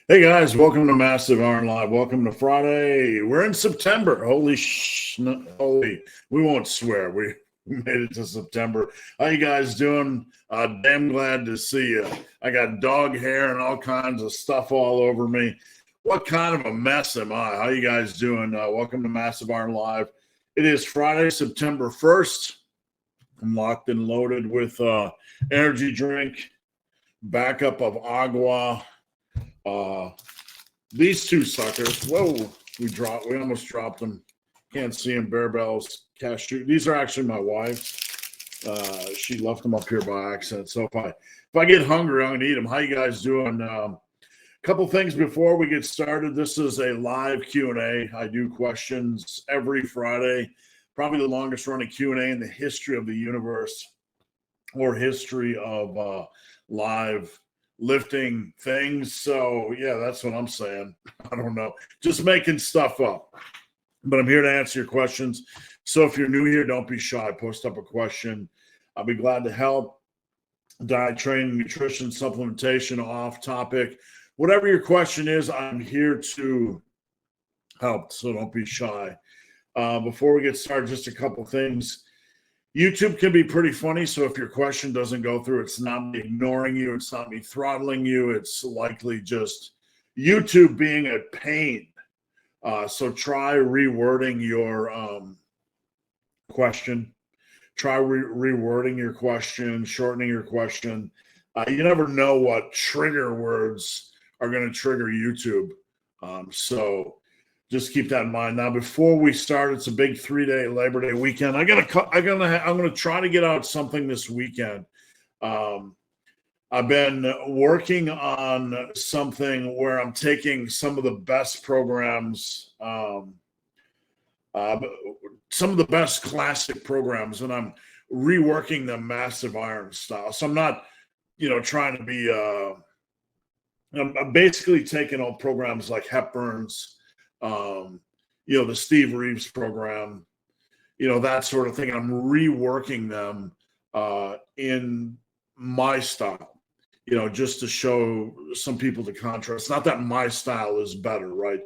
Hey guys, welcome to Massive Iron Live. Welcome to Friday. We're in September. Holy, we won't swear. We made it to September. How you guys doing? Damn glad to see you. I got dog hair and all kinds of stuff all over me. What kind of a mess am I? How you guys doing? Welcome to Massive Iron Live. It is Friday, September 1st. I'm locked and loaded with energy drink, backup of agua. These two suckers. Whoa, we almost dropped them. Can't see them. Bear Bells, cashew. These are actually my wife's. She left them up here by accident. So if I get hungry, I'm gonna eat them. How you guys doing? Couple things before we get started. This is a live Q&A. I do questions every Friday. Probably the longest running Q&A in the history of the universe or history of live lifting things. So yeah, that's what I'm saying. I don't know, just making stuff up, but I'm here to answer your questions. So if you're new here, don't be shy. Post up a question. I'll be glad to help. Diet, training, nutrition, supplementation, off topic, whatever your question is, I'm here to help. So don't be shy. Before we get started, just a couple things. YouTube can be pretty funny, so if your question doesn't go through, it's not me ignoring you, it's not me throttling you, it's likely just YouTube being a pain. So try rewording your question. Try rewording your question, shortening your question. You never know what trigger words are going to trigger YouTube. So just keep that in mind. Now, before we start, it's a big 3-day Labor Day weekend. I'm gonna try to get out something this weekend. I've been working on something where I'm taking some of the best programs, some of the best classic programs, and I'm reworking them massive iron style. So I'm not, trying to be. I'm basically taking old programs like Hepburn's. The Steve Reeves program, that sort of thing. I'm reworking them in my style, just to show some people the contrast. Not that my style is better, right?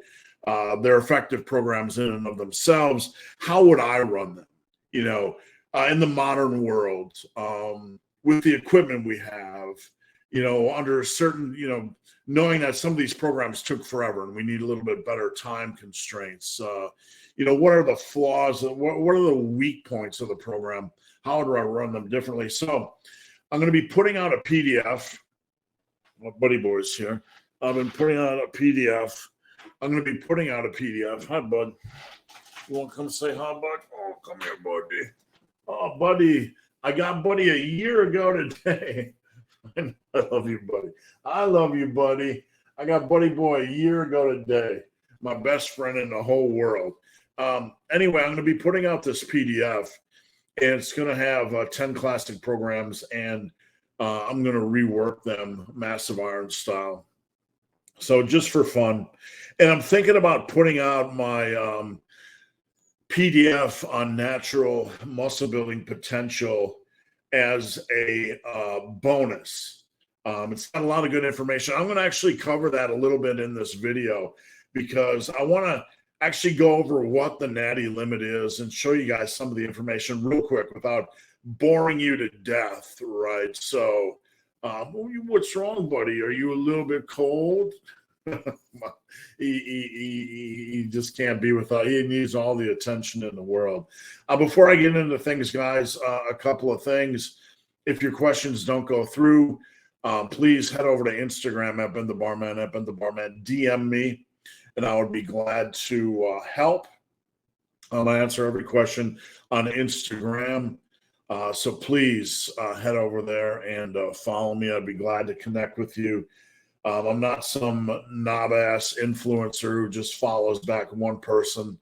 They're effective programs in and of themselves. How would I run them, in the modern world, with the equipment we have, under certain, knowing that some of these programs took forever and we need a little bit better time constraints. What are the flaws? What are the weak points of the program? How do I run them differently? So I'm going to be putting out a PDF. My buddy boy's here. I've been putting out a PDF. I'm going to be putting out a PDF. Hi, bud. You want to come say hi, bud? Oh, come here, buddy. Oh, buddy. I got buddy a year ago today. I love you, buddy. I love you, buddy. I got buddy boy a year ago today. My best friend in the whole world. Anyway, I'm going to be putting out this PDF, and it's going to have 10 classic programs, and I'm going to rework them massive iron style. So just for fun. And I'm thinking about putting out my PDF on natural muscle building potential as a bonus. It's got a lot of good information. I'm going to actually cover that a little bit in this video because I want to actually go over what the natty limit is and show you guys some of the information real quick without boring you to death, right? So what's wrong, buddy? Are you a little bit cold? he just can't be without. He needs all the attention in the world. Before I get into things, guys, a couple of things. If your questions don't go through, please head over to Instagram at Ben the Barman, at Ben the Barman. DM me, and I would be glad to help. I answer every question on Instagram. So please head over there and follow me. I'd be glad to connect with you. I'm not some knob-ass influencer who just follows back one person.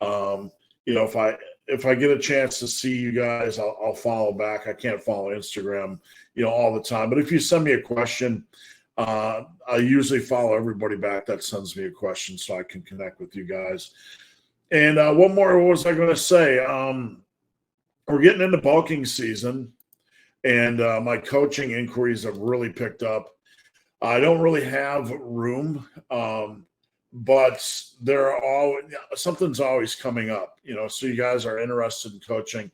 If I get a chance to see you guys, I'll follow back. I can't follow Instagram, all the time. But if you send me a question, I usually follow everybody back that sends me a question so I can connect with you guys. And what was I going to say? We're getting into bulking season, and my coaching inquiries have really picked up. I don't really have room, but there are all something's always coming up, so you guys are interested in coaching.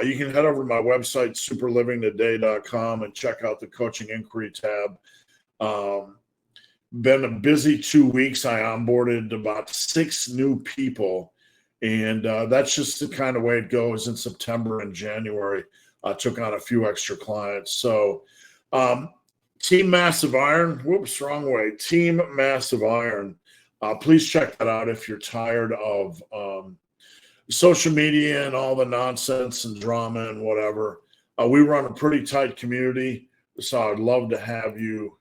You can head over to my website, superlivingtoday.com, and check out the coaching inquiry tab. Been a busy 2 weeks. I onboarded about 6 new people, and that's just the kind of way it goes in September and January. I took on a few extra clients. So, Team Massive Iron, whoops, wrong way. Team Massive Iron. Please check that out if you're tired of social media and all the nonsense and drama and whatever. We run a pretty tight community, so I'd love to have you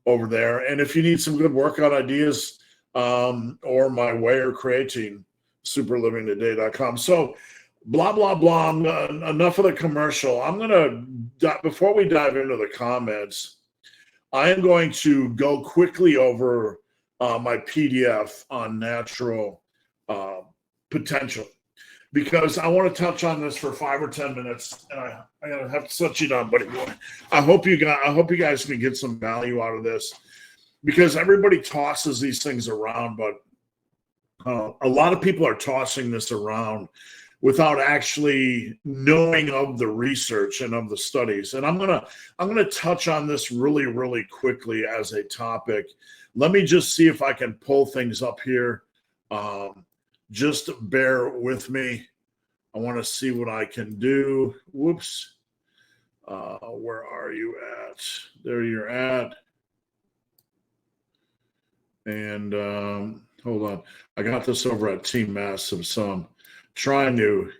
over there. And if you need some good workout ideas, or my whey or creatine, superlivingtoday.com. So, blah, blah, blah. Enough of the commercial. I'm going to, before we dive into the comments, I am going to go quickly over my PDF on natural potential, because I want to touch on this for 5 or 10 minutes, and I gotta have to set you down, buddy boy. I hope you guys can get some value out of this, because everybody tosses these things around, but a lot of people are tossing this around without actually knowing of the research and of the studies. And I'm gonna touch on this really, really quickly as a topic. Let me just see if I can pull things up here. Just bear with me. I want to see what I can do. Whoops. Where are you at? There you're at. And hold on. I got this over at Team Massive, so I'm trying to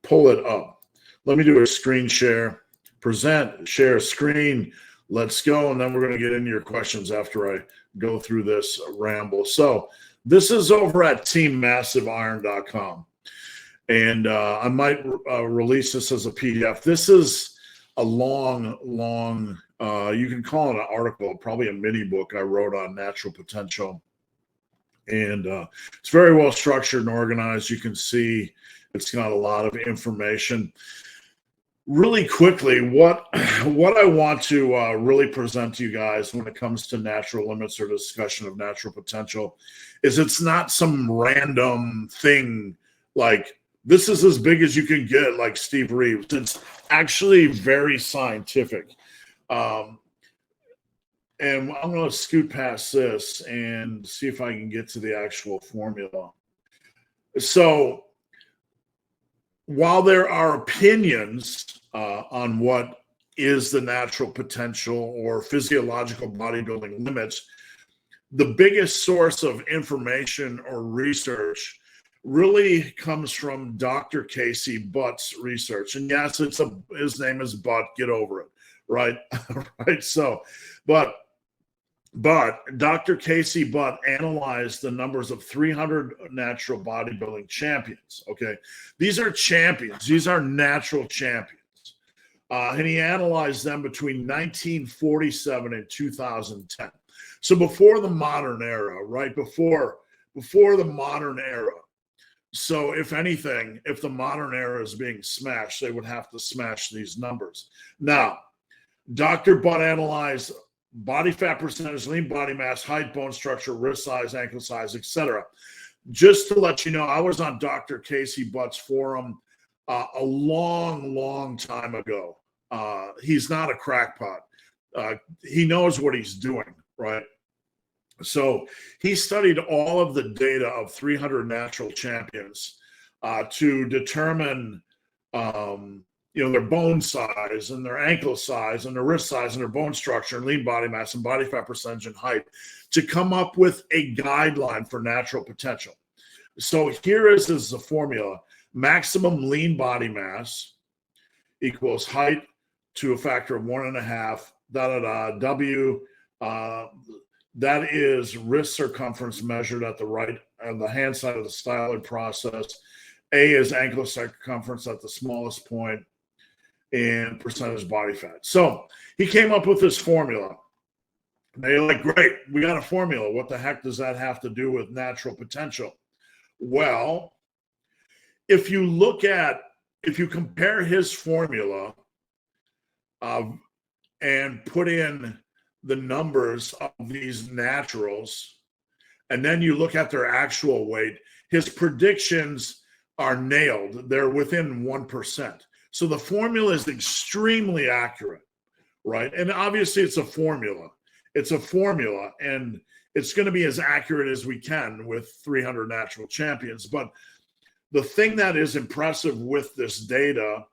pull it up. Let me do a screen share. Present, share screen. Let's go. And then we're going to get into your questions after I go through this ramble. So, this is over at teammassiveiron.com, and I might release this as a PDF. This is a long, you can call it an article, probably a mini book I wrote on natural potential, and it's very well structured and organized. You can see it's got a lot of information. Really quickly, what I want to really present to you guys when it comes to natural limits or discussion of natural potential is it's not some random thing like this is as big as you can get, like Steve Reeves. It's actually very scientific. And I'm going to scoot past this and see if I can get to the actual formula. So, while there are opinions on what is the natural potential or physiological bodybuilding limits, the biggest source of information or research really comes from Dr. Casey Butt's research. And yes, his name is Butt. Get over it, right? Right. So, but Dr. Casey Butt analyzed the numbers of 300 natural bodybuilding champions. Okay. These are champions. These are natural champions. And he analyzed them between 1947 and 2010. So before the modern era, right? Before the modern era. So if anything, if the modern era is being smashed, they would have to smash these numbers. Now, Dr. Butt analyzed body fat percentage, lean body mass, height, bone structure, wrist size, ankle size, etc. Just to let you know, I was on Dr. Casey Butt's forum a long time ago. He's not a crackpot. He knows what he's doing, right? So he studied all of the data of 300 natural champions to determine their bone size and their ankle size and their wrist size and their bone structure and lean body mass and body fat percentage and height to come up with a guideline for natural potential. So here is the formula. Maximum lean body mass equals height to a factor of 1.5, W. That is wrist circumference measured at the right on the hand side of the styloid process. A is ankle circumference at the smallest point, and percentage body fat. So he came up with this formula. They're like, great, we got a formula. What the heck does that have to do with natural potential? Well, if you compare his formula and put in the numbers of these naturals, and then you look at their actual weight, his predictions are nailed. They're within 1%. So the formula is extremely accurate, right? And obviously it's a formula. It's a formula, and it's going to be as accurate as we can with 300 natural champions. But the thing that is impressive with this data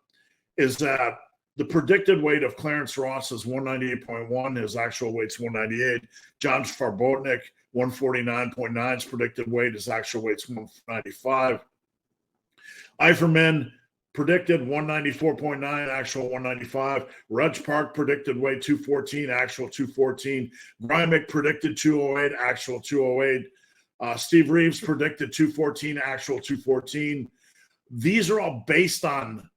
is that the predicted weight of Clarence Ross is 198.1. His actual weight's 198. John Farbotnik, 149.9. His predicted weight, his actual weight's 195. Eiferman predicted 194.9, actual 195. Reg Park predicted weight 214, actual 214. Grymick predicted 208, actual 208. Steve Reeves predicted 214, actual 214. These are all based on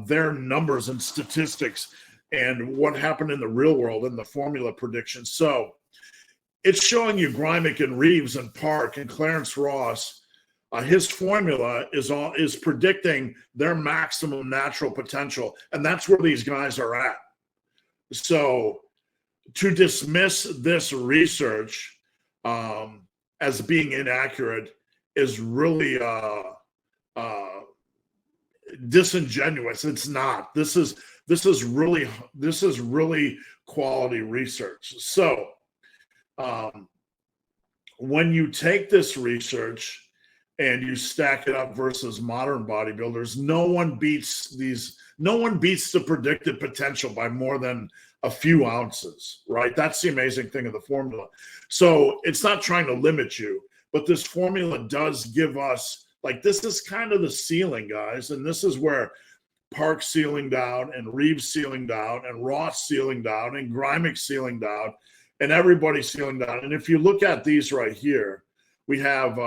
their numbers and statistics and what happened in the real world in the formula predictions. So it's showing you Grymick and Reeves and Park and Clarence Ross. His formula is predicting their maximum natural potential, and that's where these guys are at. So to dismiss this research as being inaccurate is really disingenuous. It's not. This is really quality research. So when you take this research and you stack it up versus modern bodybuilders, no one beats the predicted potential by more than a few ounces, right? That's the amazing thing of the formula. So it's not trying to limit you, but this formula does give us, like, this is kind of the ceiling, guys. And this is where Park ceilinged out and Reeves ceilinged out and Ross ceilinged out and Grymick ceilinged out and everybody ceilinged out. And if you look at these right here, we have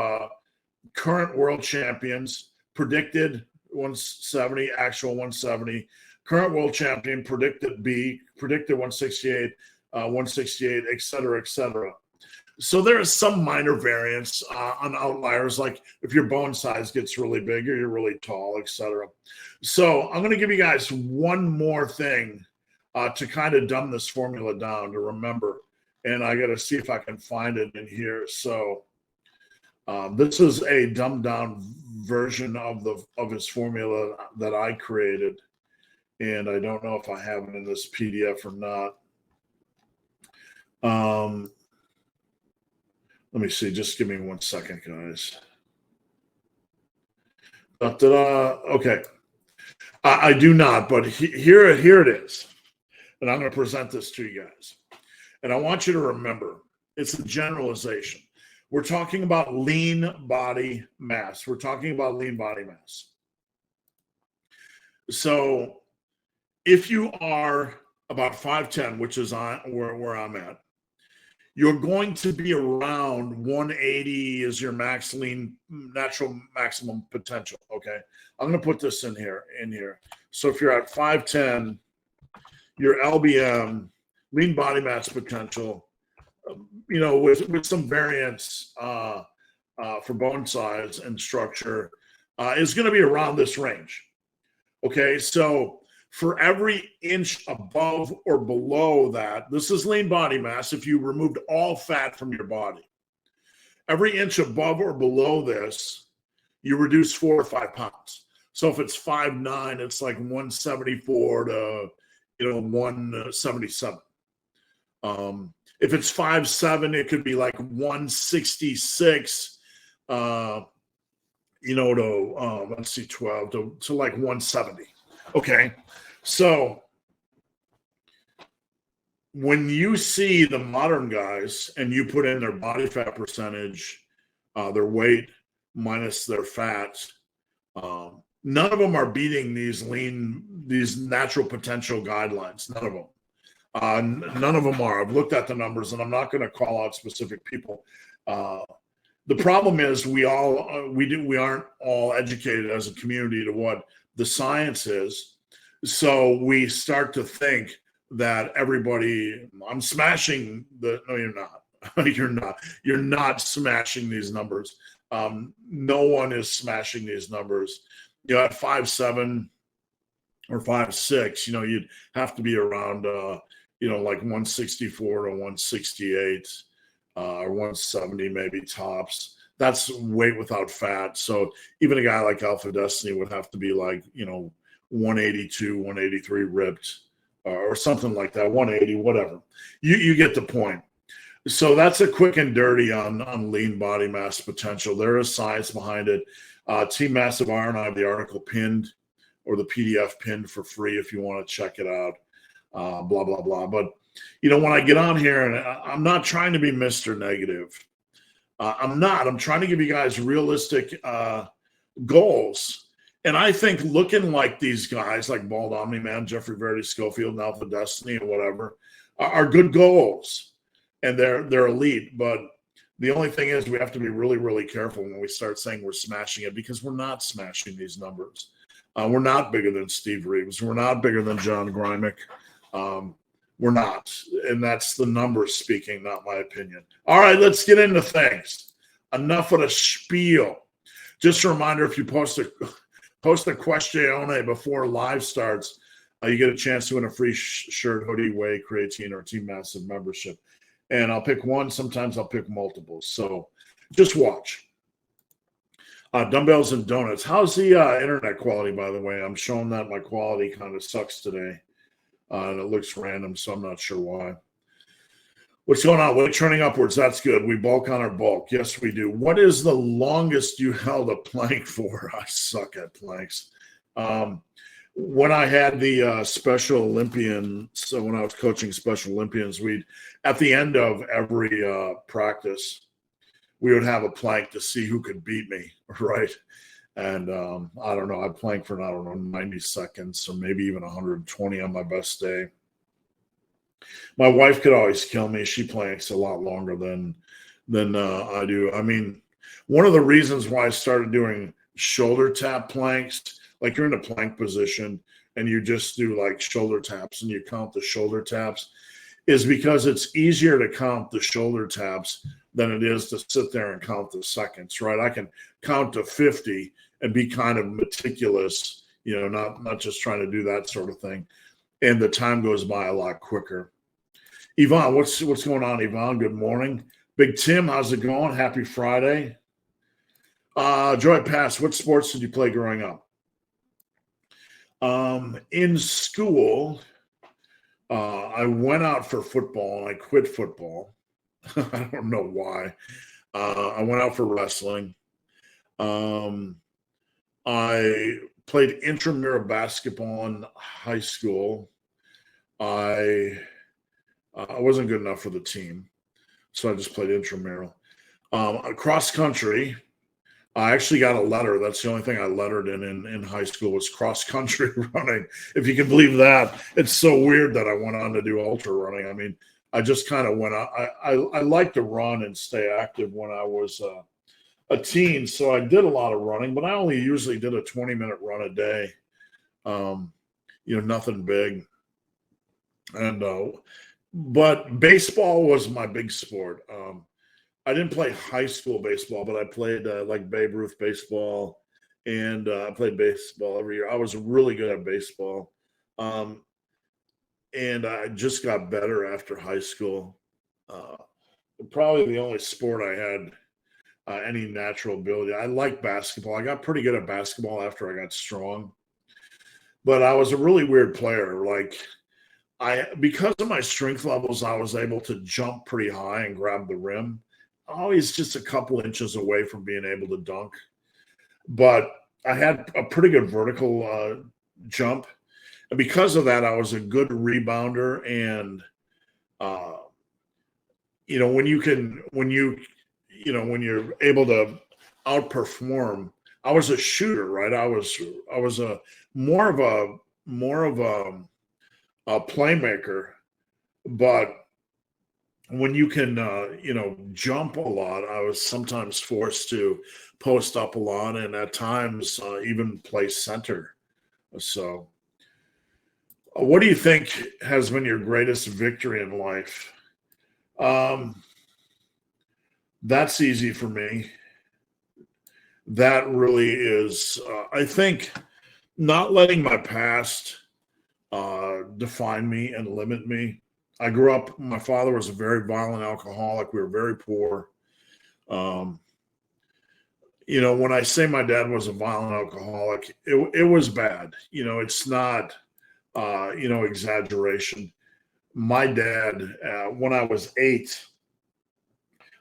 current world champions predicted 170, actual 170. Current world champion predicted 168, 168, et cetera, et cetera. So there is some minor variance on outliers, like if your bone size gets really big or you're really tall, et cetera. So I'm going to give you guys one more thing to kind of dumb this formula down to remember. And I got to see if I can find it in here. So this is a dumbed down version of his formula that I created. And I don't know if I have it in this PDF or not. Let me see. Just give me 1 second, guys. Okay. I do not, but here it is. And I'm going to present this to you guys. And I want you to remember, it's a generalization. We're talking about lean body mass. We're talking about lean body mass. So if you are about 5'10", which is where I'm at, you're going to be around 180 is your natural maximum potential. Okay. I'm going to put this in here. So if you're at 5'10", your LBM, lean body mass potential, with some variance for bone size and structure, is going to be around this range. Okay. So for every inch above or below that, this is lean body mass if you removed all fat from your body. Every inch above or below this, you reduce 4 or 5 pounds. So if it's 5'9", it's like 174 to 177. If it's 5'7", it could be like 166. Let's see, 12 to like 170. Okay. So when you see the modern guys and you put in their body fat percentage, their weight minus their fat, none of them are beating these natural potential guidelines. None of them. None of them are. I've looked at the numbers, and I'm not going to call out specific people. The problem is we aren't all educated as a community to what the science is. So we start to think that I'm smashing no, you're not. You're not smashing these numbers. No one is smashing these numbers. At 5'7" or 5'6", you'd have to be around like 164 to 168 or 170 maybe tops. That's weight without fat. So even a guy like Alpha Destiny would have to be like, 182, 183 ripped or something like that, 180, whatever. You get the point. So that's a quick and dirty on lean body mass potential. There is science behind it. Team Massive Iron, I have the article pinned or the PDF pinned for free if you want to check it out. Blah, blah, blah. But, when I get on here, and I'm not trying to be Mr. Negative. I'm not. I'm trying to give you guys realistic goals. And I think looking like these guys, like Bald Omni Man, Jeffrey Verity, Schofield, and Alpha Destiny, and whatever, are good goals. And they're elite. But the only thing is we have to be really, really careful when we start saying we're smashing it, because we're not smashing these numbers. We're not bigger than Steve Reeves. We're not bigger than John Grymick. We're not. And that's the numbers speaking, not my opinion. All right, let's get into things. Enough of the spiel. Just a reminder, if you post a question before live starts, you get a chance to win a free shirt, hoodie, whey, creatine, or Team Massive membership. And I'll pick one. Sometimes I'll pick multiples. So just watch. Dumbbells and donuts. How's the internet quality, by the way? I'm showing that my quality kind of sucks today. And it looks random, so I'm not sure why. What's going on? Weight trending upwards. That's good. We bulk on our bulk. Yes, we do. What is the longest you held a plank for? I suck at planks. When I had the Special Olympian, so when I was coaching Special Olympians, we'd, at the end of every practice, we would have a plank to see who could beat me, right? And I don't know, I'd plank for, 90 seconds or maybe even 120 on my best day. My wife could always kill me. She planks a lot longer than I do. I mean, one of the reasons why I started doing shoulder tap planks, like you're in a plank position and you just do like shoulder taps and you count the shoulder taps, is because it's easier to count the shoulder taps than it is to sit there and count the seconds, right? I can count to 50 and be kind of meticulous, not just trying to do that sort of thing. And the time goes by a lot quicker. Yvonne, what's going on, Yvonne? Good morning. Big Tim, how's it going? Happy Friday. Joy Pass, what sports did you play growing up? In school, I went out for football and I quit football. I don't know why. I went out for wrestling. I played intramural basketball in high school. I wasn't good enough for the team, so I just played intramural. Cross country, I actually got a letter. That's the only thing I lettered in high school was cross country running. If you can believe that. It's so weird that I went on to do ultra running. I mean, I just kind of went out. I like to run and stay active when I was a teen, so I did a lot of running, but I only usually did a 20-minute run a day. Nothing big. And but baseball was my big sport. I didn't play high school baseball, but I played like Babe Ruth baseball, and I played baseball every year. I was really good at baseball. And I just got better after high school. Probably the only sport I had any natural ability. I like basketball. I got pretty good at basketball after I got strong. But I was a really weird player. Like because of my strength levels, I was able to jump pretty high and grab the rim. Always just a couple inches away from being able to dunk. But I had a pretty good vertical jump. And because of that, I was a good rebounder. And, when you're able to outperform, I was a shooter, right? I was a more of a playmaker, but when you can, jump a lot, I was sometimes forced to post up a lot and at times even play center. So what do you think has been your greatest victory in life? That's easy for me. That really is, I think, not letting my past define me and limit me. I grew up, my father was a very violent alcoholic. We were very poor. Um, when I say my dad was a violent alcoholic, it was bad. It's not, exaggeration. My dad, when I was 8,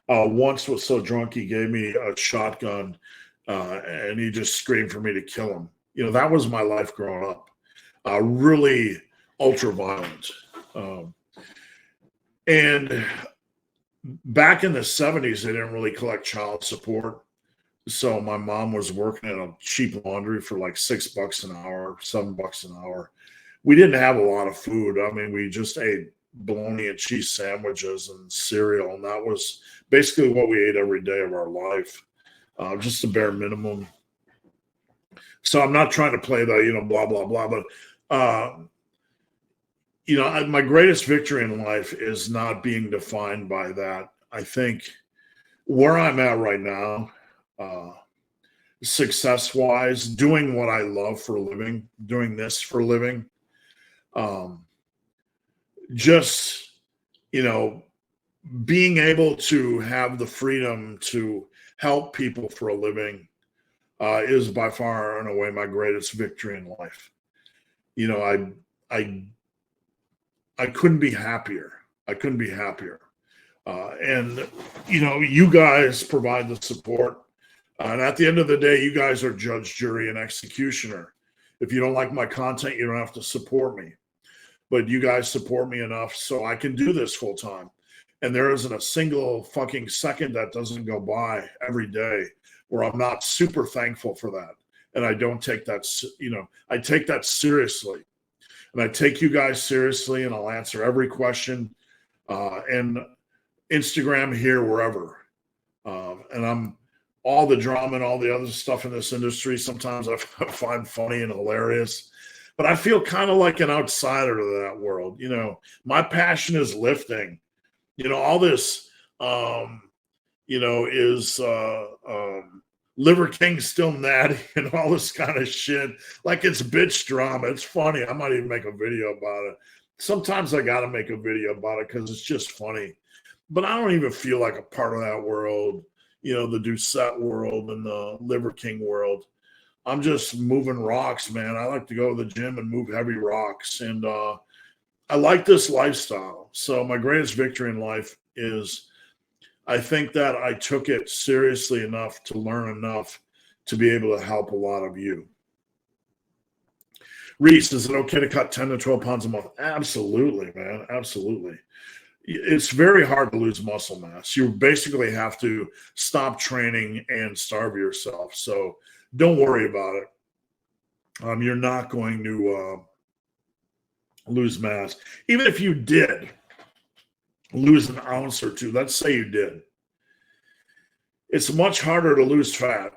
once was so drunk he gave me a shotgun, and he just screamed for me to kill him. That was my life growing up. Really ultra violent. Um, and back in the 70s, they didn't really collect child support. So my mom was working at a cheap laundry for like $6 an hour, $7 an hour. We didn't have a lot of food. I mean, we just ate bologna and cheese sandwiches and cereal, and that was basically what we ate every day of our life, just the bare minimum. So I'm not trying to play the, blah, blah, blah, but, my greatest victory in life is not being defined by that. I think where I'm at right now, success wise, doing what I love for a living, doing this for a living, just, being able to have the freedom to help people for a living is by far and away my greatest victory in life. I couldn't be happier. I couldn't be happier. And you guys provide the support. And at the end of the day, you guys are judge, jury, and executioner. If you don't like my content, you don't have to support me. But you guys support me enough so I can do this full time. And there isn't a single fucking second that doesn't go by every day where I'm not super thankful for that. And I don't take that, I take that seriously. And I take you guys seriously, and I'll answer every question. And Instagram here, wherever. And I'm all the drama and all the other stuff in this industry. Sometimes I find funny and hilarious, but I feel kind of like an outsider to that world. My passion is lifting. All this, is Liver King still natty and all this kind of shit. Like it's bitch drama. It's funny. I might even make a video about it. Sometimes I got to make a video about it because it's just funny. But I don't even feel like a part of that world, the Doucette world and the Liver King world. I'm just moving rocks, man. I like to go to the gym and move heavy rocks. And I like this lifestyle. So my greatest victory in life is I think that I took it seriously enough to learn enough to be able to help a lot of you. Reese, is it okay to cut 10 to 12 pounds a month? Absolutely, man. Absolutely. It's very hard to lose muscle mass. You basically have to stop training and starve yourself. So don't worry about it. You're not going to lose mass. Even if you did lose an ounce or two, let's say you did, it's much harder to lose fat.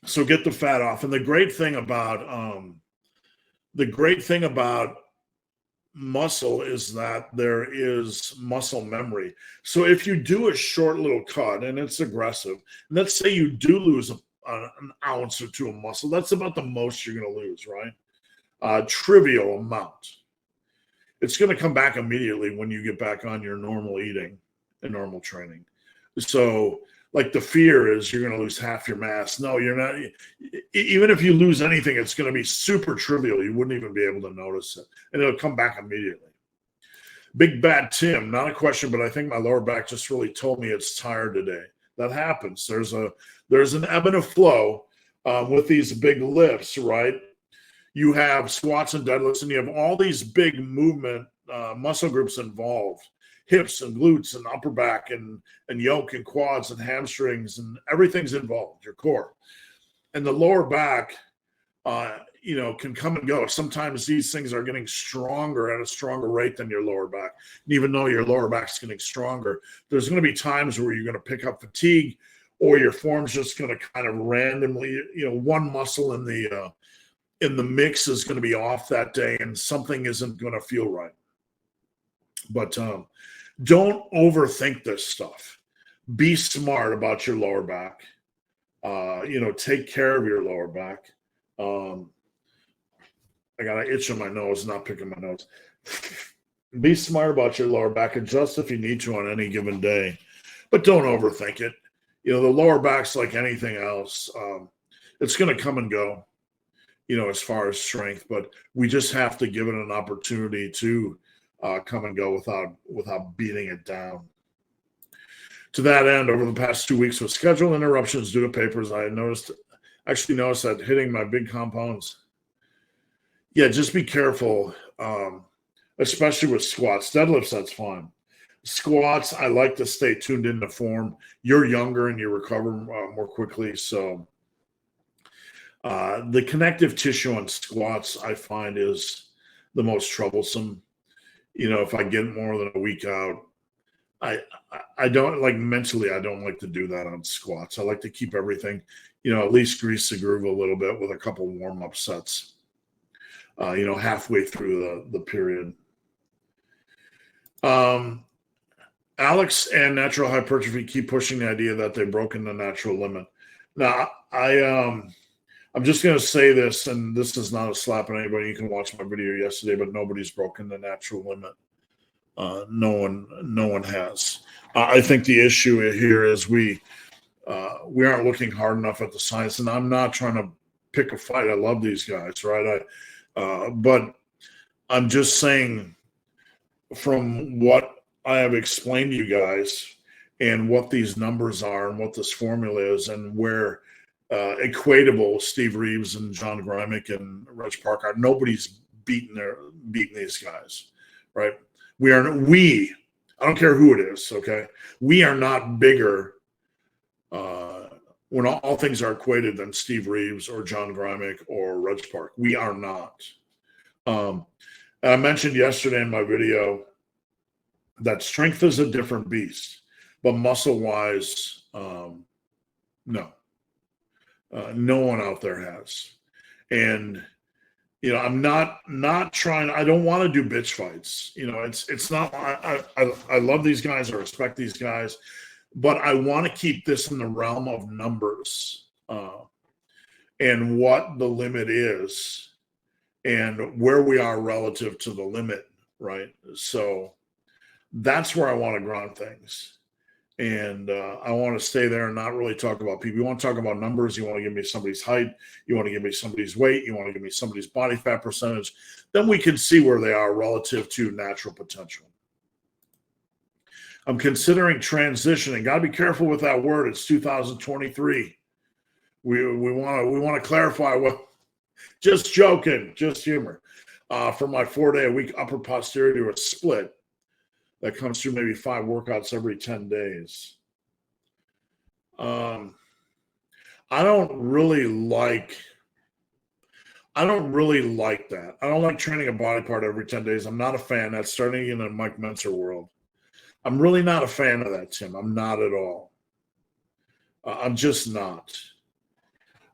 So get the fat off. And the great thing about muscle is that there is muscle memory. So if you do a short little cut and it's aggressive, and let's say you do lose an ounce or two of muscle, that's about the most you're going to lose, right? Trivial amount. It's going to come back immediately when you get back on your normal eating and normal training. So like the fear is you're going to lose half your mass. No, you're not. Even if you lose anything, it's going to be super trivial. You wouldn't even be able to notice it. And it'll come back immediately. Big Bad Tim, not a question, but I think my lower back just really told me it's tired today. That happens. There's an ebb and a flow with these big lifts, right? You have squats and deadlifts, and you have all these big movement muscle groups involved. Hips and glutes and upper back and yoke and quads and hamstrings and everything's involved, your core. And the lower back, can come and go. Sometimes these things are getting stronger at a stronger rate than your lower back. And even though your lower back's getting stronger, there's going to be times where you're going to pick up fatigue or your form's just going to kind of randomly, one muscle in the mix is going to be off that day and something isn't going to feel right. But don't overthink this stuff. Be smart about your lower back. Take care of your lower back. I got an itch on my nose, not picking my nose. Be smart about your lower back. Adjust if you need to on any given day, but don't overthink it. You know, the lower back's like anything else. It's going to come and go, you know, as far as strength, but we just have to give it an opportunity to come and go without beating it down. To that end, over the past 2 weeks with schedule interruptions due to papers, I actually noticed that hitting my big compounds. Yeah, just be careful, especially with squats. Deadlifts, that's fine. Squats, I like to stay tuned into form. You're younger and you recover more quickly. So the connective tissue on squats, I find, is the most troublesome. You know, if I get more than a week out, I don't like mentally, I don't like to do that on squats. I like to keep everything, you know, at least grease the groove a little bit with a couple warm-up sets, you know, halfway through the period. Alex and natural hypertrophy keep pushing the idea that they've broken the natural limit. Now, I'm just going to say this, and this is not a slap at anybody. You can watch my video yesterday, but nobody's broken the natural limit. No one has. I think the issue here is we aren't looking hard enough at the science, and I'm not trying to pick a fight. I love these guys, right? But I'm just saying, from what I have explained to you guys, and what these numbers are, and what this formula is, and where equatable Steve Reeves and John Grymick and Reg Park are, nobody's beating these guys, right? I don't care who it is, okay? We are not bigger when all things are equated than Steve Reeves or John Grymick or Reg Park. We are not. I mentioned yesterday in my video that strength is a different beast, but muscle-wise, no. No one out there has. And you know, I'm not trying. I don't want to do bitch fights. You know, it's not. I love these guys. I respect these guys, but I want to keep this in the realm of numbers and what the limit is and where we are relative to the limit. Right. So that's where I want to ground things. And I want to stay there and not really talk about people. You want to talk about numbers. You want to give me somebody's height. You want to give me somebody's weight. You want to give me somebody's body fat percentage. Then we can see where they are relative to natural potential. I'm considering transitioning. Got to be careful with that word. It's 2023. We want to clarify what. Just joking. Just humor. For my 4-day-a-week upper posterior to a split. That comes through maybe 5 workouts every 10 days. I don't really like that. I don't like training a body part every 10 days. I'm not a fan. That's starting in the Mike Mentzer world. I'm really not a fan of that, Tim. I'm not at all. I'm just not.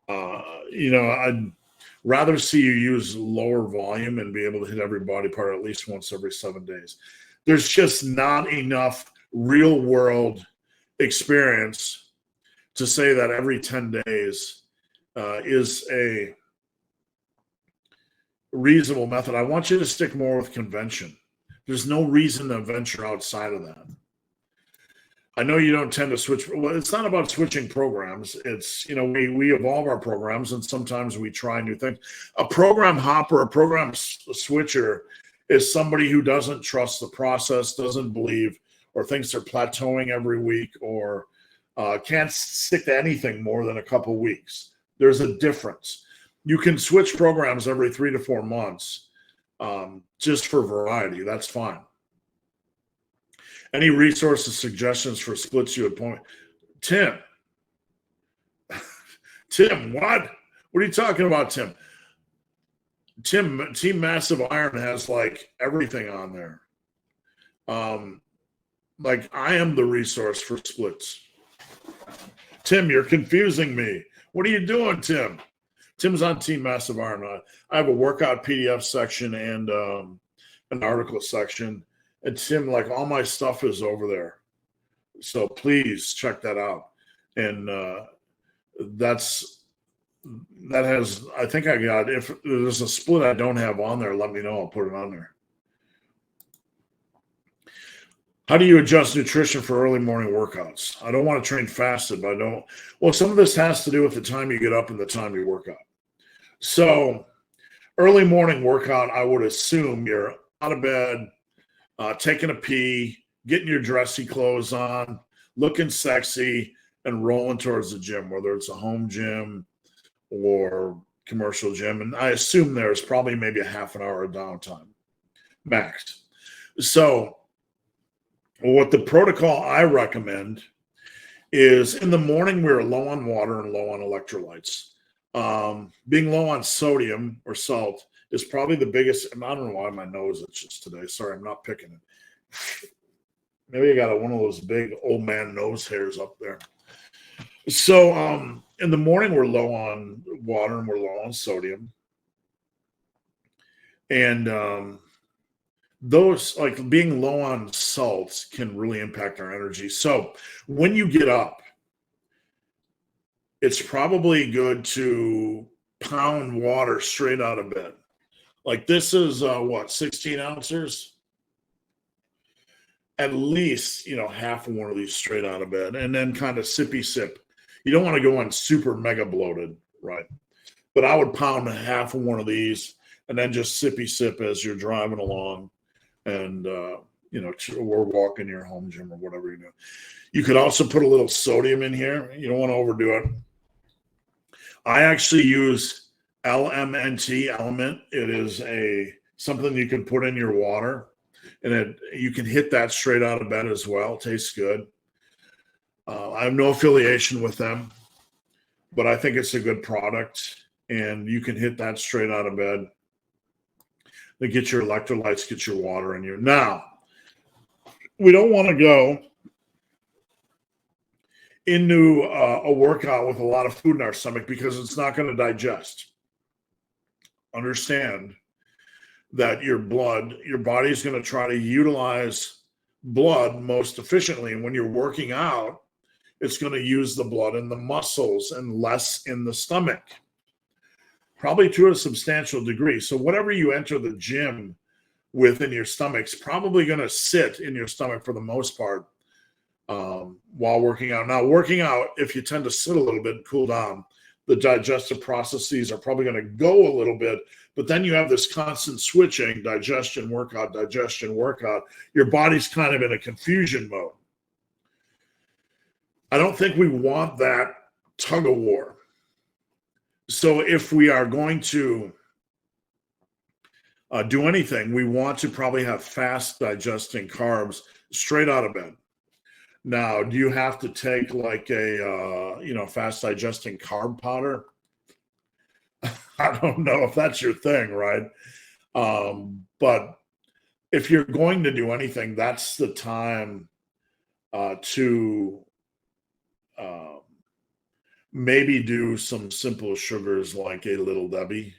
You know, I'd rather see you use lower volume and be able to hit every body part at least once every 7 days. There's just not enough real world experience to say that every 10 days is a reasonable method. I want you to stick more with convention. There's no reason to venture outside of that. I know you don't tend to switch. Well, it's not about switching programs. It's, you know, we evolve our programs and sometimes we try new things. A program hopper, a program switcher is somebody who doesn't trust the process, doesn't believe, or thinks they're plateauing every week, or can't stick to anything more than a couple weeks. There's a difference. You can switch programs every 3 to 4 months just for variety. That's fine. Any resources, suggestions for splits you would point? Tim, what? What are you talking about, Tim? Team Massive Iron has like everything on there. Like I am the resource for splits. Tim, you're confusing me. What are you doing, Tim? Tim's on Team Massive Iron. I have a workout PDF section and an article section. And Tim, like all my stuff is over there. So please check that out. And that has, I think I got, if there's a split I don't have on there, let me know. I'll put it on there. How do you adjust nutrition for early morning workouts? I don't want to train fasted, but I don't. Well, some of this has to do with the time you get up and the time you work out. So, early morning workout, I would assume you're out of bed, taking a pee, getting your dressy clothes on, looking sexy, and rolling towards the gym, whether it's a home gym or commercial gym. And I assume there's probably maybe a half an hour of downtime max. So, what the protocol I recommend is in the morning, we're low on water and low on electrolytes. Being low on sodium or salt is probably the biggest. I don't know why my nose itches today. Sorry, I'm not picking it. Maybe I got one of those big old man nose hairs up there. So in the morning, we're low on water and we're low on sodium. And those, like being low on salts, can really impact our energy. So when you get up, it's probably good to pound water straight out of bed. Like this is what, 16 ounces? At least, half of one of these straight out of bed, and then kind of sippy sip. You don't want to go on super mega bloated, right? But I would pound half of one of these and then just sippy sip as you're driving along and, or walking your home gym or whatever you do. You could also put a little sodium in here. You don't want to overdo it. I actually use LMNT, Element. It is something you can put in your water, and you can hit that straight out of bed as well. It tastes good. I have no affiliation with them, but I think it's a good product, and you can hit that straight out of bed. They get your electrolytes, get your water in you. Now, we don't want to go into a workout with a lot of food in our stomach because it's not going to digest. Understand that your body is going to try to utilize blood most efficiently. And when you're working out, it's going to use the blood in the muscles and less in the stomach, probably to a substantial degree. So whatever you enter the gym with in your stomach's probably going to sit in your stomach for the most part while working out. Now, working out, if you tend to sit a little bit and cool down, the digestive processes are probably going to go a little bit, but then you have this constant switching, digestion, workout. Your body's kind of in a confusion mode. I don't think we want that tug of war. So if we are going to do anything, we want to probably have fast digesting carbs straight out of bed. Now, do you have to take like a fast digesting carb powder? I don't know if that's your thing, right? But if you're going to do anything, that's the time to maybe do some simple sugars like a Little Debbie,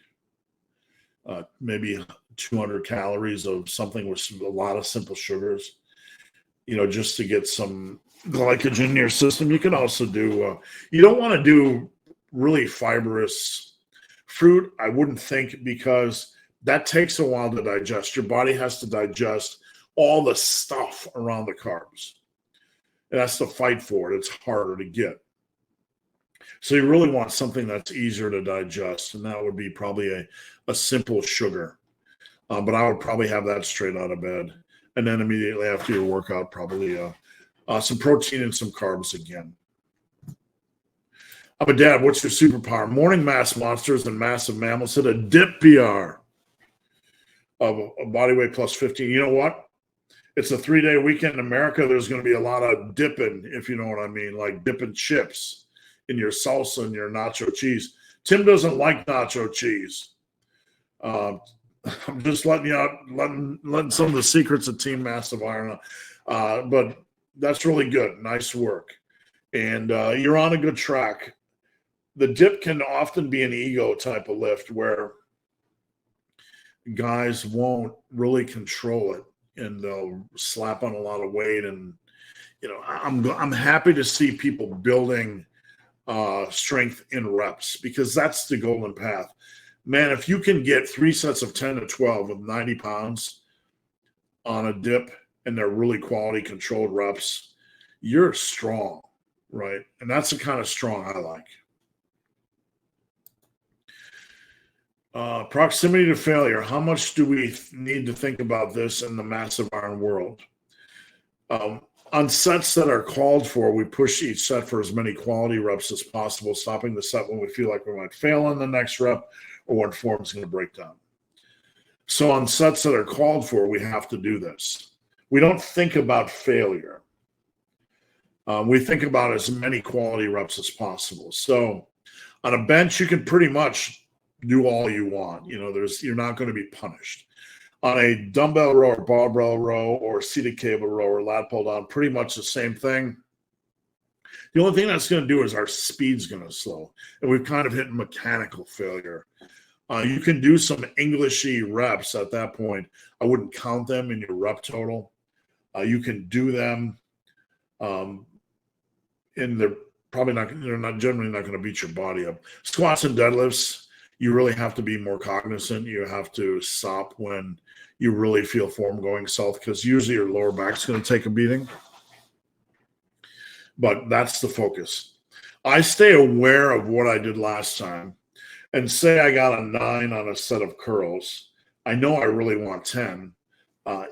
maybe 200 calories of something with a lot of simple sugars, just to get some glycogen in your system. You can also do, you don't want to do really fibrous fruit, I wouldn't think, because that takes a while to digest. Your body has to digest all the stuff around the carbs. It has to fight for it. It's harder to get. So you really want something that's easier to digest, and that would be probably a simple sugar. But I would probably have that straight out of bed. And then immediately after your workout, probably some protein and some carbs again. I'm a dad. What's your superpower? Morning mass monsters and massive mammals hit a dip PR of a body weight plus 15. You know what? It's a 3-day weekend in America. There's going to be a lot of dipping, if you know what I mean, like dipping chips in your salsa and your nacho cheese. Tim doesn't like nacho cheese. I'm just letting you out, letting some of the secrets of Team Massive Iron out. But that's really good. Nice work. And you're on a good track. The dip can often be an ego type of lift where guys won't really control it and they'll slap on a lot of weight. And, I'm happy to see people building strength in reps, because that's the golden path. Man, if you can get 3 sets of 10 to 12 with 90 pounds on a dip, and they're really quality controlled reps, you're strong, right? And that's the kind of strong I like. Proximity to failure. How much do we need to think about this in the massive iron world? On sets that are called for, we push each set for as many quality reps as possible, stopping the set when we feel like we might fail on the next rep or when form's going to break down. So on sets that are called for, we have to do this. We don't think about failure. We think about as many quality reps as possible. So on a bench, you can pretty much do all you want. You're not going to be punished. On a dumbbell row or barbell row or seated cable row or lat pull down, pretty much the same thing. The only thing that's going to do is our speed's going to slow. And we've kind of hit mechanical failure. You can do some Englishy reps at that point. I wouldn't count them in your rep total. You can do them, and they're generally not going to beat your body up. Squats and deadlifts, you really have to be more cognizant. You have to stop when you really feel form going south, because usually your lower back's going to take a beating. But that's the focus. I stay aware of what I did last time, and say I got a 9 on a set of curls. I know I really want 10.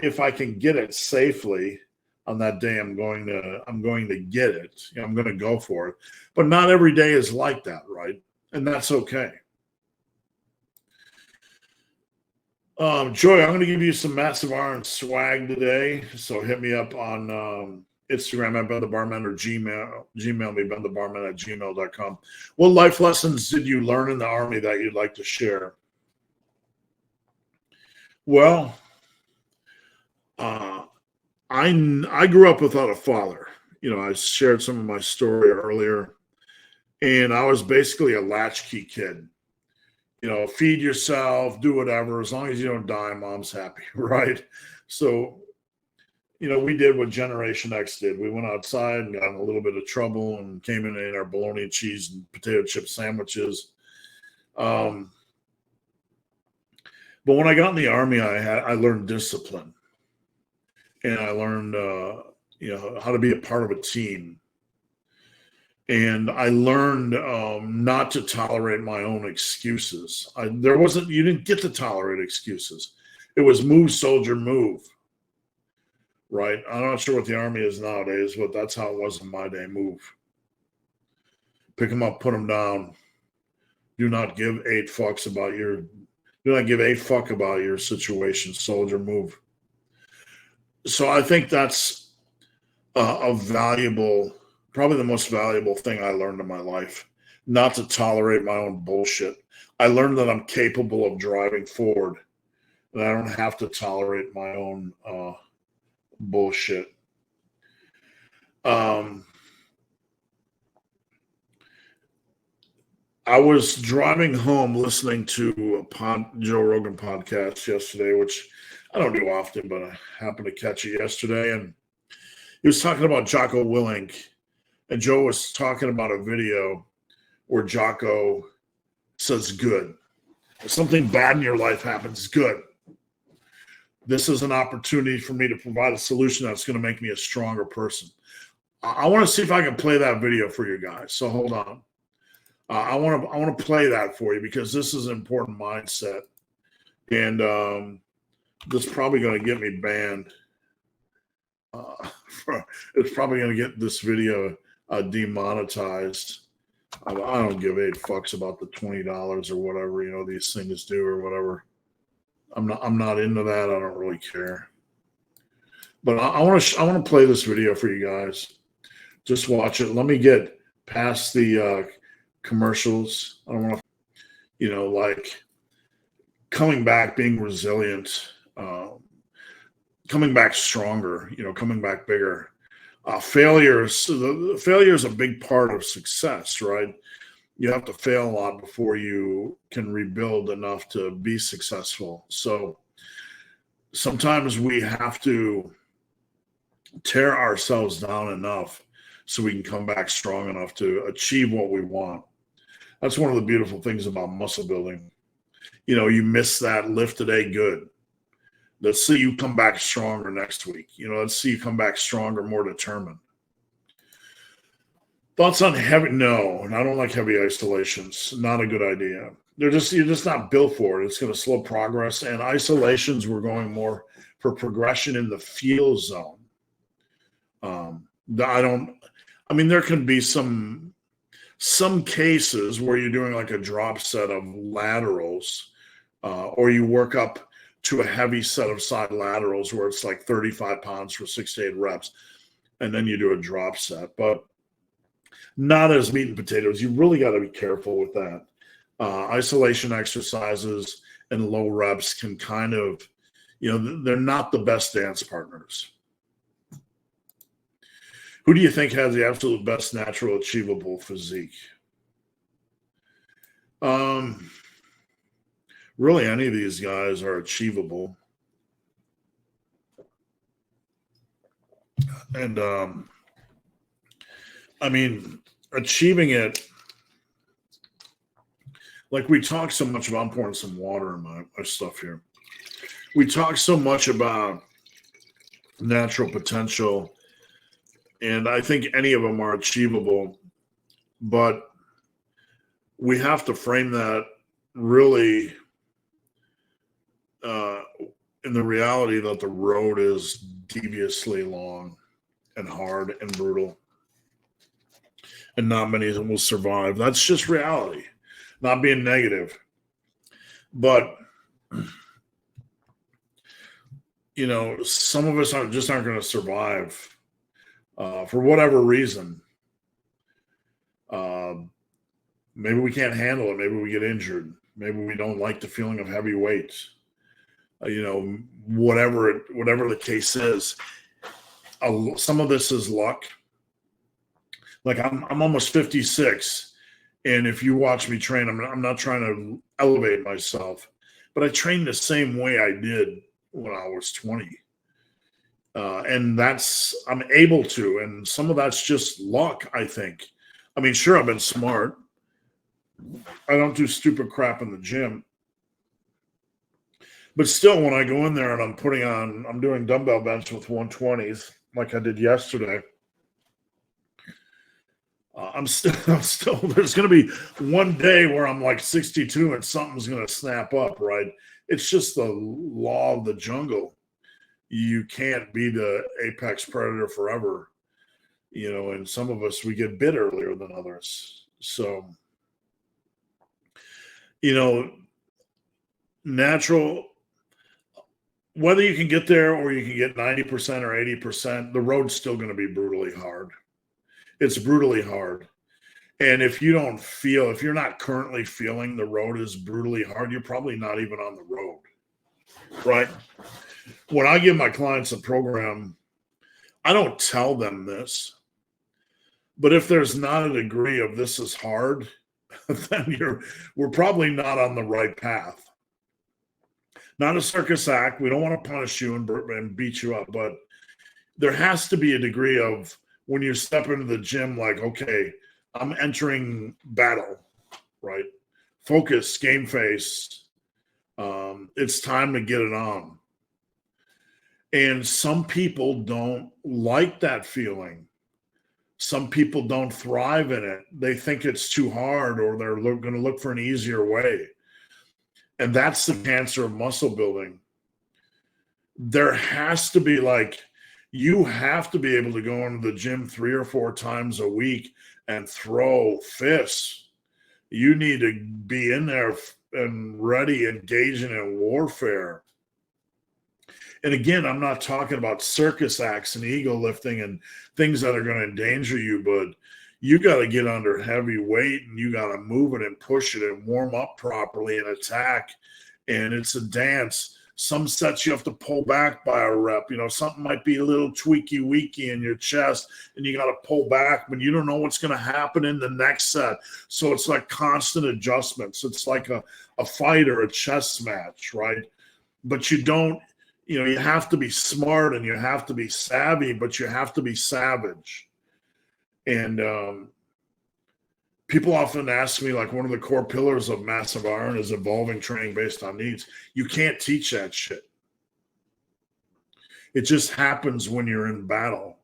If I can get it safely on that day, I'm going to get it. I'm going to go for it. But not every day is like that, right? And that's okay. Joy, I'm going to give you some massive iron swag today. So hit me up on Instagram at Ben the Barman, or Gmail me, benthebarman@gmail.com. What life lessons did you learn in the Army that you'd like to share? Well, I grew up without a father. I shared some of my story earlier, and I was basically a latchkey kid. Feed yourself, do whatever. As long as you don't die, mom's happy, right? So, we did what Generation X did. We went outside and got in a little bit of trouble and came in and ate our bologna and cheese and potato chip sandwiches. But when I got in the Army, I learned discipline, and I learned how to be a part of a team. And I learned not to tolerate my own excuses. You didn't get to tolerate excuses. It was move, soldier, move. Right? I'm not sure what the Army is nowadays, but that's how it was in my day. Move. Pick them up, put them down. Do not give a fuck about your situation. Soldier, move. So I think that's probably the most valuable thing I learned in my life, not to tolerate my own bullshit. I learned that I'm capable of driving forward, and I don't have to tolerate my own bullshit. I was driving home listening to a Joe Rogan podcast yesterday, which I don't do often, but I happened to catch it yesterday, and he was talking about Jocko Willink. And Joe was talking about a video where Jocko says, good. If something bad in your life happens, good. This is an opportunity for me to provide a solution that's going to make me a stronger person. I want to see if I can play that video for you guys. So hold on. I want to play that for you, because this is an important mindset. And this is probably going to get me banned. It's probably going to get this video demonetized. I don't give 8 fucks about the $20 or whatever these things do or whatever. I'm not into that. I don't really care. But I want to play this video for you guys. Just watch it. Let me get past the commercials. I don't want to, like coming back, being resilient, coming back stronger. Coming back bigger. Failure is a big part of success, right? You have to fail a lot before you can rebuild enough to be successful. So sometimes we have to tear ourselves down enough so we can come back strong enough to achieve what we want. That's one of the beautiful things about muscle building. You miss that lift today, good. Let's see you come back stronger next week. Let's see you come back stronger, more determined. Thoughts on heavy? No, and I don't like heavy isolations. Not a good idea. You're just not built for it. It's going to slow progress. And isolations, we're going more for progression in the feel zone. There can be some cases where you're doing like a drop set of laterals, or you work up to a heavy set of side laterals where it's like 35 pounds for 6 to 8 reps, and then you do a drop set. But not as meat and potatoes. You really got to be careful with that. Isolation exercises and low reps can kind of, they're not the best dance partners. Who do you think has the absolute best natural achievable physique? Really, any of these guys are achievable. And, achieving it, like we talk so much about, I'm pouring some water in my stuff here. We talk so much about natural potential, and I think any of them are achievable, but we have to frame that really in the reality that the road is deviously long and hard and brutal, and not many of them will survive. That's just reality. Not being negative, but some of us aren't going to survive for whatever reason. Maybe we can't handle it. Maybe we get injured. Maybe we don't like the feeling of heavy weights. Whatever the case is. Some of this is luck. Like I'm almost 56. And if you watch me train, I'm not trying to elevate myself, but I train the same way I did when I was 20. And I'm able to, and some of that's just luck, I think. Sure, I've been smart. I don't do stupid crap in the gym. But still, when I go in there and I'm doing dumbbell bench with 120s, like I did yesterday, I'm still, there's going to be one day where I'm like 62 and something's going to snap up, right? It's just the law of the jungle. You can't be the apex predator forever, and some of us, we get bit earlier than others. So, natural, whether you can get there or you can get 90% or 80%, the road's still going to be brutally hard. It's brutally hard. And if you're not currently feeling the road is brutally hard, you're probably not even on the road, right? When I give my clients a program, I don't tell them this, but if there's not a degree of this is hard, then we're probably not on the right path. Not a circus act. We don't want to punish you and beat you up, but there has to be a degree of, when you step into the gym, like, okay, I'm entering battle, right? Focus, game face. It's time to get it on. And some people don't like that feeling. Some people don't thrive in it. They think it's too hard, or they're going to look for an easier way. And that's the cancer of muscle building. There has to be you have to be able to go into the gym 3 or 4 times a week and throw fists. You need to be in there and ready, engaging in warfare. And again, I'm not talking about circus acts and ego lifting and things that are going to endanger you, but you got to get under heavy weight, and you got to move it and push it and warm up properly and attack. And it's a dance. Some sets you have to pull back by a rep. Something might be a little tweaky-weaky in your chest, and you got to pull back, but you don't know what's going to happen in the next set. So it's like constant adjustments. It's like a fight or a chess match, right? But you don't, you have to be smart and you have to be savvy, but you have to be savage. And people often ask me, one of the core pillars of Massive Iron is evolving training based on needs. You can't teach that shit. It just happens when you're in battle.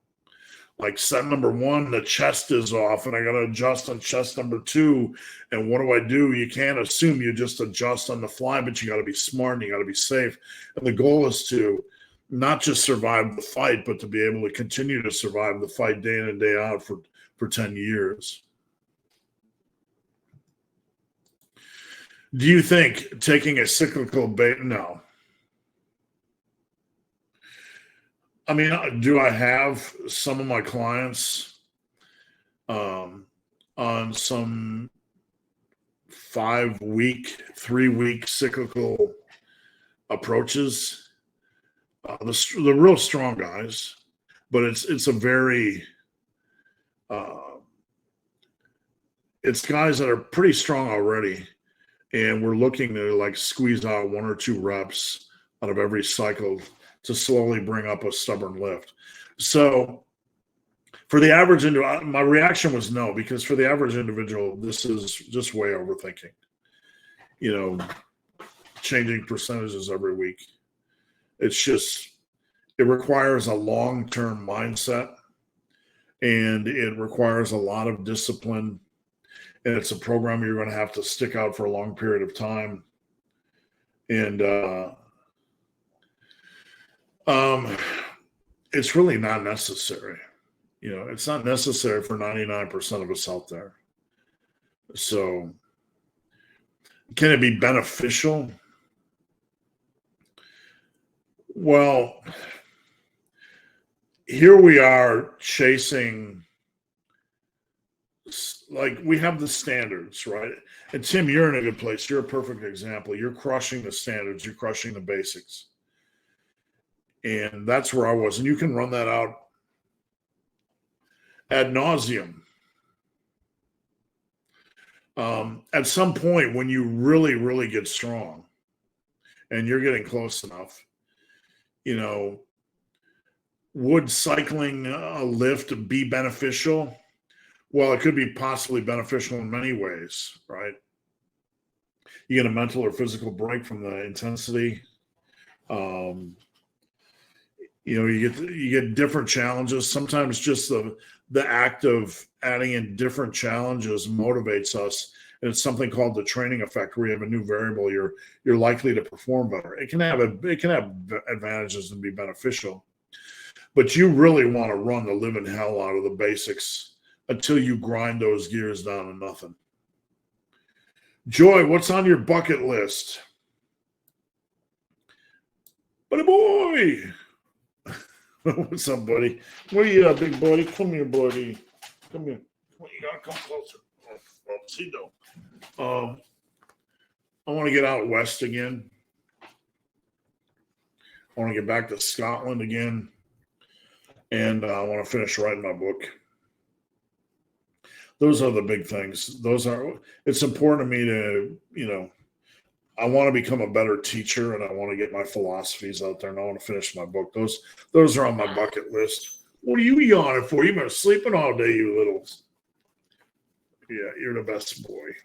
Like set number one, the chest is off, and I got to adjust on chest number two. And what do? You can't assume you just adjust on the fly, but you got to be smart and you got to be safe. And the goal is to not just survive the fight, but to be able to continue to survive the fight day in and day out for 10 years. Do you think taking a cyclical bait? No. I mean, do I have some of my clients on some 5-week, 3-week cyclical approaches? The real strong guys, but it's a very it's guys that are pretty strong already, and we're looking to like squeeze out 1 or 2 reps out of every cycle to slowly bring up a stubborn lift. So for the average individual, my reaction was no, because for the average individual, this is just way overthinking. Changing percentages every week. It requires a long-term mindset, and it requires a lot of discipline, and it's a program you're going to have to stick out for a long period of time. And it's really not necessary. It's not necessary for 99% of us out there. So can it be beneficial? Well, here we are chasing, like, we have the standards, right? And Tim, you're in a good place. You're a perfect example. You're crushing the standards. You're crushing the basics. And that's where I was. And you can run that out ad nauseum. At some point when you really, really get strong and you're getting close enough, would cycling a lift be beneficial? Well, it could be possibly beneficial in many ways, right? You get a mental or physical break from the intensity. You get different challenges. Sometimes just the act of adding in different challenges motivates us. And it's something called the training effect, where you have a new variable, you're likely to perform better. It can have advantages and be beneficial, but you really want to run the living hell out of the basics until you grind those gears down to nothing. Joy, what's on your bucket list? Buddy boy. What's up, buddy? Where you at, big buddy? Come here, buddy. Come here. You gotta come closer. Oh, see, though. I want to get out west again. I want to get back to Scotland again. And I want to finish writing my book. Those are the big things. It's important to me to, I want to become a better teacher, and I want to get my philosophies out there, and I want to finish my book. Those are on my bucket list. What are you yawning for? You've been sleeping all day, you little. Yeah, you're the best boy.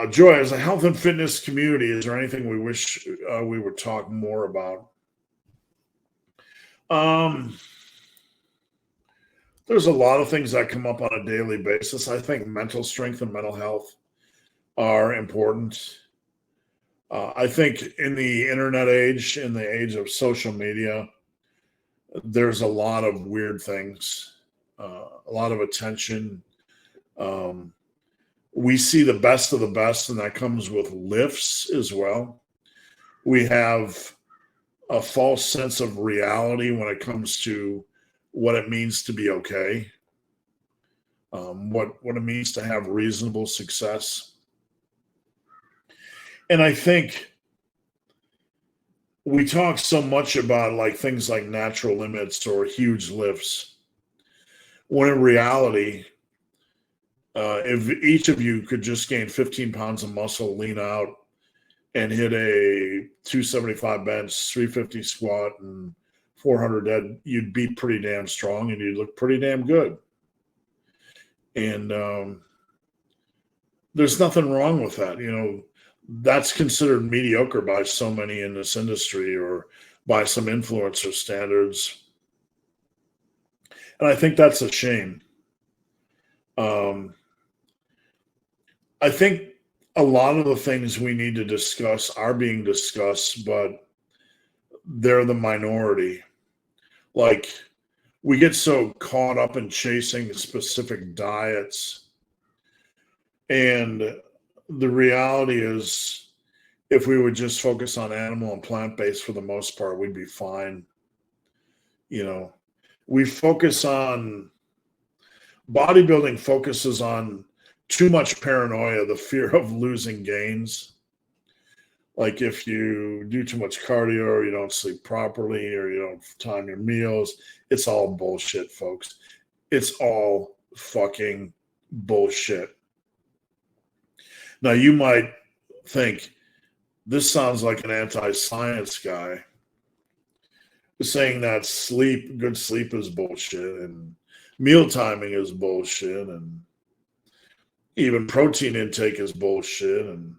Joy, as a health and fitness community, is there anything we wish we would talk more about? There's a lot of things that come up on a daily basis. I think mental strength and mental health are important. I think in the internet age, in the age of social media, there's a lot of weird things, a lot of attention. We see the best of the best, and that comes with lifts as well. We have a false sense of reality when it comes to what it means to be okay, what it means to have reasonable success. And I think we talk so much about like things like natural limits or huge lifts, when in reality, if each of you could just gain 15 pounds of muscle, lean out, and hit a 275 bench, 350 squat, and 400 dead, you'd be pretty damn strong and you'd look pretty damn good. And there's nothing wrong with that. That's considered mediocre by so many in this industry, or by some influencer standards. And I think that's a shame. Um, I think a lot of the things we need to discuss are being discussed, but they're the minority. Like, we get so caught up in chasing specific diets. And the reality is, if we would just focus on animal and plant-based for the most part, we'd be fine. You know, we focus on bodybuilding focuses on too much paranoia, the fear of losing gains. Like if you do too much cardio or you don't sleep properly or you don't time your meals, it's all bullshit, folks. It's all fucking bullshit. Now, you might think, this sounds like an anti-science guy saying that good sleep is bullshit and meal timing is bullshit and even protein intake is bullshit and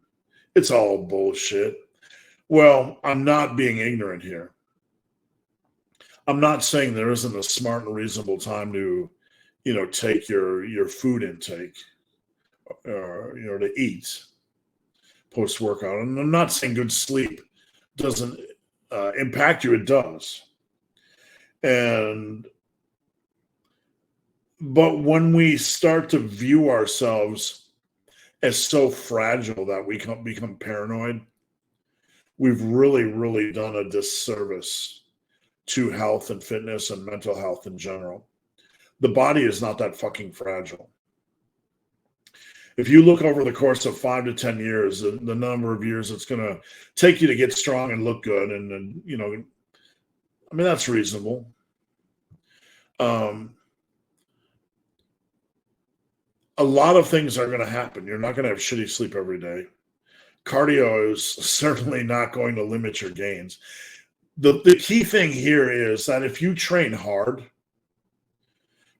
it's all bullshit. Well, I'm not being ignorant here. I'm not saying there isn't a smart and reasonable time to, take your food intake or, to eat post-workout. And I'm not saying good sleep doesn't impact you. It does. But when we start to view ourselves as so fragile that we become paranoid, we've really, really done a disservice to health and fitness and mental health in general. The body is not that fucking fragile. If you look over the course of 5 to 10 years, the number of years it's going to take you to get strong and look good, and that's reasonable. A lot of things are going to happen. You're not going to have shitty sleep every day. Cardio is certainly not going to limit your gains. The key thing here is that if you train hard,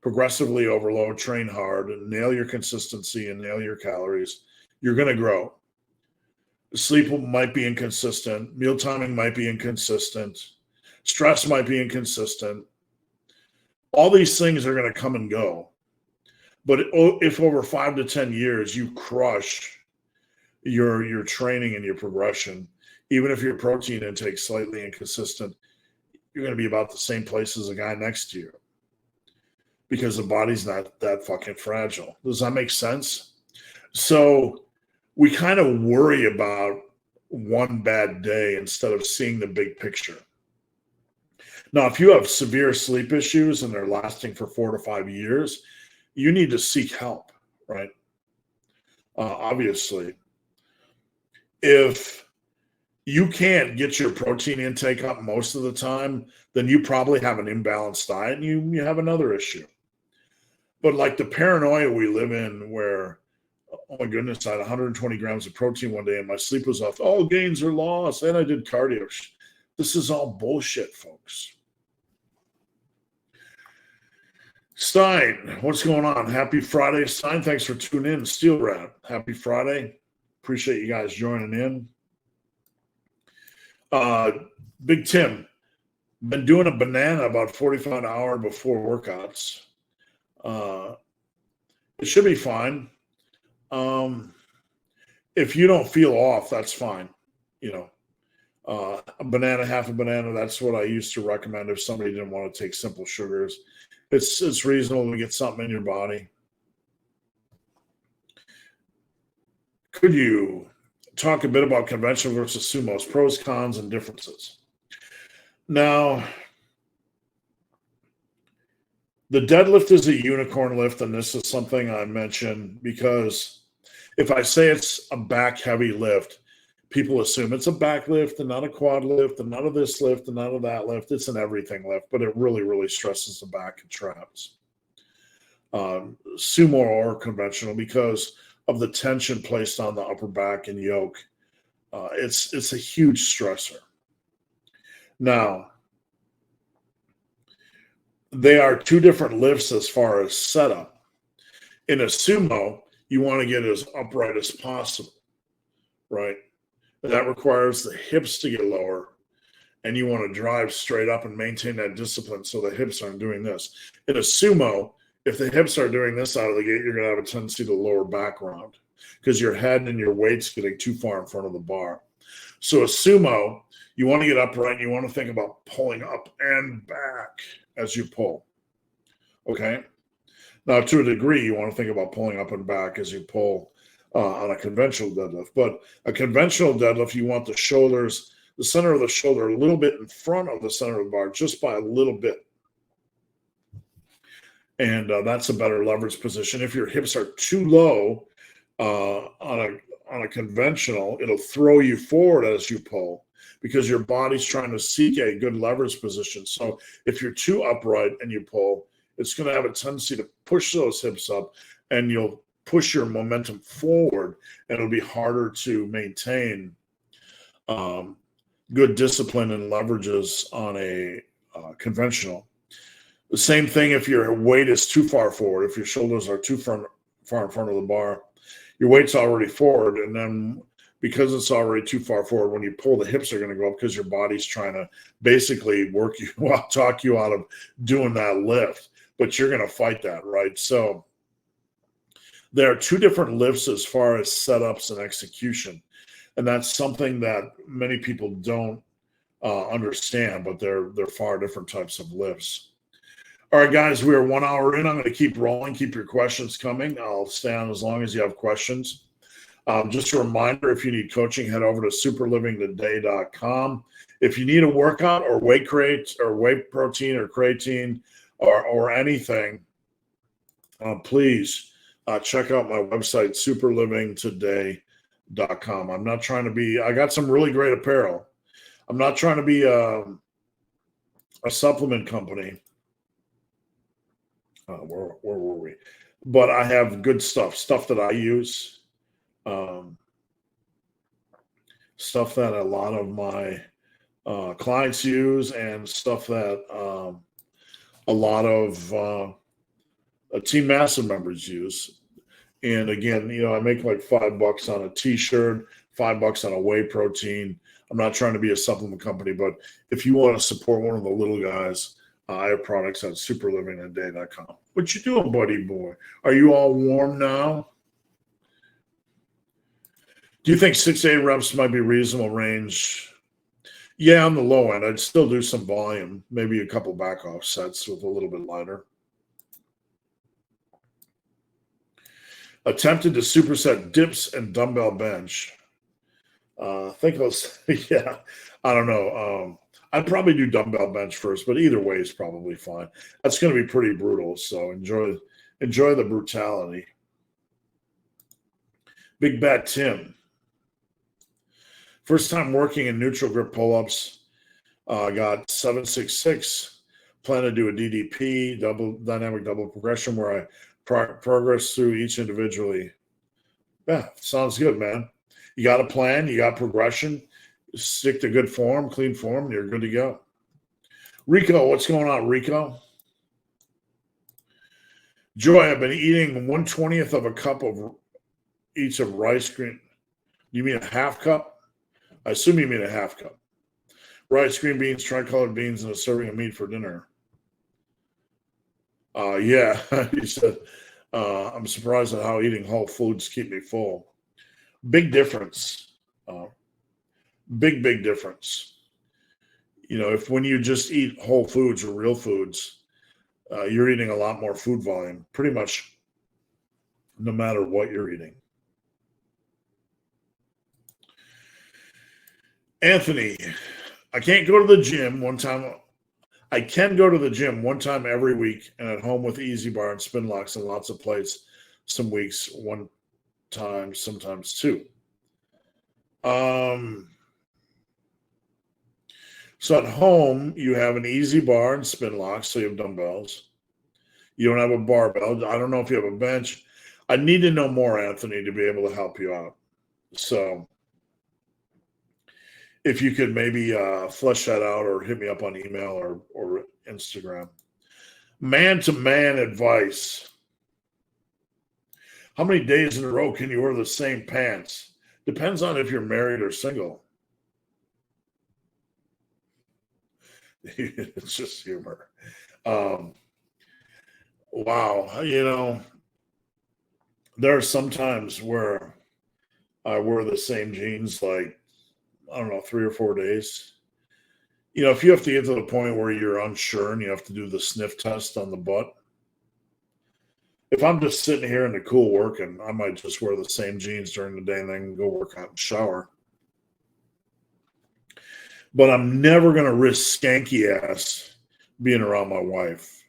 progressively overload, train hard, and nail your consistency and nail your calories, you're going to grow. Sleep might be inconsistent. Meal timing might be inconsistent. Stress might be inconsistent. All these things are going to come and go. But if over 5 to 10 years you crush your training and your progression, even if your protein intake is slightly inconsistent, you're going to be about the same place as the guy next to you because the body's not that fucking fragile. Does that make sense? So we kind of worry about one bad day instead of seeing the big picture. Now, if you have severe sleep issues and they're lasting for 4 to 5 years, you need to seek help, right? Obviously. If you can't get your protein intake up most of the time, then you probably have an imbalanced diet and you have another issue. But like the paranoia we live in where, oh my goodness, I had 120 grams of protein one day and my sleep was off. All gains are lost. And I did cardio. This is all bullshit, folks. Stein, what's going on? Happy Friday, Stein. Thanks for tuning in. Steel Rat, happy Friday. Appreciate you guys joining in. Big Tim, been doing a banana about 45 hours before workouts. It should be fine. If you don't feel off, that's fine. A banana, half a banana, that's what I used to recommend if somebody didn't want to take simple sugars. It's reasonable to get something in your body. Could you talk a bit about conventional versus sumos, pros, cons, and differences? Now, the deadlift is a unicorn lift, and this is something I mentioned because if I say it's a back-heavy lift, people assume it's a back lift and not a quad lift and not a this lift and not a that lift. It's an everything lift, but it really, really stresses the back and traps. Sumo or conventional because of the tension placed on the upper back and yoke. It's a huge stressor. Now, they are two different lifts as far as setup. In a sumo, you want to get as upright as possible, right? That requires the hips to get lower and you want to drive straight up and maintain that discipline so the hips aren't doing this. In a sumo, if the hips are doing this out of the gate, you're going to have a tendency to lower back round because your head and your weight's getting too far in front of the bar. So a sumo, you want to get upright and you want to think about pulling up and back as you pull. Okay? Now, to a degree, you want to think about pulling up and back as you pull on a conventional deadlift. But a conventional deadlift, you want the shoulders, the center of the shoulder, a little bit in front of the center of the bar, just by a little bit. And that's a better leverage position. If your hips are too low on a conventional, it'll throw you forward as you pull because your body's trying to seek a good leverage position. So if you're too upright and you pull, it's going to have a tendency to push those hips up, and you'll push your momentum forward, and it'll be harder to maintain good discipline and leverages on a conventional. The same thing if your weight is too far forward, if your shoulders are too far in front of the bar, your weight's already forward, and then because it's already too far forward, when you pull, the hips are going to go up because your body's trying to basically work you out, talk you out of doing that lift, but you're going to fight that, right? So there are two different lifts as far as setups and execution, and that's something that many people don't understand, but they're far different types of lifts. All right, guys, we are 1 hour in. I'm going to keep rolling. Keep your questions coming. I'll stay on as long as you have questions. Just a reminder, if you need coaching, head over to superlivingtoday.com. If you need a workout or weight crate or whey protein or creatine or anything, please check out my website, superlivingtoday.com. I'm not trying to be – I got some really great apparel. I'm not trying to be a supplement company. Where were we? But I have good stuff that I use, stuff that a lot of my clients use, and stuff that a lot of Team Massive members use. And again, I make like $5 on a t-shirt, $5 on a whey protein. I'm not trying to be a supplement company, but if you want to support one of the little guys, I have products at superlivingtoday.com. What you doing, buddy boy? Are you all warm now? Do you think 6 to 8 reps might be reasonable range? Yeah, on the low end. I'd still do some volume, maybe a couple back off sets with a little bit lighter. Attempted to superset dips and dumbbell bench. I think yeah, I don't know. I'd probably do dumbbell bench first, but either way is probably fine. That's going to be pretty brutal, so enjoy the brutality. Big Bat Tim. First time working in neutral grip pull-ups. Got 766. Plan to do a DDP, dynamic double progression, where I progress through each individually. Yeah, sounds good, man. You got a plan, you got progression. Stick to good form, clean form, and you're good to go. Rico, what's going on, Rico? Joy, I've been eating 1/20th of a cup of each of rice green. You mean a half cup? I assume you mean a half cup. Rice, green beans, tricolored beans, and a serving of meat for dinner. Yeah, he said, I'm surprised at how eating whole foods keep me full. Big difference. Big difference. If when you just eat whole foods or real foods, you're eating a lot more food volume, pretty much no matter what you're eating. Anthony, I can't go to the gym one time. I can go to the gym one time every week and at home with Easy Bar and spin locks and lots of plates. Some weeks, one time, sometimes two. So at home, you have an Easy Bar and spin locks, so you have dumbbells. You don't have a barbell. I don't know if you have a bench. I need to know more, Anthony, to be able to help you out. So if you could maybe flesh that out or hit me up on email or Instagram. Man-to-man advice. How many days in a row can you wear the same pants? Depends on if you're married or single. It's just humor. Um, wow, you know, there are some times where I wear the same jeans like, I don't know, 3 or 4 days. You know, if you have to get to the point where you're unsure and you have to do the sniff test on the butt, if I'm just sitting here in the cool working, I might just wear the same jeans during the day and then go work out and shower. But I'm never going to risk skanky ass being around my wife.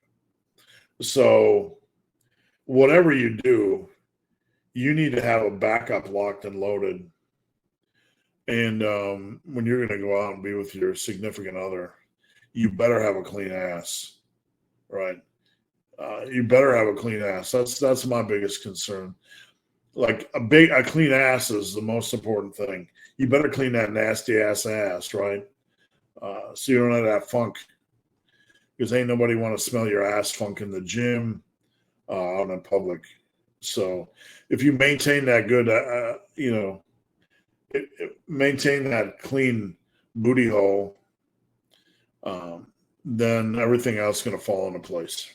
So, whatever you do, you need to have a backup locked and loaded. And when you're going to go out and be with your significant other, you better have a clean ass, right? You better have a clean ass. That's my biggest concern. Like a clean ass is the most important thing. You better clean that nasty ass, right? So you don't have that funk, because ain't nobody want to smell your ass funk in the gym, out in public. So if you maintain that good, maintain that clean booty hole, then everything else is going to fall into place.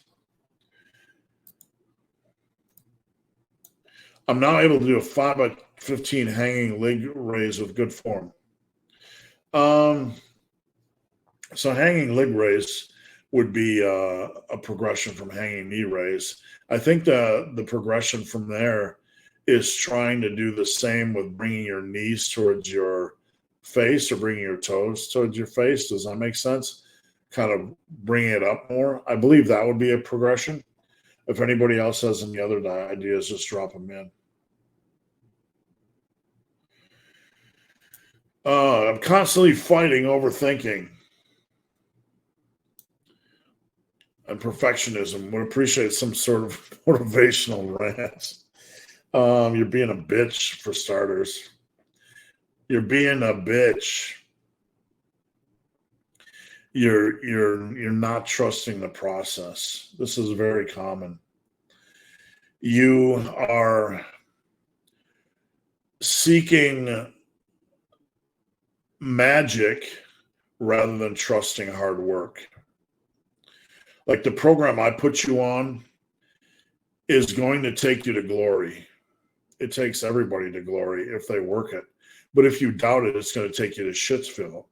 I'm now able to do a 5x15 hanging leg raise with good form. So hanging leg raise would be a progression from hanging knee raise. I think the progression from there is trying to do the same with bringing your knees towards your face or bringing your toes towards your face. Does that make sense? Kind of bringing it up more. I believe that would be a progression. If anybody else has any other ideas, just drop them in. I'm constantly fighting overthinking and perfectionism. Would appreciate some sort of motivational rant. You're being a bitch, for starters. You're being a bitch. You're not trusting the process. This is very common. You are seeking magic rather than trusting hard work. Like the program I put you on is going to take you to glory. It takes everybody to glory if they work it. But if you doubt it, it's going to take you to Shitsville.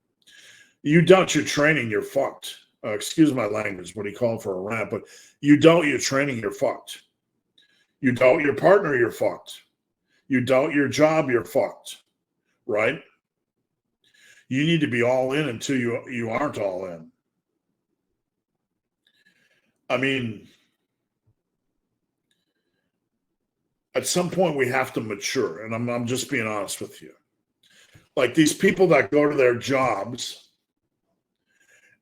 You doubt your training, you're fucked. Excuse my language, what he called for a rant, but you doubt your training, you're fucked. You doubt your partner, you're fucked. You doubt your job, you're fucked. Right? You need to be all in until you aren't all in. I mean, at some point we have to mature, and I'm just being honest with you. Like these people that go to their jobs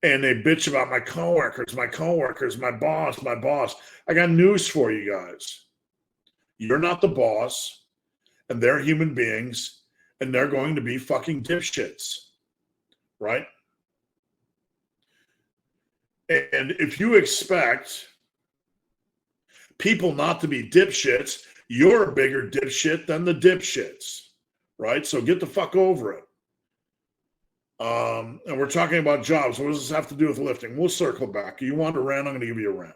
and they bitch about my coworkers, my boss. I got news for you guys. You're not the boss, and they're human beings, and they're going to be fucking dipshits, right? And if you expect people not to be dipshits, you're a bigger dipshit than the dipshits, right? So get the fuck over it. And we're talking about jobs. What does this have to do with lifting? We'll circle back. You want a rant? I'm going to give you a rant.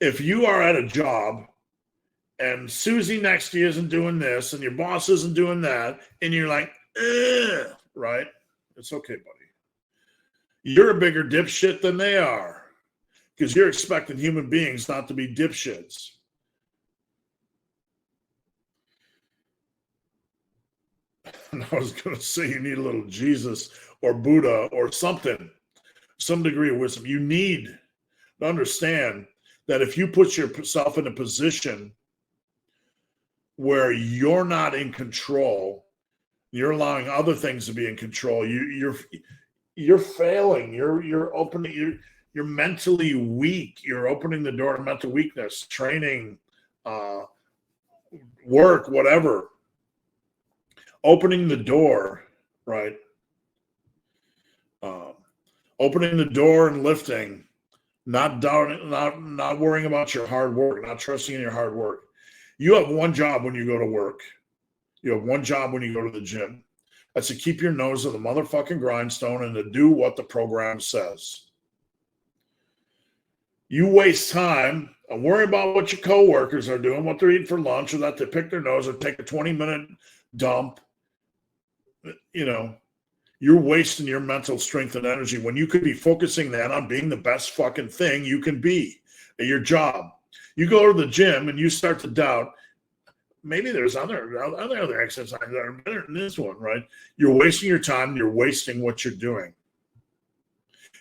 If you are at a job and Susie next to you isn't doing this and your boss isn't doing that, and you're like, ugh, right? It's okay, buddy. You're a bigger dipshit than they are because you're expecting human beings not to be dipshits. And I was going to say you need a little Jesus or Buddha or something, some degree of wisdom. You need to understand that if you put yourself in a position where you're not in control, you're allowing other things to be in control, you're failing. You're opening. You're mentally weak. You're opening the door to mental weakness, training, work, whatever. Opening the door, right? Opening the door and lifting, not doubting, not worrying about your hard work, not trusting in your hard work. You have one job when you go to work. You have one job when you go to the gym. That's to keep your nose to the motherfucking grindstone and to do what the program says. You waste time and worry about what your coworkers are doing, what they're eating for lunch, or that they pick their nose or take a 20-minute dump. You're wasting your mental strength and energy when you could be focusing that on being the best fucking thing you can be at your job. You go to the gym and you start to doubt, maybe there's other exercises that are better than this one, right? You're wasting your time. You're wasting what you're doing.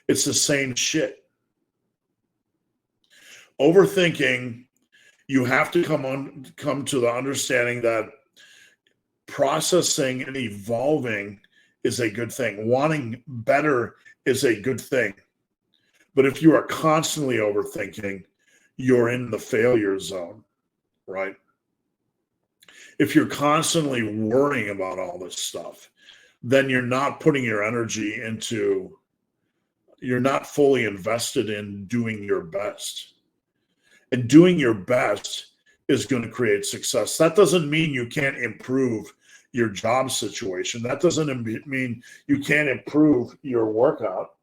It's the same shit. Overthinking, you have to come to the understanding that processing and evolving is a good thing. Wanting better is a good thing. But if you are constantly overthinking, you're in the failure zone, right? If you're constantly worrying about all this stuff, then you're not putting your energy into, you're not fully invested in doing your best. And doing your best is going to create success. That doesn't mean you can't improve your job situation. That doesn't mean you can't improve your workout.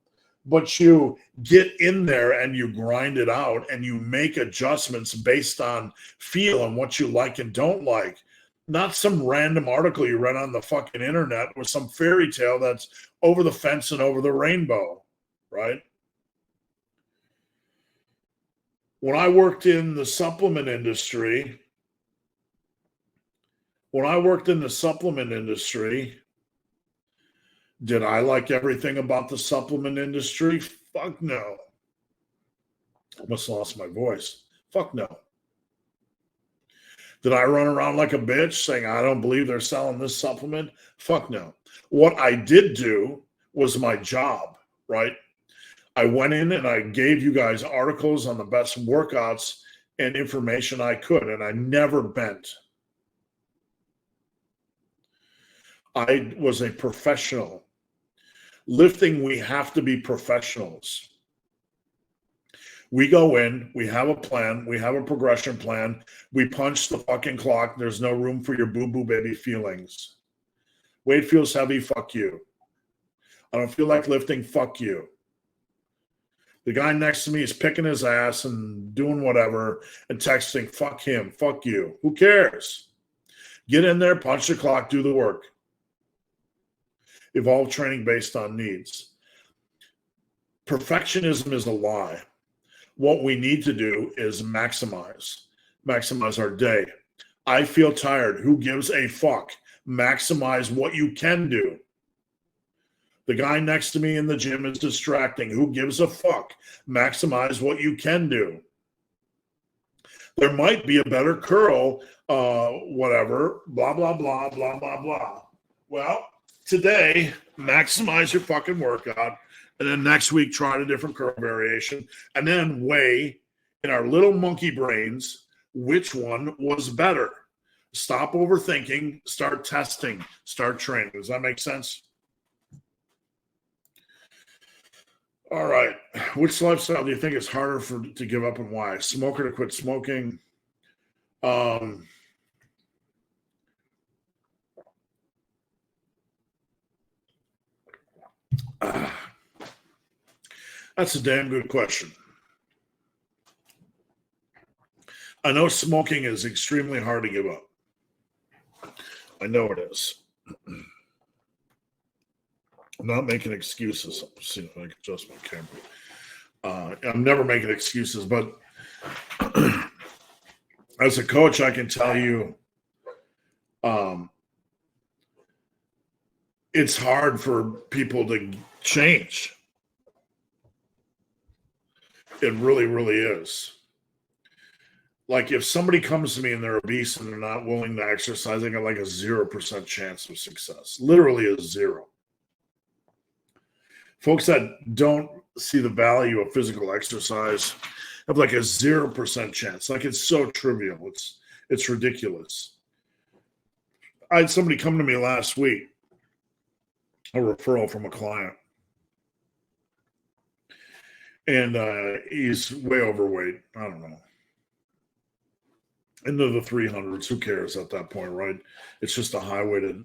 But you get in there and you grind it out and you make adjustments based on feel and what you like and don't like. Not some random article you read on the fucking internet with some fairy tale that's over the fence and over the rainbow, right? When I worked in the supplement industry, did I like everything about the supplement industry? Fuck no. I almost lost my voice. Fuck no. Did I run around like a bitch saying, I don't believe they're selling this supplement? Fuck no. What I did do was my job, right? I went in and I gave you guys articles on the best workouts and information I could, and I never bent. I was a professional. Lifting, we have to be professionals. We go in, we have a plan, we have a progression plan, we punch the fucking clock. There's no room for your boo-boo baby feelings. Weight feels heavy, fuck you. I don't feel like lifting, fuck you. The guy next to me is picking his ass and doing whatever and texting, fuck him, fuck you. Who cares? Get in there, punch the clock, do the work. Evolve training based on needs. Perfectionism is a lie. What we need to do is maximize our day. I feel tired. Who gives a fuck? Maximize what you can do. The guy next to me in the gym is distracting. Who gives a fuck? Maximize what you can do. There might be a better curl, whatever, blah, blah, blah, blah, blah, blah. Well, today, maximize your fucking workout. And then next week, try a different curl variation. And then weigh in our little monkey brains which one was better. Stop overthinking. Start testing. Start training. Does that make sense? All right. Which lifestyle do you think is harder to give up and why? Smoker to quit smoking. That's a damn good question. I know smoking is extremely hard to give up. I know it is. I'm not making excuses. Let's see if I can adjust my camera. I'm never making excuses, but as a coach, I can tell you it's hard for people to change. It really, really is. Like if somebody comes to me and they're obese and they're not willing to exercise, they got like a 0% chance of success. Literally a zero. Folks that don't see the value of physical exercise have like a 0% chance. Like it's so trivial. It's ridiculous. I had somebody come to me last week, a referral from a client. And he's way overweight. I don't know. Into the 300s. Who cares at that point, right? It's just a highway to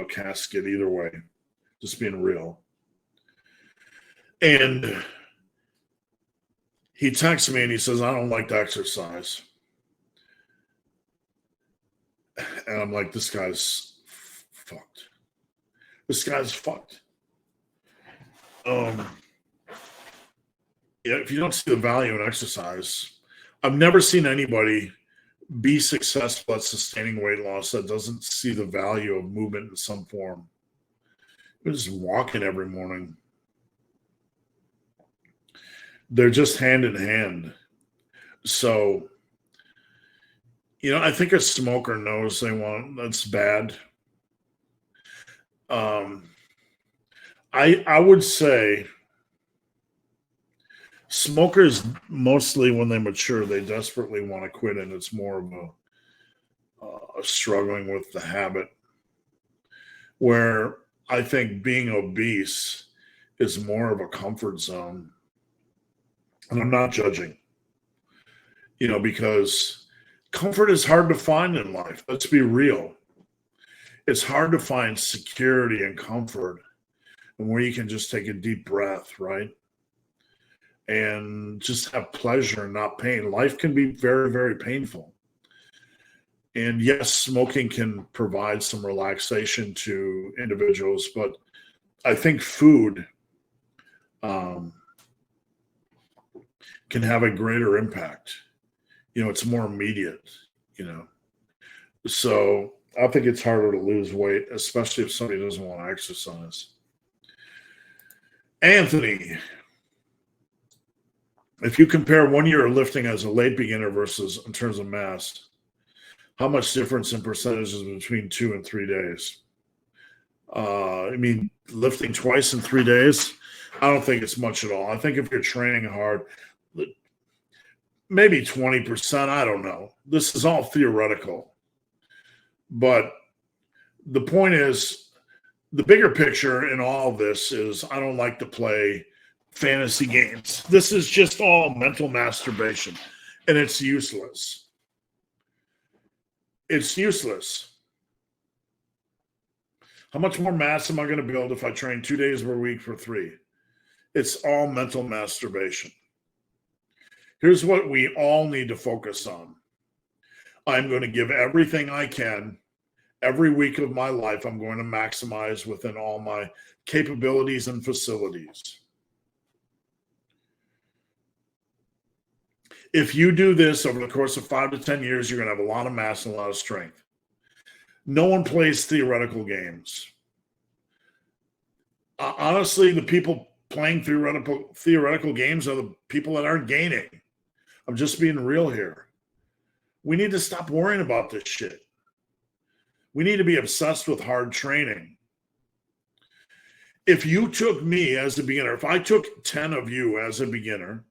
casket either way, just being real. And he texts me and he says, I don't like to exercise. And I'm like, this guy's fucked. This guy's fucked. Yeah, if you don't see the value in exercise, I've never seen anybody be successful at sustaining weight loss that doesn't see the value of movement in some form. They're just walking every morning. They're just hand in hand. So, I think a smoker knows that's bad. I would say smokers, mostly when they mature, they desperately want to quit, and it's more of a struggling with the habit. Where I think being obese is more of a comfort zone. And I'm not judging, because comfort is hard to find in life. Let's be real. It's hard to find security and comfort and where you can just take a deep breath, right? And just have pleasure and not pain. Life can be very, very painful. And yes, smoking can provide some relaxation to individuals, but I think food can have a greater impact. It's more immediate, So I think it's harder to lose weight, especially if somebody doesn't want to exercise. Anthony, if you compare 1 year of lifting as a late beginner versus in terms of mass, how much difference in percentages between 2 and 3 days? Lifting twice in 3 days, I don't think it's much at all. I think if you're training hard, maybe 20%, I don't know. This is all theoretical. But the point is, the bigger picture in all of this is I don't like to play fantasy games. This is just all mental masturbation, and it's useless. It's useless. How much more mass am I going to build if I train 2 days per week for 3? It's all mental masturbation. Here's what we all need to focus on. I'm going to give everything I can. Every week of my life, I'm going to maximize within all my capabilities and facilities. If you do this over the course of 5 to 10 years, you're going to have a lot of mass and a lot of strength. No one plays theoretical games. Honestly, the people playing theoretical games are the people that aren't gaining. I'm just being real here. We need to stop worrying about this shit. We need to be obsessed with hard training. If you took me as a beginner, if I took 10 of you as a beginner,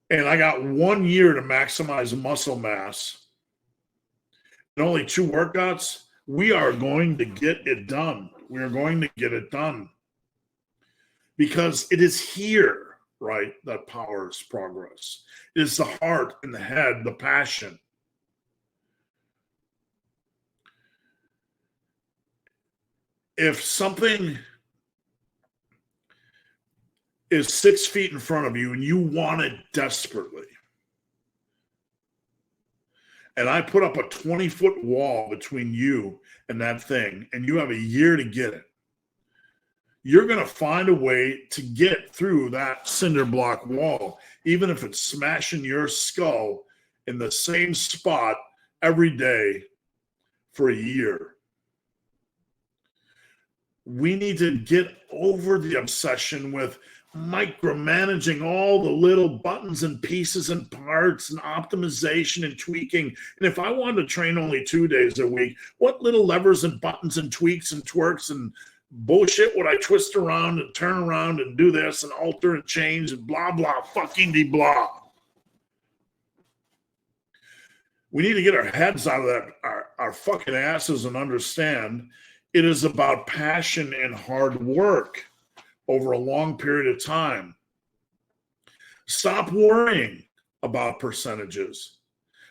and I got 1 year to maximize muscle mass and only 2 workouts, we are going to get it done. We are going to get it done. Because it is here, right, that powers progress. It is the heart and the head, the passion. If something is 6 feet in front of you and you want it desperately, and I put up a 20-foot wall between you and that thing, and you have a year to get it, you're going to find a way to get through that cinder block wall, even if it's smashing your skull in the same spot every day for a year. We need to get over the obsession with micromanaging all the little buttons and pieces and parts and optimization and tweaking. And if I wanted to train only 2 days a week, what little levers and buttons and tweaks and twerks and bullshit would I twist around and turn around and do this and alter and change and blah, blah, fucking de blah. We need to get our heads out of that, our fucking asses, and understand it is about passion and hard work over a long period of time. Stop worrying about percentages.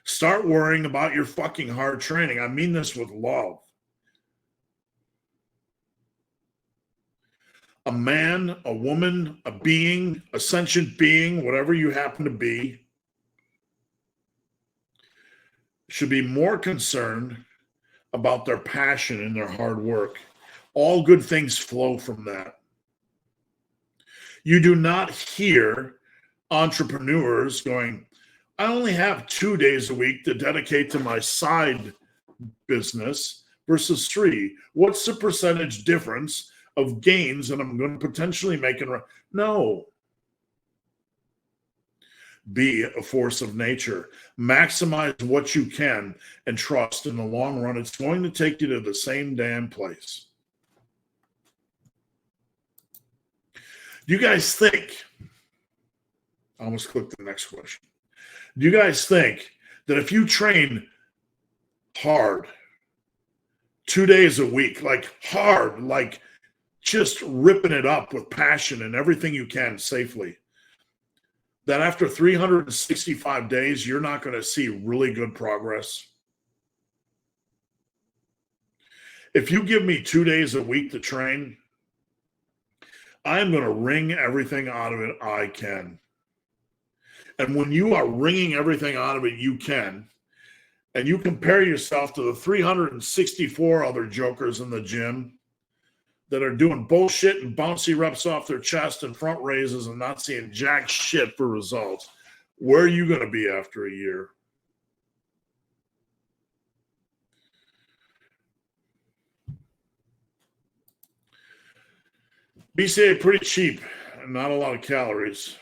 Start worrying about your fucking hard training. I mean this with love. A man, a woman, a being, a sentient being, whatever you happen to be, should be more concerned about their passion and their hard work. All good things flow from that. You do not hear entrepreneurs going, I only have 2 days a week to dedicate to my side business versus 3. What's the percentage difference of gains that I'm going to potentially make? No. Be a force of nature. Maximize what you can and trust in the long run. It's going to take you to the same damn place. Do you guys think, I almost clicked the next question. Do you guys think that if you train hard 2 days a week, like hard, like just ripping it up with passion and everything you can safely, that after 365 days, you're not going to see really good progress? If you give me 2 days a week to train, I'm going to wring everything out of it I can. And when you are wringing everything out of it you can, and you compare yourself to the 364 other jokers in the gym that are doing bullshit and bouncy reps off their chest and front raises and not seeing jack shit for results, where are you going to be after a year? BCA pretty cheap and not a lot of calories.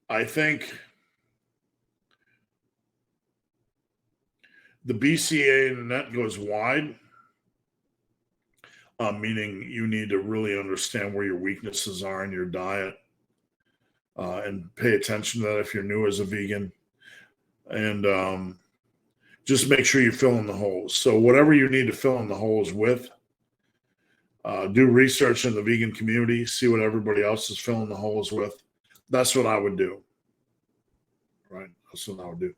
I think the BCA net goes wide, meaning you need to really understand where your weaknesses are in your diet and pay attention to that if you're new as a vegan. And just make sure you fill in the holes. So whatever you need to fill in the holes with, do research in the vegan community, see what everybody else is filling the holes with. That's what I would do. Right? That's what I would do.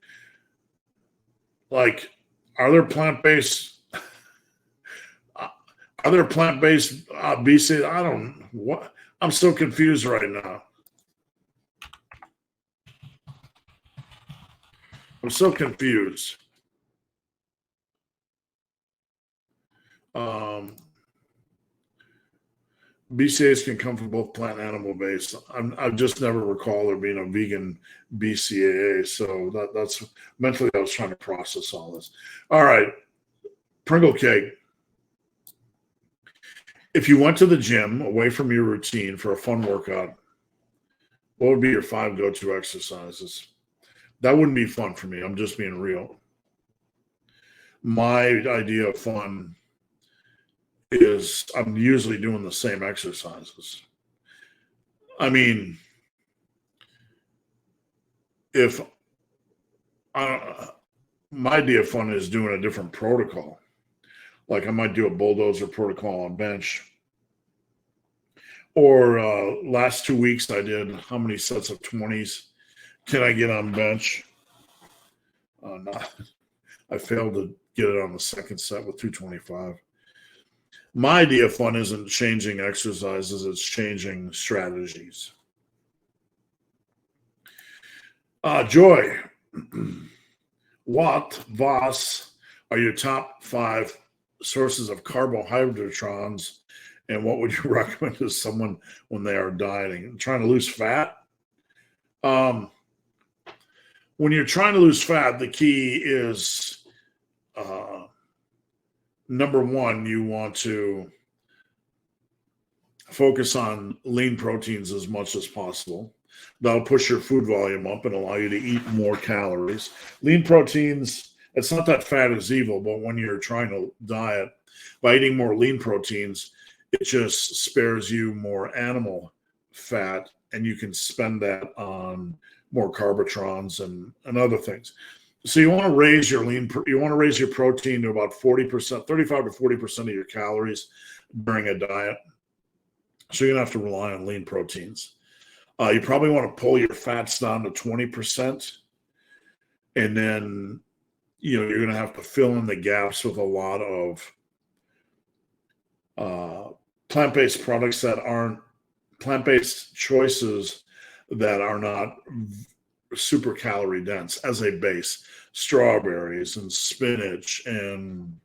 Like, are there plant-based BC? I don't what. I'm so confused right now. I'm so confused. BCAs can come from both plant and animal based. I've just never recall there being a vegan BCAA. So that's mentally I was trying to process all this. All right. Pringle cake. If you went to the gym away from your routine for a fun workout, what would be your 5 go-to exercises? That wouldn't be fun for me. I'm just being real. My idea of fun is I'm usually doing the same exercises. I mean, if my idea of fun is doing a different protocol, like I might do a bulldozer protocol on bench. Or last 2 weeks I did how many sets of 20s can I get on bench? I failed to get it on the second set with 225. My idea of fun isn't changing exercises, it's changing strategies. Joy, what, was are your top 5 sources of carbohydrates, and what would you recommend to someone when they are dieting? Trying to lose fat? When you're trying to lose fat, the key is number one, you want to focus on lean proteins as much as possible. That'll push your food volume up and allow you to eat more calories. Lean proteins, it's not that fat is evil, but when you're trying to diet, by eating more lean proteins, it just spares you more animal fat, and you can spend that on more carbotrons and other things. So you want to raise your protein to about 40%, 35 to 40% of your calories during a diet. So you're gonna have to rely on lean proteins. You probably want to pull your fats down to 20%, and then you're gonna have to fill in the gaps with a lot of uh, plant-based products that aren't plant-based choices that are not super calorie dense as a base. Strawberries and spinach and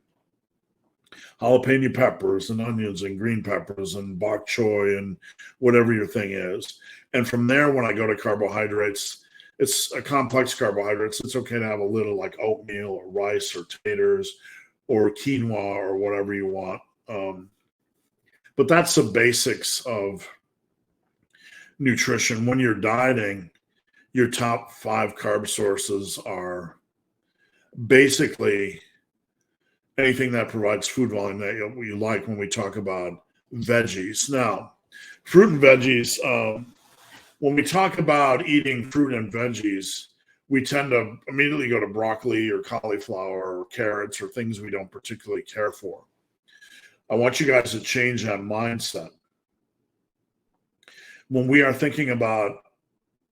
jalapeno peppers and onions and green peppers and bok choy and whatever your thing is. And from there, when I go to carbohydrates, it's a complex carbohydrates. It's okay to have a little like oatmeal or rice or taters or quinoa or whatever you want. But that's the basics of nutrition. When you're dieting, your top 5 carb sources are basically anything that provides food volume that you like when we talk about veggies. Now, fruit and veggies, when we talk about eating fruit and veggies, we tend to immediately go to broccoli or cauliflower or carrots or things we don't particularly care for. I want you guys to change that mindset. When we are thinking about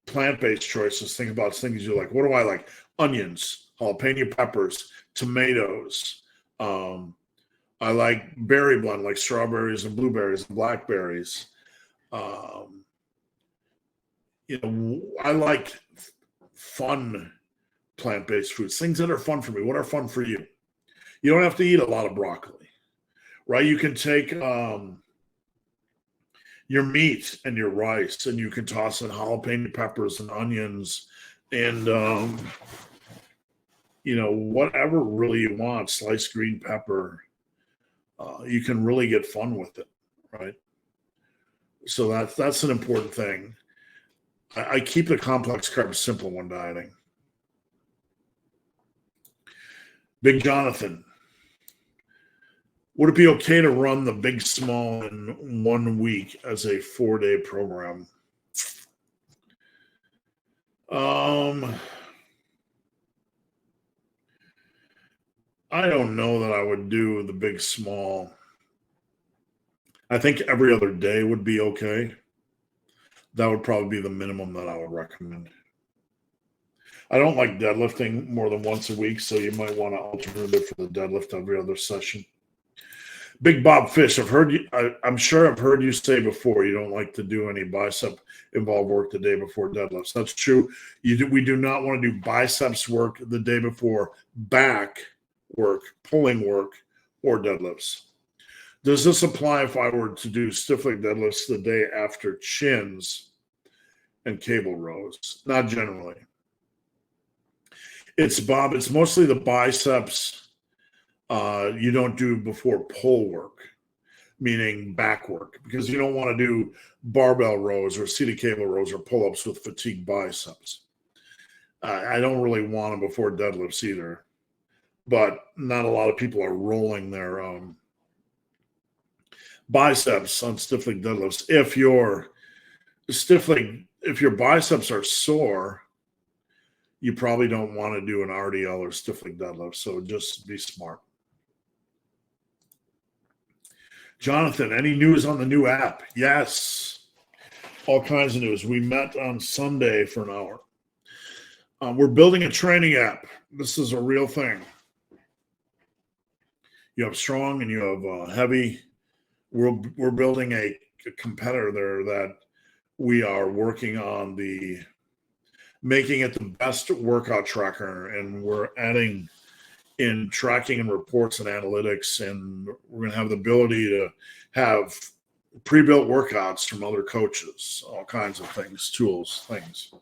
plant-based choices, think about things you like. What do I like? Onions, jalapeno peppers, tomatoes. I like berry blend, like strawberries and blueberries and blackberries. Um, I like fun plant-based foods, things that are fun for me. What are fun for you? You don't have to eat a lot of broccoli, right? You can take your meat and your rice, and you can toss in jalapeno peppers and onions and whatever really you want, sliced green pepper. You can really get fun with it, right? So that's an important thing. I keep the complex carbs simple when dieting. Big Jonathan, would it be okay to run the Big Small in 1 week as a 4-day program? I don't know that I would do the Big Small. I think every other day would be okay. That would probably be the minimum that I would recommend. I don't like deadlifting more than once a week, so you might want to alternate it for the deadlift every other session. Big Bob Fish, I'm sure I've heard you say before you don't like to do any bicep involved work the day before deadlifts. That's true. We do not want to do biceps work the day before back work, pulling work, or deadlifts. Does this apply if I were to do stiff leg deadlifts the day after chins and cable rows? Not generally. It's mostly the biceps you don't do before pull work, meaning back work, because you don't want to do barbell rows or seated cable rows or pull-ups with fatigued biceps. I don't really want them before deadlifts either, but not a lot of people are rolling their biceps on stiff leg deadlifts. If your biceps are sore, you probably don't want to do an RDL or stiff leg deadlift. So just be smart. Jonathan, any news on the new app? Yes. All kinds of news. We met on Sunday for an hour. We're building a training app. This is a real thing. You have strong and you have heavy. We're building a competitor there that we are working on making it the best workout tracker, and we're adding in tracking and reports and analytics, and we're going to have the ability to have pre-built workouts from other coaches, all kinds of things, tools, things.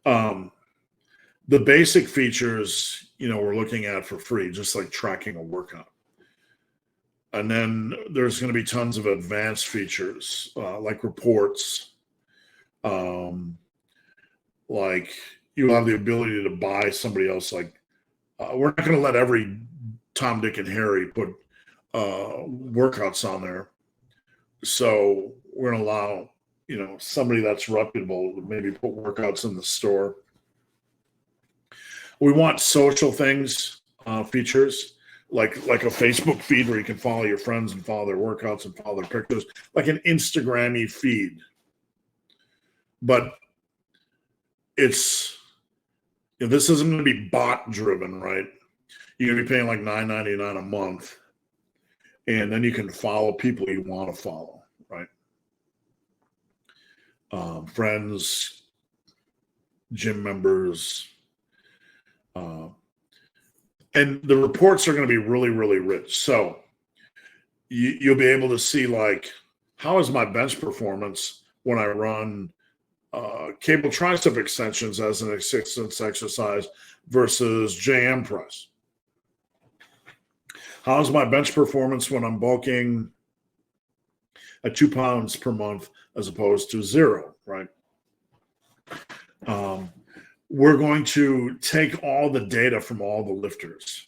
The basic features, we're looking at for free, just like tracking a workout. And then there's going to be tons of advanced features, like reports, like you have the ability to buy somebody else. Like we're not going to let every Tom, Dick, and Harry put workouts on there. So we're going to allow, somebody that's reputable to maybe put workouts in the store. We want social things, features, like a Facebook feed where you can follow your friends and follow their workouts and follow their pictures, like an Instagram-y feed. But this isn't going to be bot driven, right? You're going to be paying like $9.99 a month, And then you can follow people you want to follow, right? Friends, gym members, and the reports are going to be really, really rich. So you'll be able to see, like, how is my bench performance when I run cable tricep extensions as an assistance exercise versus JM press? How's my bench performance when I'm bulking at 2 pounds per month as opposed to 0, right? We're going to take all the data from all the lifters,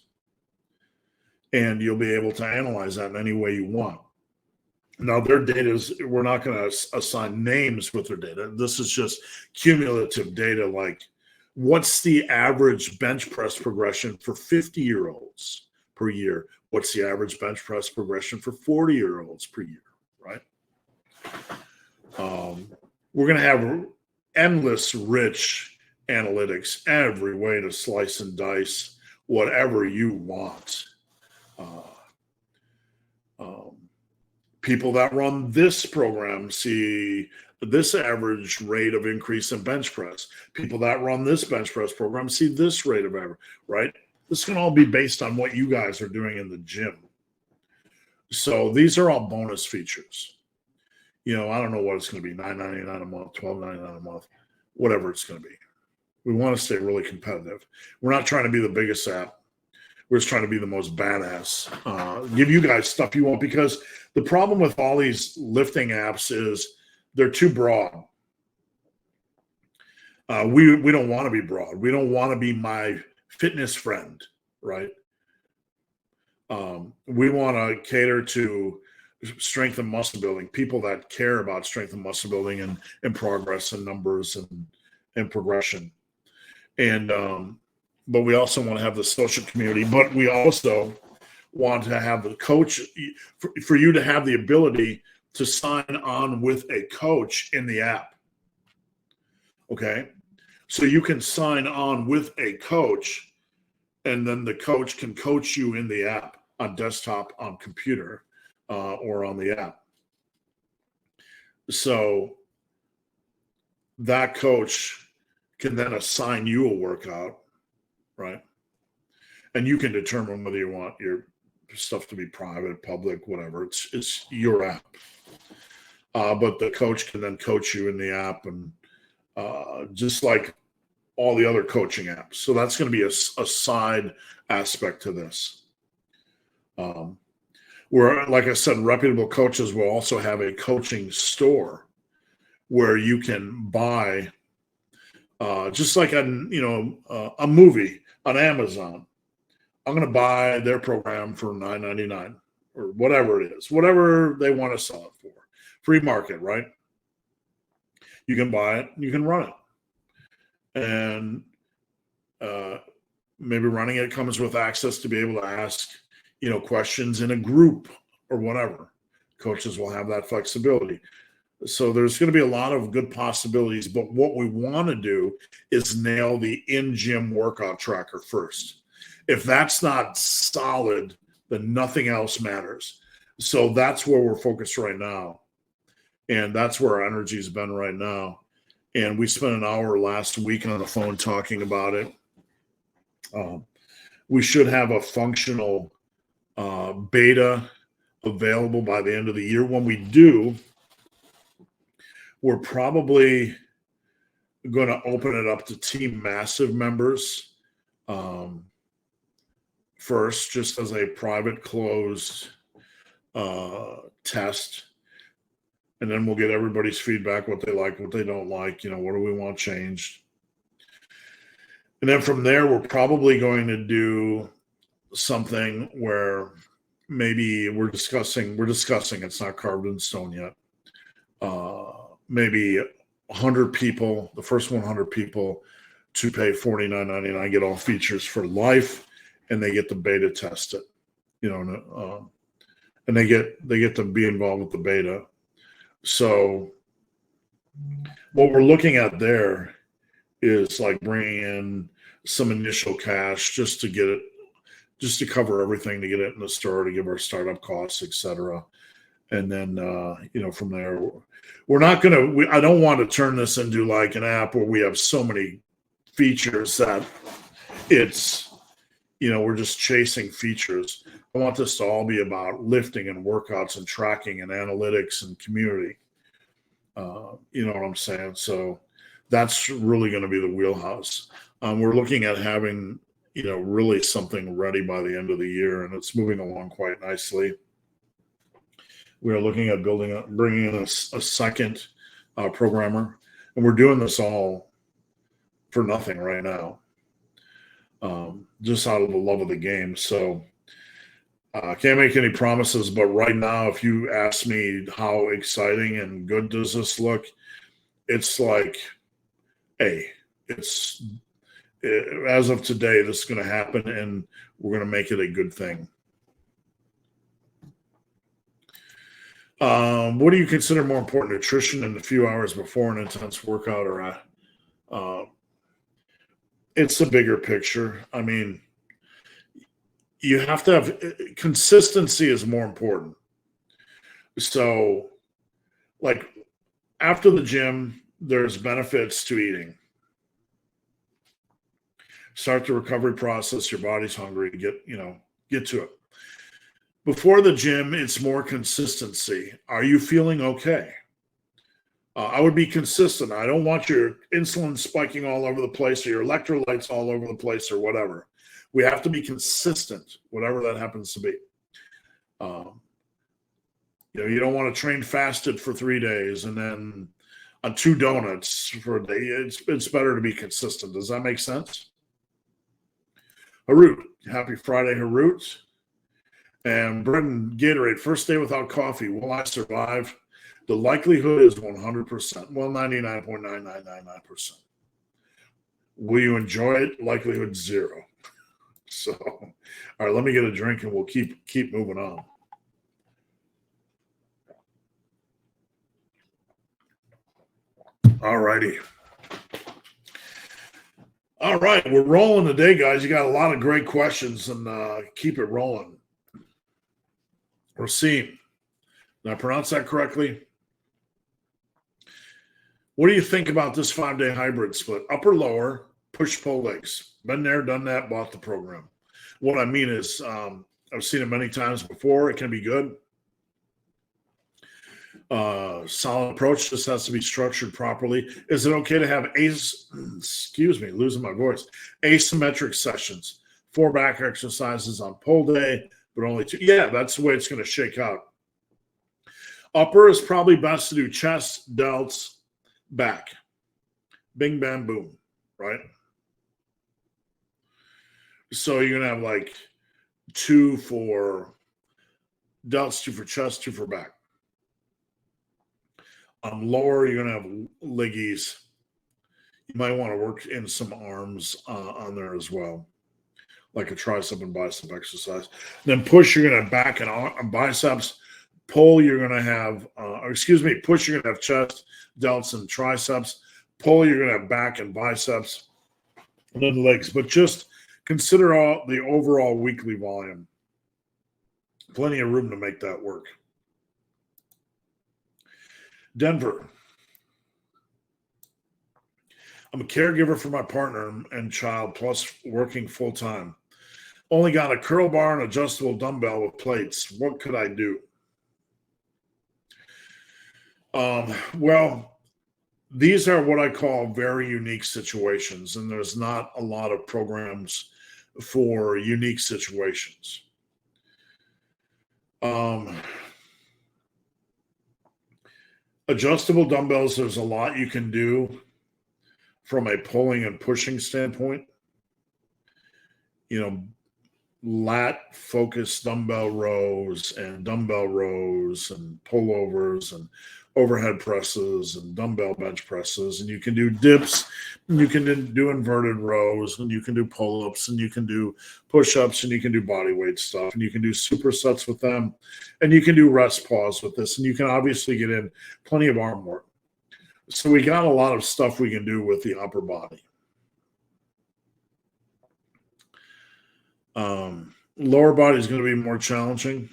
and you'll be able to analyze that in any way you want. Now, their data is, we're not going to assign names with their data. This is just cumulative data, like what's the average bench press progression for 50-year-olds per year? What's the average bench press progression for 40-year-olds per year, right? We're going to have endless rich analytics, every way to slice and dice whatever you want. People that run this program see this average rate of increase in bench press. People that run this bench press program see this rate of average, right? This can all be based on what you guys are doing in the gym. So these are all bonus features. I don't know what it's going to be, $9.99 a month, $12.99 a month, whatever it's going to be. We want to stay really competitive. We're not trying to be the biggest app. We're just trying to be the most badass. Give you guys stuff you want, because the problem with all these lifting apps is they're too broad. We don't want to be broad. We don't want to be my fitness friend, right? We want to cater to strength and muscle building, people that care about strength and muscle building and progress and numbers and progression. And but we also want to have the social community, but we also want to have the coach, for you to have the ability to sign on with a coach in the app. Okay. So you can sign on with a coach, and then the coach can coach you in the app on desktop, on computer, or on the app. So that coach can then assign you a workout, right? And you can determine whether you want your stuff to be private, public, whatever. It's your app. But the coach can then coach you in the app, and just like all the other coaching apps. So that's going to be a side aspect to this. Where, like I said, reputable coaches will also have a coaching store where you can buy, just like a movie on Amazon. I'm going to buy their program for $9.99 or whatever it is, whatever they want to sell it for. Free market, right? You can buy it, you can run it. And maybe running it comes with access to be able to ask, questions in a group or whatever. Coaches will have that flexibility. So there's going to be a lot of good possibilities, but what we want to do is nail the in-gym workout tracker first. If that's not solid, then nothing else matters. So that's where we're focused right now. And that's where our energy has been right now. And we spent an hour last week on the phone talking about it. We should have a functional beta available by the end of the year. When we do, we're probably going to open it up to Team Massive members first, just as a private closed test. And then we'll get everybody's feedback, what they like, what they don't like, what do we want changed. And then from there, we're probably going to do something where maybe we're discussing, it's not carved in stone yet. Maybe 100 people, the first 100 people to pay $49.99, get all features for life, and they get the beta test it, and they get to be involved with the beta. So what we're looking at there is like bringing in some initial cash just to get it, just to cover everything, to get it in the store, to give our startup costs, etc. And then from there, we're not gonna. I don't want to turn this into like an app where we have so many features that it's we're just chasing features. I want this to all be about lifting and workouts and tracking and analytics and community. You know what I'm saying? So that's really going to be the wheelhouse. We're looking at having really something ready by the end of the year, and it's moving along quite nicely. We are looking at bringing in a second programmer, and we're doing this all for nothing right now, just out of the love of the game. So I can't make any promises, but right now, if you ask me how exciting and good does this look, it's like, hey, as of today, this is going to happen, and we're going to make it a good thing. What do you consider more important, nutrition in the few hours before an intense workout, or it's the bigger picture? I mean, you have to have consistency is more important. So, like after the gym, there's benefits to eating. Start the recovery process. Your body's hungry. Get to it. Before the gym, it's more consistency. Are you feeling okay? I would be consistent. I don't want your insulin spiking all over the place or your electrolytes all over the place or whatever. We have to be consistent, whatever that happens to be. You don't want to train fasted for 3 days and then on 2 donuts for a day. It's better to be consistent. Does that make sense? Harut, happy Friday, Harut. And Brendan, Gatorade, first day without coffee. Will I survive? The likelihood is 100%. Well, 99.9999%. Will you enjoy it? Likelihood 0. So, all right, let me get a drink and we'll keep moving on. All righty. All right, we're rolling today, guys. You got a lot of great questions, and keep it rolling. Rasim, did I pronounce that correctly? What do you think about this 5-day hybrid split? Upper, lower, push-pull legs. Been there, done that, bought the program. What I mean is, I've seen it many times before. It can be good. Solid approach. This has to be structured properly. Is it okay to have losing my voice, asymmetric sessions? 4 back exercises on pull day, but only 2. Yeah, that's the way it's going to shake out. Upper is probably best to do chest, delts, back. Bing, bam, boom, right? So you're going to have like 2 for delts, 2 for chest, 2 for back. Lower, you're going to have leggies. You might want to work in some arms on there as well, like a tricep and bicep exercise. Then push, you're going to have back and biceps. Pull, you're going to have, push, you're going to have chest, delts, and triceps. Pull, you're going to have back and biceps, and then legs. But just consider the overall weekly volume. Plenty of room to make that work. Denver. I'm a caregiver for my partner and child, plus working full time. Only got a curl bar and adjustable dumbbell with plates. What could I do? Well, these are what I call very unique situations, and there's not a lot of programs for unique situations. Adjustable dumbbells, there's a lot you can do from a pulling and pushing standpoint. Lat focused dumbbell rows and pullovers and overhead presses and dumbbell bench presses, and you can do dips, and you can do inverted rows, and you can do pull-ups, and you can do push-ups, and you can do body weight stuff, and you can do supersets with them, and you can do rest pause with this, and you can obviously get in plenty of arm work. So we got a lot of stuff we can do with the upper body. Lower body is going to be more challenging.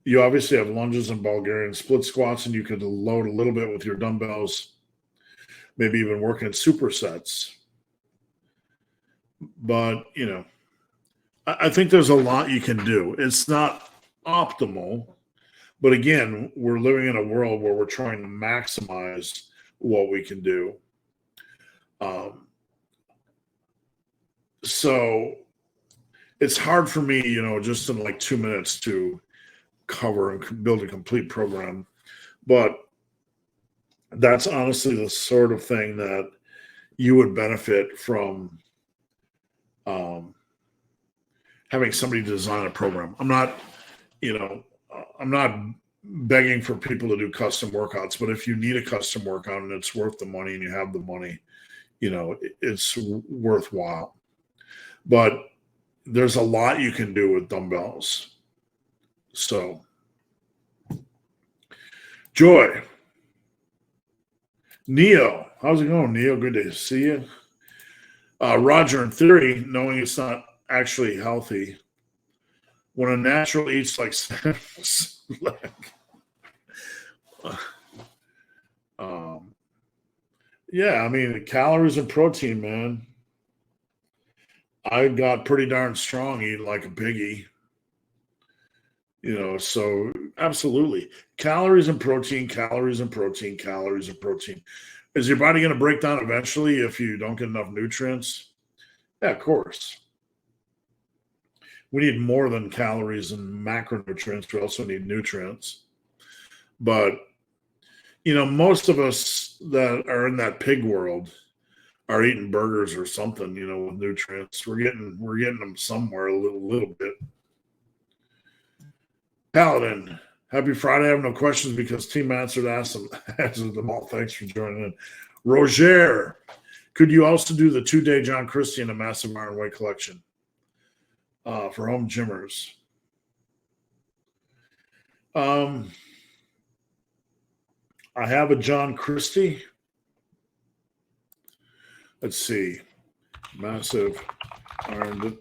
You obviously have lunges and Bulgarian split squats, and you could load a little bit with your dumbbells, maybe even working supersets. But, I think there's a lot you can do. It's not optimal, but again, we're living in a world where we're trying to maximize what we can do. Um, so it's hard for me, just in like 2 minutes to cover and build a complete program. But that's honestly the sort of thing that you would benefit from having somebody design a program. I'm not begging for people to do custom workouts, but if you need a custom workout and it's worth the money and you have the money, it's worthwhile. But there's a lot you can do with dumbbells. So, Joy, Neo, how's it going, Neo? Good to see you. Roger, in theory, knowing it's not actually healthy, when a natural eats like yeah, I mean, calories and protein, man. I got pretty darn strong eating like a piggy. So absolutely. Calories and protein, calories and protein, calories and protein. Is your body going to break down eventually if you don't get enough nutrients? Yeah, of course. We need more than calories and macronutrients. We also need nutrients. But, most of us that are in that pig world are eating burgers or something, with nutrients. We're getting them somewhere a little bit. Paladin, happy Friday. I have no questions because Team answered them all. Thanks for joining in. Roger, could you also do the 2-day John Christie in a massive iron weight collection for home gymmers? I have a John Christie. Let's see. Massive iron.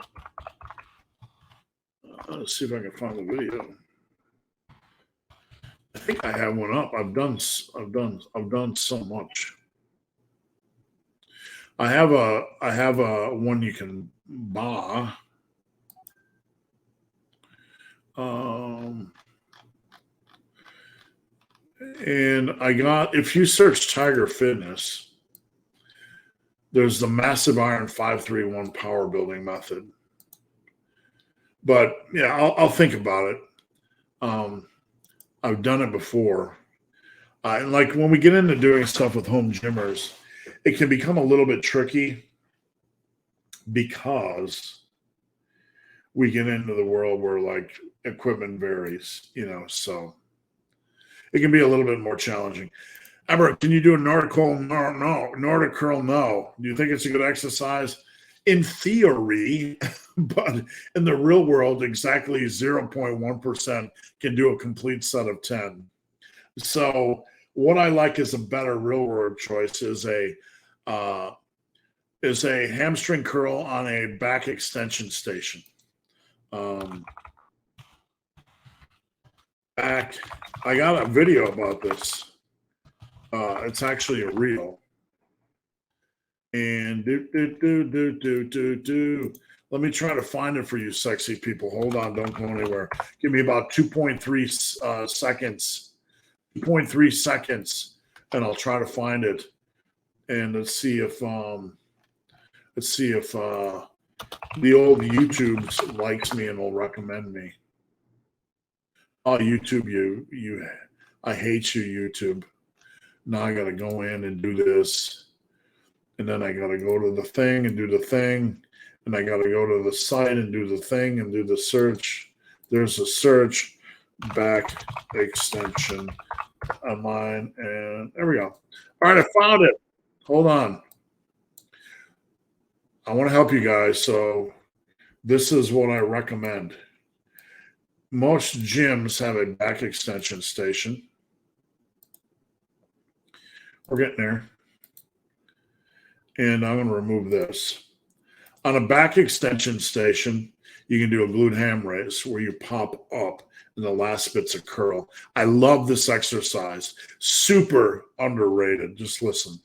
Let's see if I can find the video. I think I have one up. I've done so much. I have a one you can buy. And if you search Tiger Fitness, there's the massive iron 531 power building method. But yeah, I'll think about it. I've done it before. Like when we get into doing stuff with home gymmers, it can become a little bit tricky because we get into the world where like equipment varies, so it can be a little bit more challenging. Amber, can you do a Nordic curl? No. Nordic curl, no. Do you think it's a good exercise? In theory, but in the real world, exactly 0.1% can do a complete set of 10. So what I like is a better real world choice is a hamstring curl on a back extension station. I got a video about this. It's actually a reel. And let me try to find it for you, sexy people. Hold on, don't go anywhere. Give me about 2.3 seconds. 2.3 seconds, and I'll try to find it. And let's see if the old YouTube likes me and will recommend me. Oh, YouTube, I hate you, YouTube. Now I gotta go in and do this. And then I got to go to the thing and do the thing. And I got to go to the site and do the thing and do the search. There's a search, back extension on mine. And there we go. All right, I found it. Hold on. I want to help you guys. So this is what I recommend. Most gyms have a back extension station. We're getting there. And I'm going to remove this. On a back extension station, You can do a glute ham raise where you pop up and the last bit's a curl. I love this exercise. Super underrated. Just listen.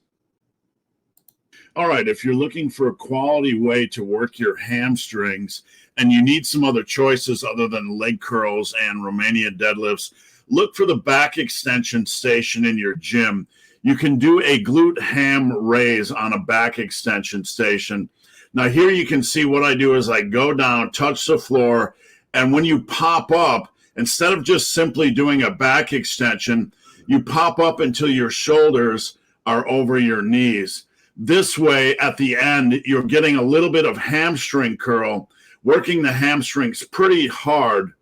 All right, if you're looking for a quality way to work your hamstrings and you need some other choices other than leg curls and Romanian deadlifts, look for the back extension station in your gym. You can do a glute ham raise on a back extension station. Now here you can see what I do is I go down, touch the floor, and when you pop up, instead of just simply doing a back extension, you pop up until your shoulders are over your knees. This way, at the end, you're getting a little bit of hamstring curl, working the hamstrings pretty hard.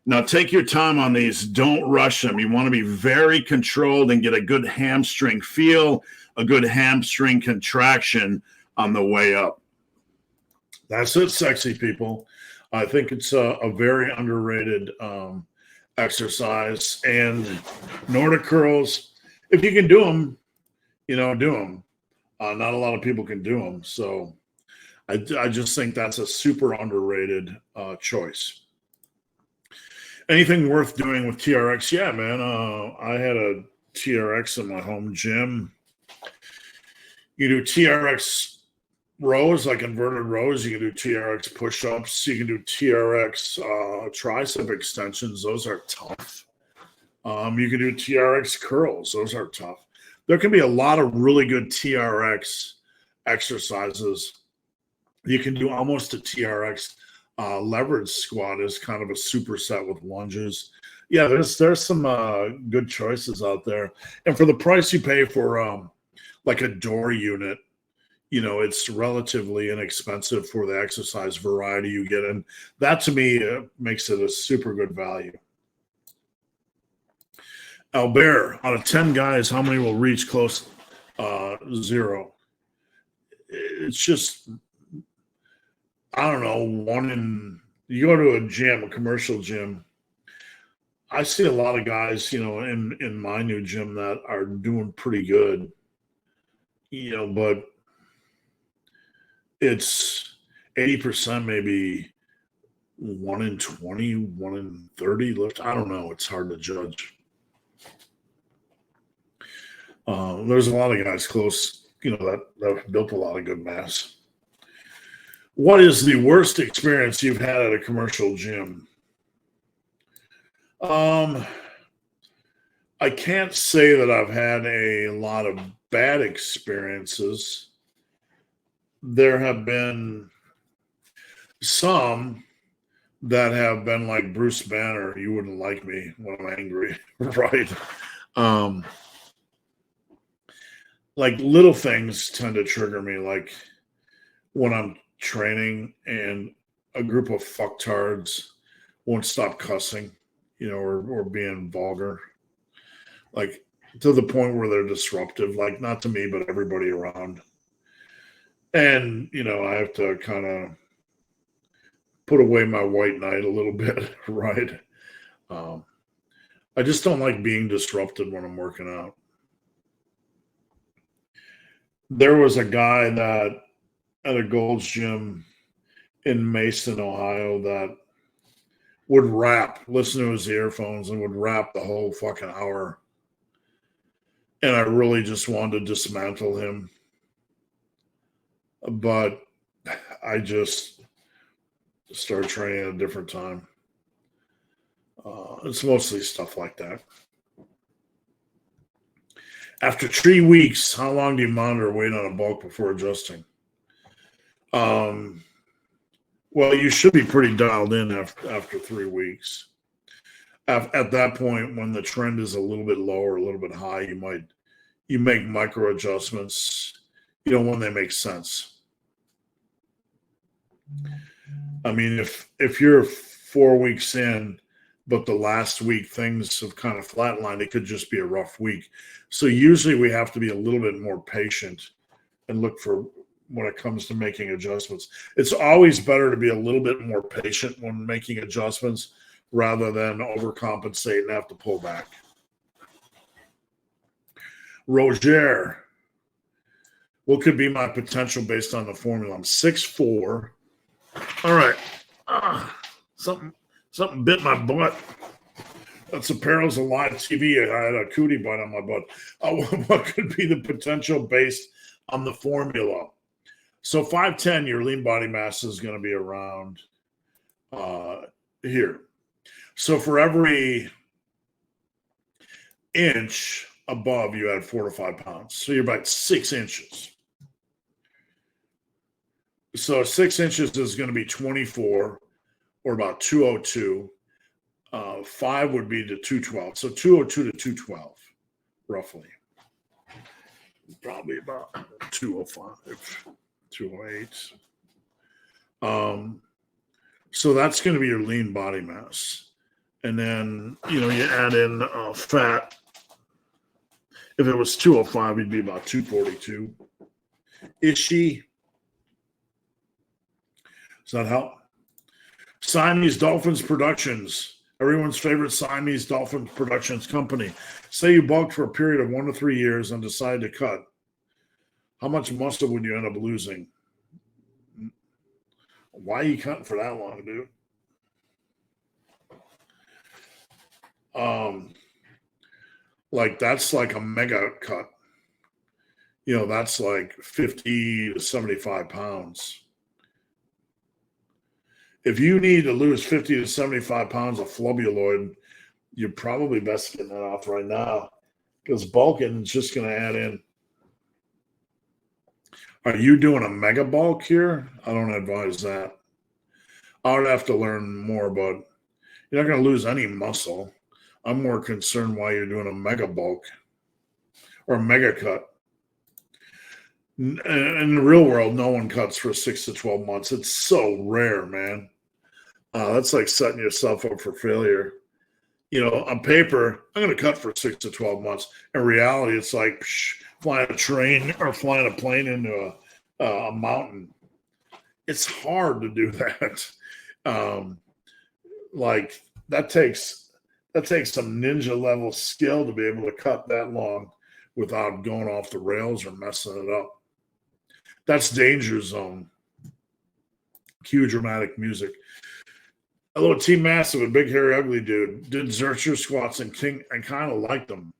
Now, take your time on these. Don't rush them. You want to be very controlled and get a good hamstring feel, a good hamstring contraction on the way up. That's it, sexy people. I think it's a very underrated exercise. And Nordic curls, if you can do them, do them. Not a lot of people can do them. So I just think that's a super underrated choice. Anything worth doing with TRX? Yeah, man. I had a TRX in my home gym. You do TRX rows, like inverted rows. You can do TRX push-ups. You can do TRX tricep extensions. Those are tough. You can do TRX curls. Those are tough. There can be a lot of really good TRX exercises. You can do almost a TRX leverage squat as kind of a superset with lunges. Yeah, there's some good choices out there. And for the price you pay for like a door unit, it's relatively inexpensive for the exercise variety you get. And that to me makes it a super good value. Albert, out of 10 guys, how many will reach close 0? It's just, I don't know, you go to a gym, a commercial gym, I see a lot of guys, in my new gym that are doing pretty good, but it's 80% maybe 1 in 20, 1 in 30 lift. I don't know. It's hard to judge. There's a lot of guys close, that have built a lot of good mass. What is the worst experience you've had at a commercial gym? I can't say that I've had a lot of bad experiences. There have been some that have been like Bruce Banner, you wouldn't like me when I'm angry, right? Like little things tend to trigger me, like when I'm training and a group of fucktards won't stop cussing, or being vulgar, like to the point where they're disruptive, like not to me, but everybody around. And, I have to kind of put away my white knight a little bit, right? I just don't like being disrupted when I'm working out. There was a guy that at a Gold's Gym in Mason, Ohio, that would rap, listen to his earphones, and would rap the whole fucking hour. And I really just wanted to dismantle him. But I just started training at a different time. It's mostly stuff like that. After 3 weeks, how long do you monitor weight on a bulk before adjusting? Well, you should be pretty dialed in after 3 weeks. At that point, when the trend is a little bit low or a little bit high, you make micro adjustments, when they make sense. I mean, if you're 4 weeks in, but the last week things have kind of flatlined, it could just be a rough week. So usually we have to be a little bit more patient and look for when it comes to making adjustments. It's always better to be a little bit more patient when making adjustments rather than overcompensate and have to pull back. Roger, what could be my potential based on the formula? I'm 6'4". All right. Something bit my butt. That's a Perils of live TV. I had a cootie bite on my butt. What could be the potential based on the formula? So 5'10", your lean body mass is going to be around here. So for every inch above, you add 4 to 5 pounds. So you're about 6 inches. So 6 inches is going to be 24, or about 202. 5 would be to 212. So 202 to 212, roughly. Probably about 205, 208. So that's going to be your lean body mass. And then, you add in fat. If it was 205, it'd be about 242. Ishy. Does that help? Siamese Dolphins Productions. Everyone's favorite Siamese Dolphins Productions company. Say you bulked for a period of 1 to 3 years and decided to cut. How much muscle would you end up losing? Why are you cutting for that long, dude? Like that's like a mega cut. That's like 50 to 75 pounds. If you need to lose 50 to 75 pounds of flubbuloid, you're probably best getting that off right now, because bulking is just going to add in. Are you doing a mega bulk here? I don't advise that. I would have to learn more, but you're not going to lose any muscle. I'm more concerned why you're doing a mega bulk or a mega cut. In the real world, no one cuts for 6 to 12 months. It's so rare, man. That's like setting yourself up for failure. On paper, I'm going to cut for 6 to 12 months. In reality, it's like flying a train or flying a plane into a mountain. It's hard to do that. Like that takes some ninja level skill to be able to cut that long without going off the rails or messing it up. That's danger zone. Cue dramatic music. Hello, Team Massive, a big, hairy, ugly dude. Did Zercher squats and kind of liked them.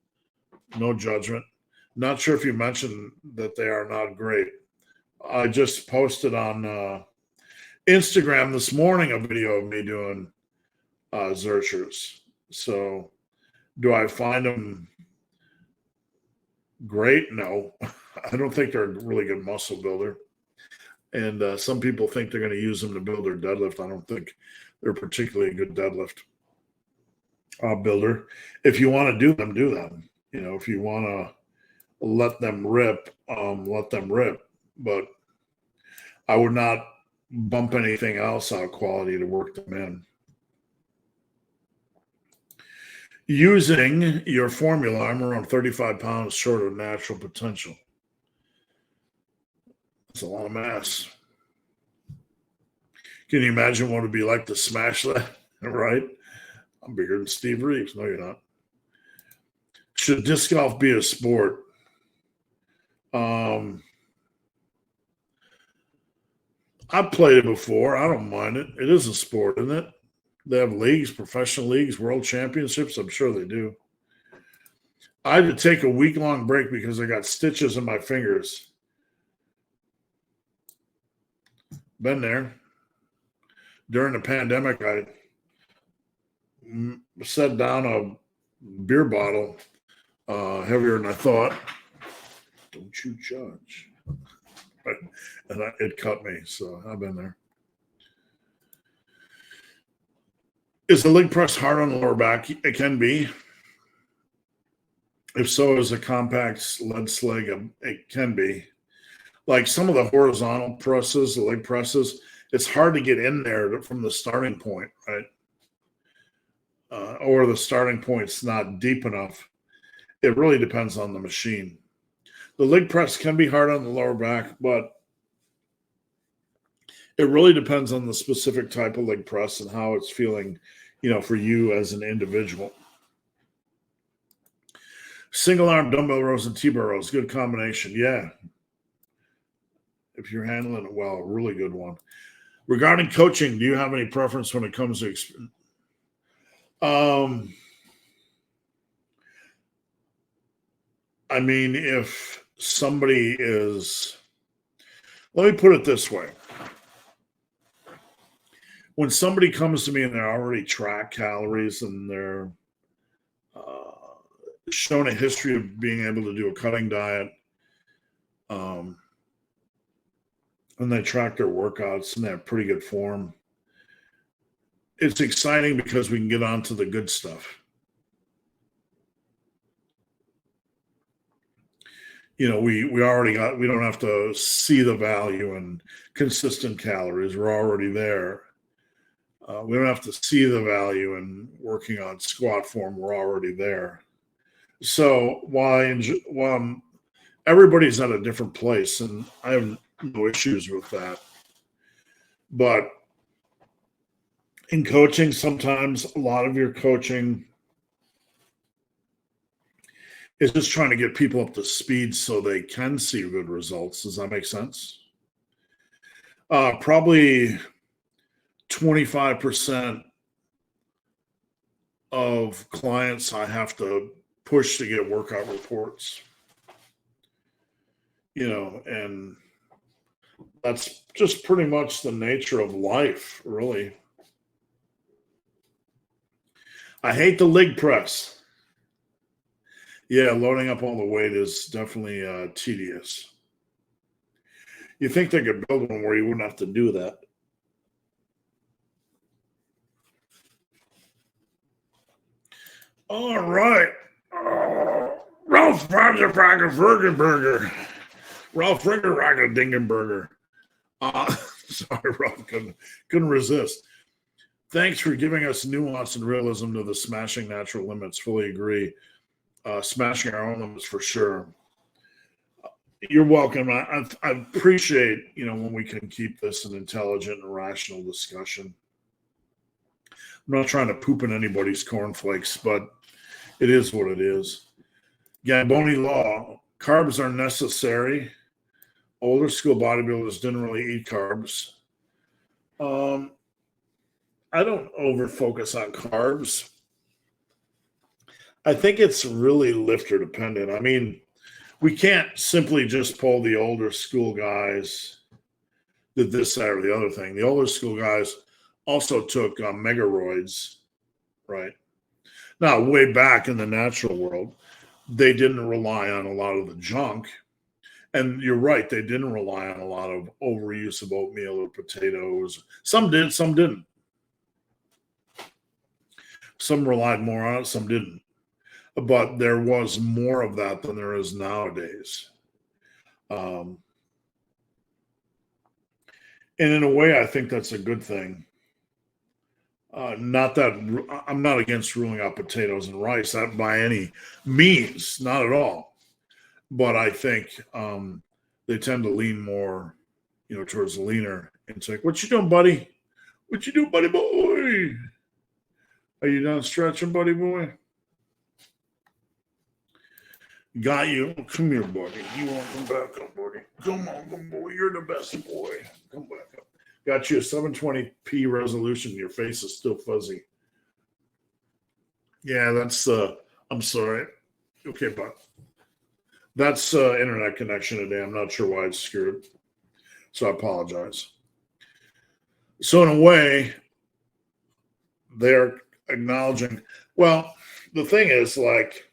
No judgment. Not sure if you mentioned that they are not great. I just posted on Instagram this morning a video of me doing Zerchers. So do I find them great? No. I don't think they're a really good muscle builder. And some people think they're going to use them to build their deadlift. I don't think they're particularly a good deadlift builder. If you want to do them, do them. If you want to let them rip, let them rip. But I would not bump anything else out quality to work them in. Using your formula, I'm around 35 pounds short of natural potential. That's a lot of mass. Can you imagine what it would be like to smash that? Right? I'm bigger than Steve Reeves. No, you're not. Should disc golf be a sport? I've played it before. I don't mind it. It is a sport, isn't it? They have leagues, professional leagues, world championships. I'm sure they do. I had to take a week-long break because I got stitches in my fingers. Been there. During the pandemic, I set down a beer bottle heavier than I thought. Don't you judge. And it cut me, so I've been there. Is the leg press hard on the lower back? It can be. If so, is a compact lead sling? It can be. Like some of the horizontal presses, the leg presses, it's hard to get in there from the starting point, right? Or the starting point's not deep enough. It really depends on the machine. The leg press can be hard on the lower back, but it really depends on the specific type of leg press and how it's feeling, for you as an individual. Single arm dumbbell rows and T-bar rows, good combination. Yeah. If you're handling it well, really good one. Regarding coaching, do you have any preference when it comes to um I mean, if somebody is, let me put it this way. When somebody comes to me and they're already track calories and they're uh, shown a history of being able to do a cutting diet, um, and they track their workouts and they have pretty good form, it's exciting because we can get on to the good stuff. We already got, we don't have to see the value in consistent calories. We're already there. We don't have to see the value in working on squat form. We're already there. So while everybody's at a different place, and I have no issues with that, but in coaching, sometimes a lot of your coaching is just trying to get people up to speed so they can see good results. Does that make sense? Probably 25% of clients I have to push to get workout reports, and that's just pretty much the nature of life, really. I hate the leg press. Yeah, loading up all the weight is definitely tedious. You think they could build one where you wouldn't have to do that? All right. Ralph Burger. Ralph Dingenberger. Sorry, Ralph, couldn't resist. Thanks for giving us nuance and realism to the smashing natural limits. Fully agree. Smashing our own limits for sure. You're welcome. I appreciate, when we can keep this an intelligent and rational discussion. I'm not trying to poop in anybody's cornflakes, but it is what it is. Gamboni law, carbs are necessary. Older school bodybuilders didn't really eat carbs. I don't over focus on carbs. I think it's really lifter dependent. I mean, we can't simply just pull the older school guys did this, that, or the other thing. The older school guys also took megaroids, right? Now, way back in the natural world, they didn't rely on a lot of the junk. And you're right, they didn't rely on a lot of overuse of oatmeal or potatoes. Some did, some didn't. Some relied more on it, some didn't. But there was more of that than there is nowadays. And in a way, I think that's a good thing. Not that I'm not against ruling out potatoes and rice, that by any means, not at all. But I think they tend to lean more, towards the leaner. It's like, what you doing, buddy? What you doing, buddy boy? Are you done stretching, buddy boy? Got you. Come here, buddy. You want to come back up, buddy? Come on, come boy. You're the best boy. Come back up. Got you a 720p resolution. Your face is still fuzzy. Yeah, that's I'm sorry. Okay, but that's internet connection today. I'm not sure why it's screwed. So I apologize. So in a way, they're acknowledging, well, the thing is, like,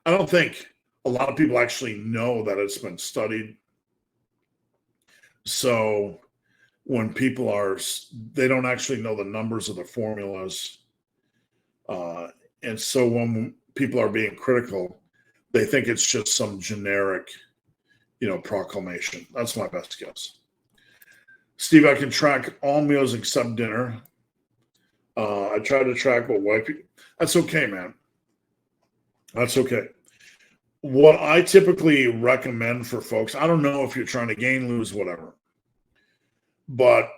I don't think a lot of people actually know that it's been studied. So when people they don't actually know the numbers of the formulas. And so when people are being critical, they think it's just some generic, proclamation. That's my best guess. Steve, I can track all meals except dinner. I try to track what white people. That's okay, man. That's okay. What I typically recommend for folks, I don't know if you're trying to gain, lose, whatever, but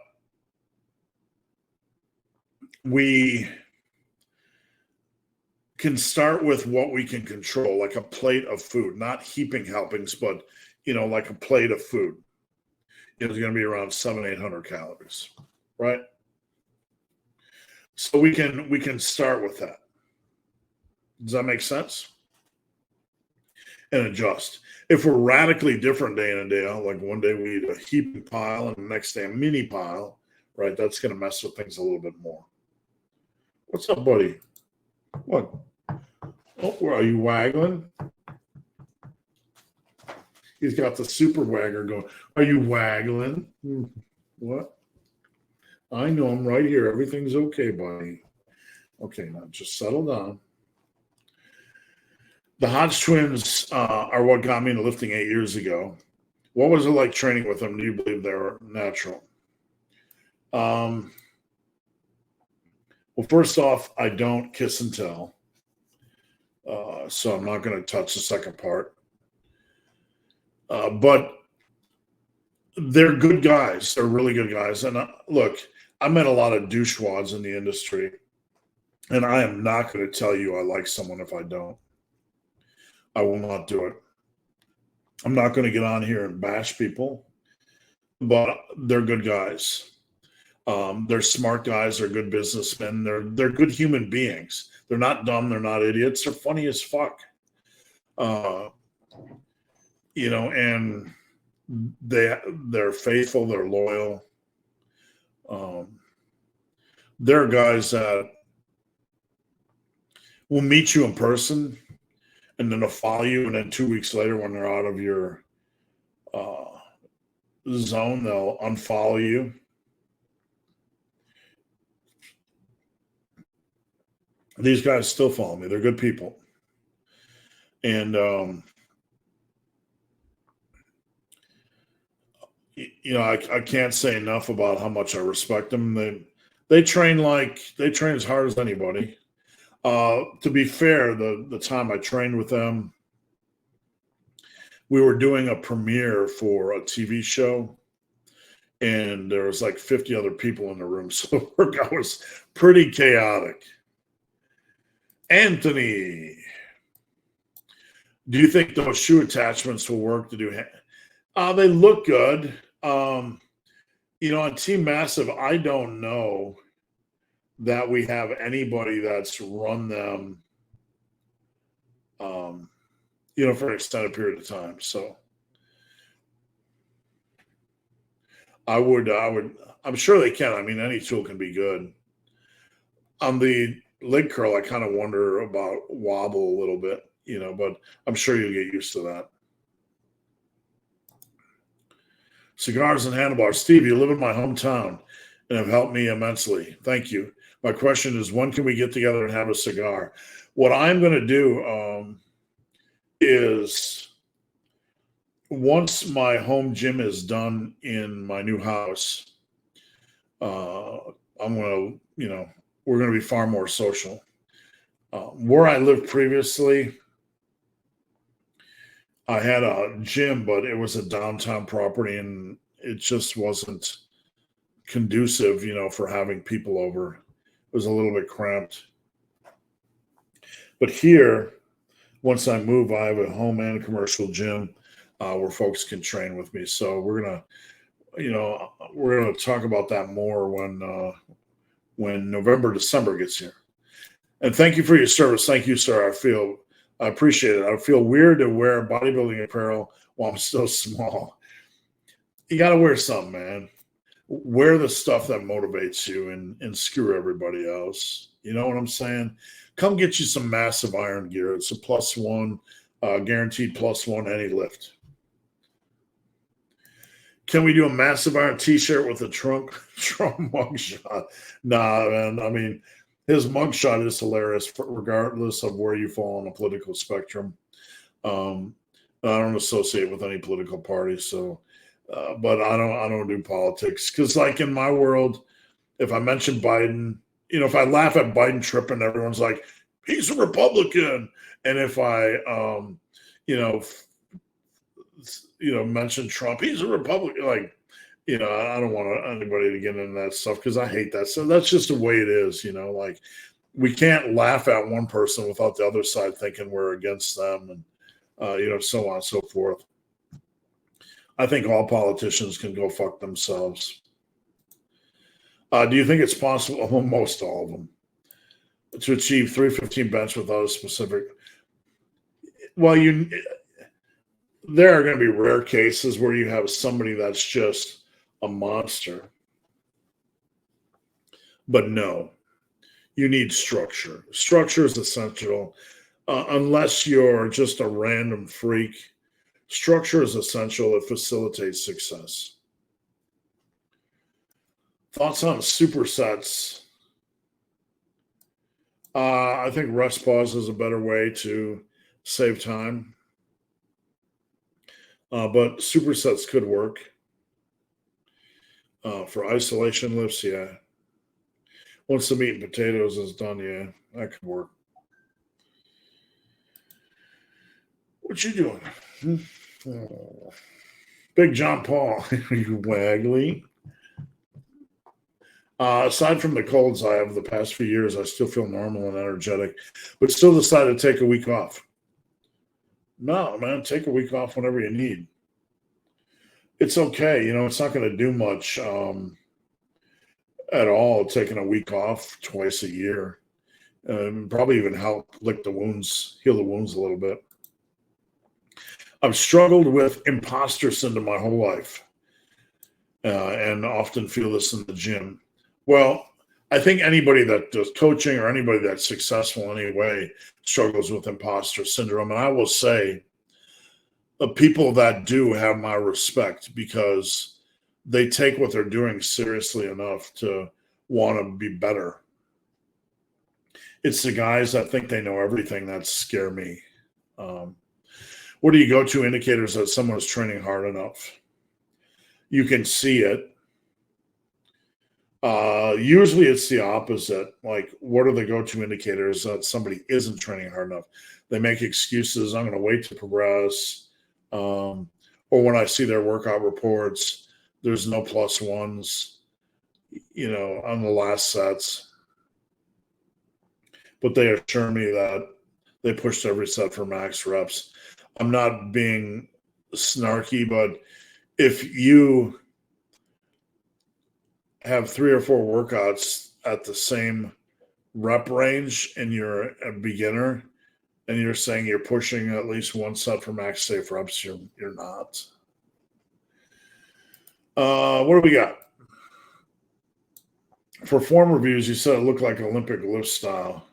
we can start with what we can control, like a plate of food, not heaping helpings, but like a plate of food. is going to be around 700-800 calories, right? So we can start with that. Does that make sense? And adjust. If we're radically different day in and day out, like one day we eat a heaping pile and the next day a mini pile, right? That's going to mess with things a little bit more. What's up, buddy? What? Oh, where are you waggling? He's got the super wagger going. Are you waggling? What? I know I'm right here. Everything's okay, buddy. Okay, now just settle down. The Hodge twins are what got me into lifting 8 years ago. What was it like training with them? Do you believe they were natural? Well, first off, I don't kiss and tell. So I'm not going to touch the second part. But they're good guys. They're really good guys. And look, I met a lot of douchewads in the industry. And I am not going to tell you I like someone if I don't. I will not do it. I'm not going to get on here and bash people, but they're good guys. They're smart guys. They're good businessmen. They're good human beings. They're not dumb. They're not idiots. They're funny as fuck. And they're faithful. They're loyal. They're guys that will meet you in person, and then they'll follow you, and then 2 weeks later, when they're out of your zone, they'll unfollow you. These guys still follow me. They're good people. And, I can't say enough about how much I respect them. They train as hard as anybody. To be fair, the time I trained with them, we were doing a premiere for a TV show, and there was like 50 other people in the room. So the workout was pretty chaotic. Anthony, do you think those shoe attachments will work to do? They look good. On Team Massive, I don't know that we have anybody that's run them, for an extended period of time. So I'm sure they can. I mean, any tool can be good. On the leg curl, I kind of wonder about wobble a little bit, but I'm sure you'll get used to that. Cigars and handlebars. Steve, you live in my hometown and have helped me immensely. Thank you. My question is, when can we get together and have a cigar? What I'm going to do is, once my home gym is done in my new house, we're going to be far more social. Where I lived previously, I had a gym, but it was a downtown property, and it just wasn't conducive, for having people over. It was a little bit cramped. But here, once I move, I have a home and a commercial gym where folks can train with me. So we're gonna talk about that more when November, December gets here. And thank you for your service. Thank you, sir. I appreciate it. I feel weird to wear bodybuilding apparel while I'm still small. You got to wear something, man. Wear the stuff that motivates you and screw everybody else. You know what I'm saying? Come get you some massive iron gear. It's a +1, guaranteed +1 any lift. Can we do a massive iron t-shirt with a Trump mugshot? Nah, man. I mean, his mugshot is hilarious, regardless of where you fall on the political spectrum. I don't associate with any political party, so. But I don't do politics, because, like, in my world, if I mention Biden, if I laugh at Biden tripping, everyone's like, he's a Republican. And if I, mention Trump, he's a Republican. Like, I don't want anybody to get into that stuff, because I hate that. So that's just the way it is. Like, we can't laugh at one person without the other side thinking we're against them, and so on and so forth. I think all politicians can go fuck themselves. Do you think it's possible, well, most all of them, to achieve 315 bench without a specific? Well, there are going to be rare cases where you have somebody that's just a monster. But no, you need structure. Structure is essential. Unless you're just a random freak, structure is essential. It facilitates success. Thoughts on supersets? I think rest pause is a better way to save time. But supersets could work. For isolation lifts, yeah. Once the meat and potatoes is done, yeah, that could work. What you doing? Oh. Big John Paul, you waggly. Aside from the colds I have the past few years, I still feel normal and energetic, but still decided to take a week off. No, man, take a week off whenever you need. It's okay. It's not going to do much at all, taking a week off twice a year. Probably even help heal the wounds a little bit. I've struggled with imposter syndrome my whole life, and often feel this in the gym. Well, I think anybody that does coaching or anybody that's successful in any way struggles with imposter syndrome. And I will say the people that do have my respect because they take what they're doing seriously enough to want to be better. It's the guys that think they know everything that scare me. What do you go to indicators that someone is training hard enough? You can see it. Usually it's the opposite. Like, what are the go-to indicators that somebody isn't training hard enough? They make excuses. I'm going to wait to progress. Or when I see their workout reports, there's no plus ones, on the last sets. But they assure me that they pushed every set for max reps. I'm not being snarky, but if you have 3 or 4 workouts at the same rep range and you're a beginner and you're saying you're pushing at least one set for max safe reps, you're not. What do we got? For form reviews, you said it looked like Olympic lift style.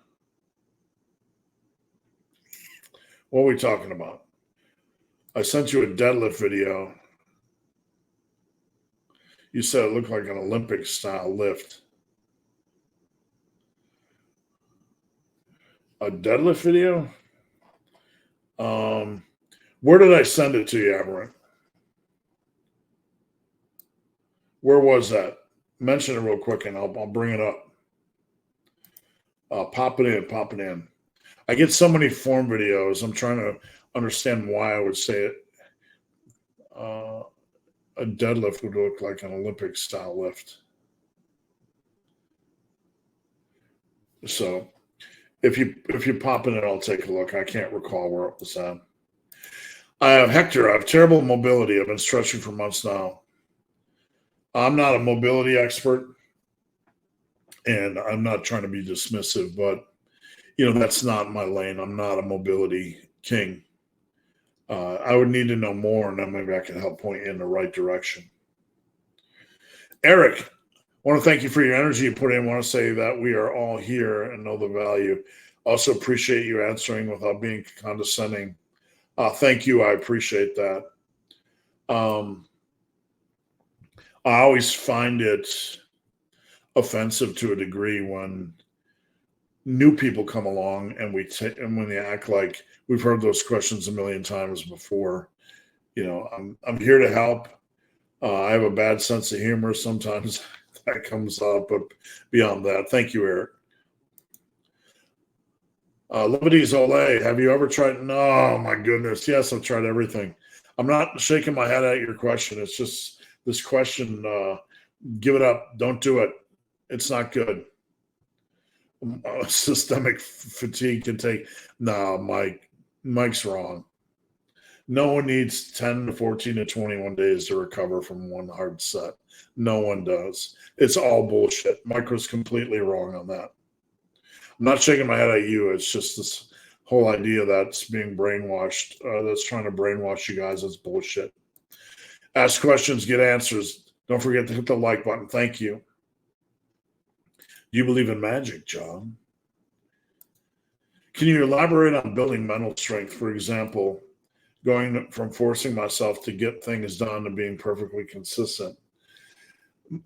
What are we talking about? I sent you a deadlift video. You said it looked like an Olympic style lift. A deadlift video? Where did I send it to you, Aberrant? Where was that? Mention it real quick and I'll bring it up. Pop it in. I get so many form videos. I'm trying to understand why I would say it. A deadlift would look like an Olympic style lift. So if you pop in it, I'll take a look. I can't recall where it was at. Hector, I have terrible mobility. I've been stretching for months now. I'm not a mobility expert, and I'm not trying to be dismissive, but that's not my lane. I'm not a mobility king. I would need to know more, and then maybe I can help point you in the right direction. Eric, I want to thank you for your energy you put in. I want to say that we are all here and know the value. Also appreciate you answering without being condescending. Thank you. I appreciate that. I always find it offensive to a degree when new people come along and when they act like we've heard those questions a million times before. I'm here to help. I have a bad sense of humor sometimes that comes up, but beyond that, thank you, Eric. Liberty's Olay, have you ever tried? No, my goodness. Yes, I've tried everything. I'm not shaking my head at your question. It's just this question, give it up. Don't do it. It's not good. Systemic fatigue can take. No, Mike's wrong. No one needs 10 to 14 to 21 days to recover from one hard set. No one does. It's all bullshit. Micro's completely wrong on that. I'm not shaking my head at you. It's just this whole idea that's being brainwashed, that's trying to brainwash you guys. It's bullshit. Ask questions, get answers. Don't forget to hit the like button. Thank you. Do you believe in magic, John? Can you elaborate on building mental strength? For example, going from forcing myself to get things done to being perfectly consistent.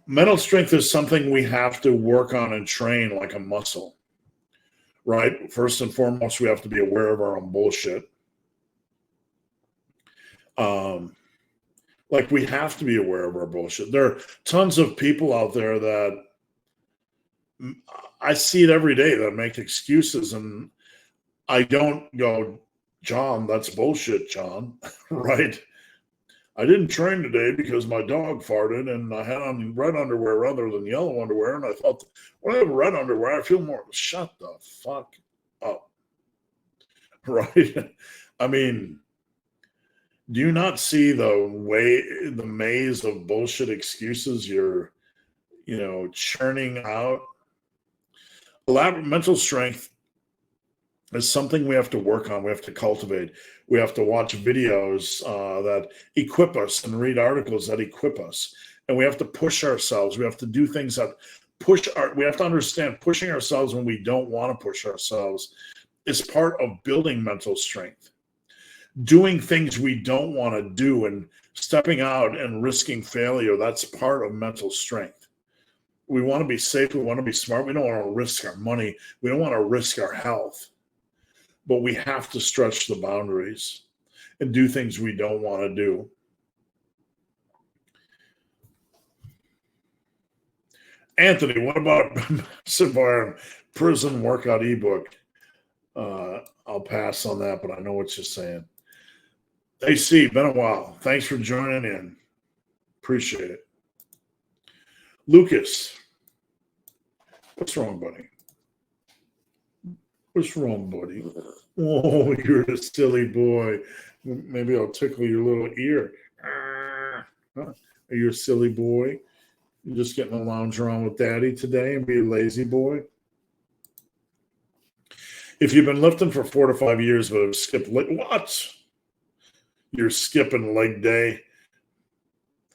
Mental strength is something we have to work on and train like a muscle, right? First and foremost, we have to be aware of our own bullshit. Like we have to be aware of our bullshit. There are tons of people out there that I see it every day that make excuses, and I don't go, John, that's bullshit, John, right? I didn't train today because my dog farted and I had on red underwear rather than yellow underwear. And I thought, when I have red underwear, I feel more, shut the fuck up, right? I mean, do you not see the maze of bullshit excuses you're, churning out? Elaborate mental strength is something we have to work on. We have to cultivate. We have to watch videos that equip us and read articles that equip us. And we have to push ourselves. We have to do things that we have to understand pushing ourselves when we don't want to push ourselves is part of building mental strength. Doing things we don't want to do and stepping out and risking failure, that's part of mental strength. We want to be safe. We want to be smart. We don't want to risk our money. We don't want to risk our health. But we have to stretch the boundaries and do things we don't want to do. Anthony, what about Massive Iron Prison Workout ebook? I'll pass on that, but I know what you're saying. AC, been a while. Thanks for joining in. Appreciate it. Lucas, what's wrong, buddy? What's wrong, buddy? Oh, you're a silly boy. Maybe I'll tickle your little ear. Are you a silly boy? You're just getting to lounge around with daddy today and be a lazy boy? If you've been lifting for 4 to 5 years but have skipped what? You're skipping leg day.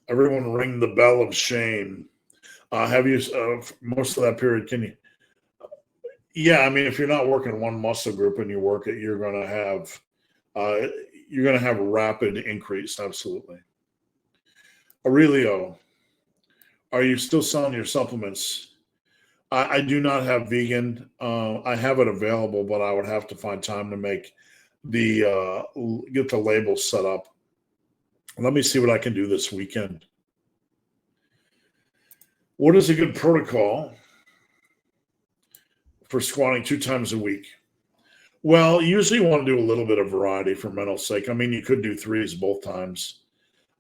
Everyone ring the bell of shame. Have you, most of that period, can you? Yeah, I mean, if you're not working one muscle group and you work it, you're going to have a rapid increase. Absolutely. Aurelio, are you still selling your supplements? I do not have vegan. I have it available, but I would have to find time to make get the label set up. Let me see what I can do this weekend. What is a good protocol for squatting 2 times a week? Well, usually you want to do a little bit of variety for mental sake. I mean, you could do 3s both times.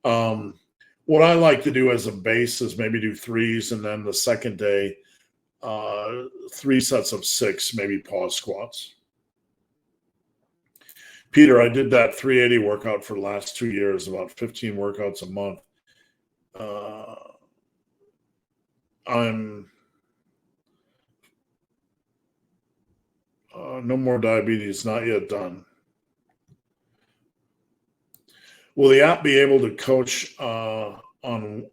What I like to do as a base is maybe do 3s, and then the second day, 3 sets of 6, maybe pause squats. Peter, I did that 380 workout for the last 2 years, about 15 workouts a month. I'm no more diabetes, not yet done. Will the app be able to coach on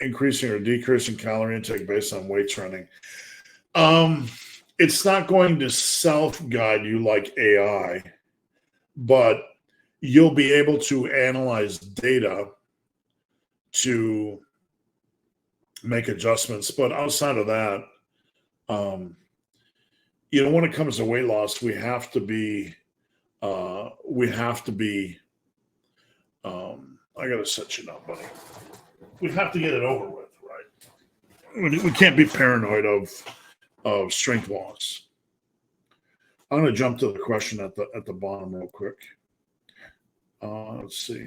increasing or decreasing calorie intake based on weight training? It's not going to self-guide you like AI, but you'll be able to analyze data to make adjustments. But outside of that, when it comes to weight loss, we have to be I gotta set you up, buddy. We have to get it over with, right? We can't be paranoid of strength loss. I'm gonna jump to the question at the bottom real quick. Let's see.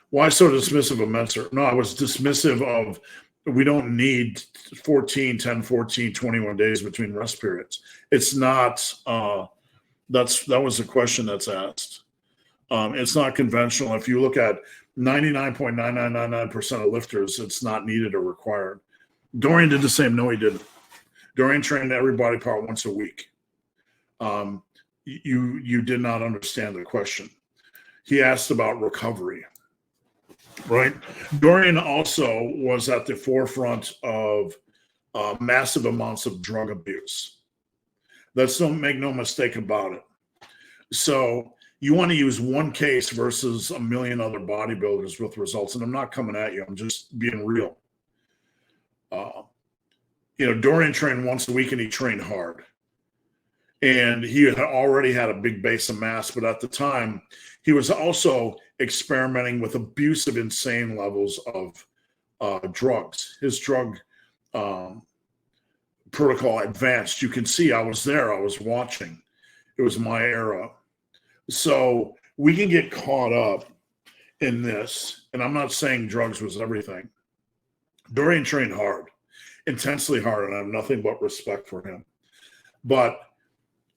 Why so dismissive of Menser? No, I was dismissive of we don't need 14, 10, 14, 21 days between rest periods. It's not, that was the question that's asked. It's not conventional. If you look at 99.9999% of lifters, it's not needed or required. Dorian did the same. No, he didn't. Dorian trained every body part once a week. You did not understand the question. He asked about recovery, right? Dorian also was at the forefront of massive amounts of drug abuse. Don't make no mistake about it. So you want to use one case versus a million other bodybuilders with results. And I'm not coming at you. I'm just being real. Dorian trained once a week and he trained hard. And he had already had a big base of mass, but at the time, he was also experimenting with abusive, insane levels of drugs. His drug protocol advanced. You can see I was there. I was watching. It was my era. So we can get caught up in this. And I'm not saying drugs was everything. Dorian trained hard, intensely hard, and I have nothing but respect for him. But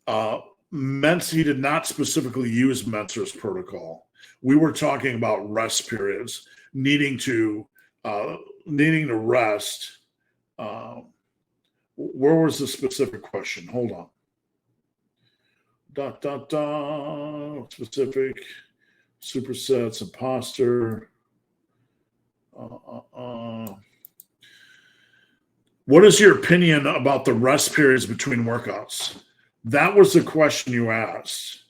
he did not specifically use Mentzer's protocol. We were talking about rest periods, needing to rest. Where was the specific question? Hold on. Specific supersets, imposter. What is your opinion about the rest periods between workouts? That was the question you asked,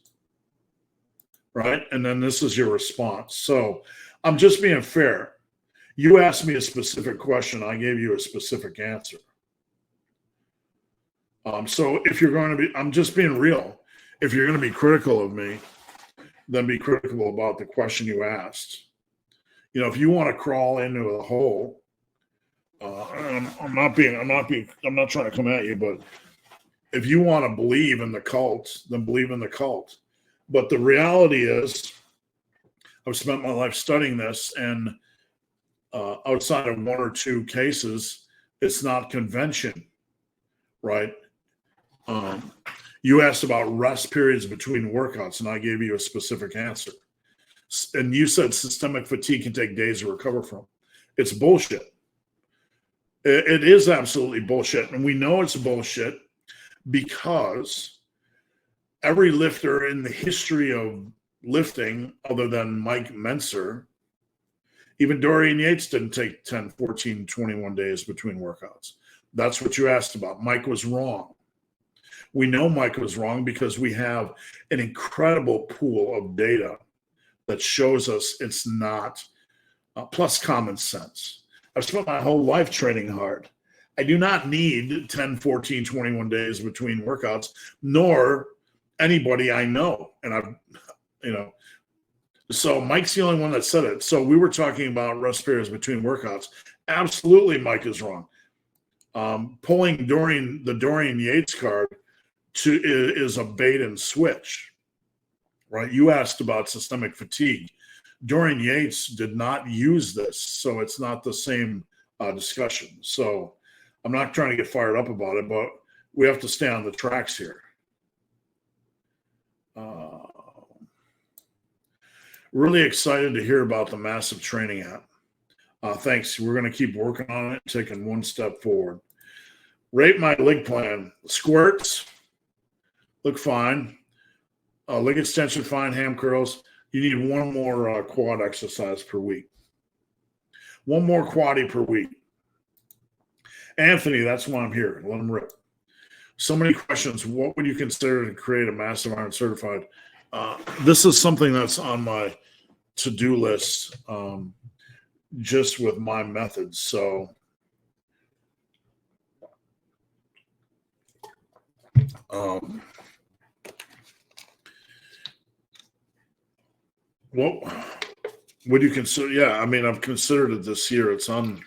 right? And then this is your response. So I'm just being fair. You asked me a specific question. I gave you a specific answer. So if you're going to be, I'm just being real. If you're going to be critical of me, then be critical about the question you asked. If you want to crawl into a hole, I'm not trying to come at you, but if you want to believe in the cult, then believe in the cult. But the reality is, I've spent my life studying this, and outside of one or two cases, it's not convention, right? You asked about rest periods between workouts, and I gave you a specific answer. And you said systemic fatigue can take days to recover from. It's bullshit. It is absolutely bullshit. And we know it's bullshit because every lifter in the history of lifting, other than Mike Mentzer, even Dorian Yates didn't take 10, 14, 21 days between workouts. That's what you asked about. Mike was wrong. We know Mike was wrong because we have an incredible pool of data that shows us it's not, plus common sense. I've spent my whole life training hard. I do not need 10, 14, 21 days between workouts, nor anybody I know. And so Mike's the only one that said it. So we were talking about rest periods between workouts. Absolutely, Mike is wrong. Pulling the Dorian Yates card is a bait and switch, right? You asked about systemic fatigue. Dorian Yates did not use this, so it's not the same discussion. So I'm not trying to get fired up about it, but we have to stay on the tracks here. Really excited to hear about the Massive Training app. Thanks. We're going to keep working on it, taking one step forward. Rate my leg plan. Squirts look fine. Leg extension fine. Ham curls. You need one more quad exercise per week. One more quaddie per week. Anthony, that's why I'm here. Let him rip. So many questions. What would you consider to create a Massive Iron Certified? This is something that's on my to-do list, just with my methods. So what would you consider? Yeah, I mean, I've considered it this year. It's on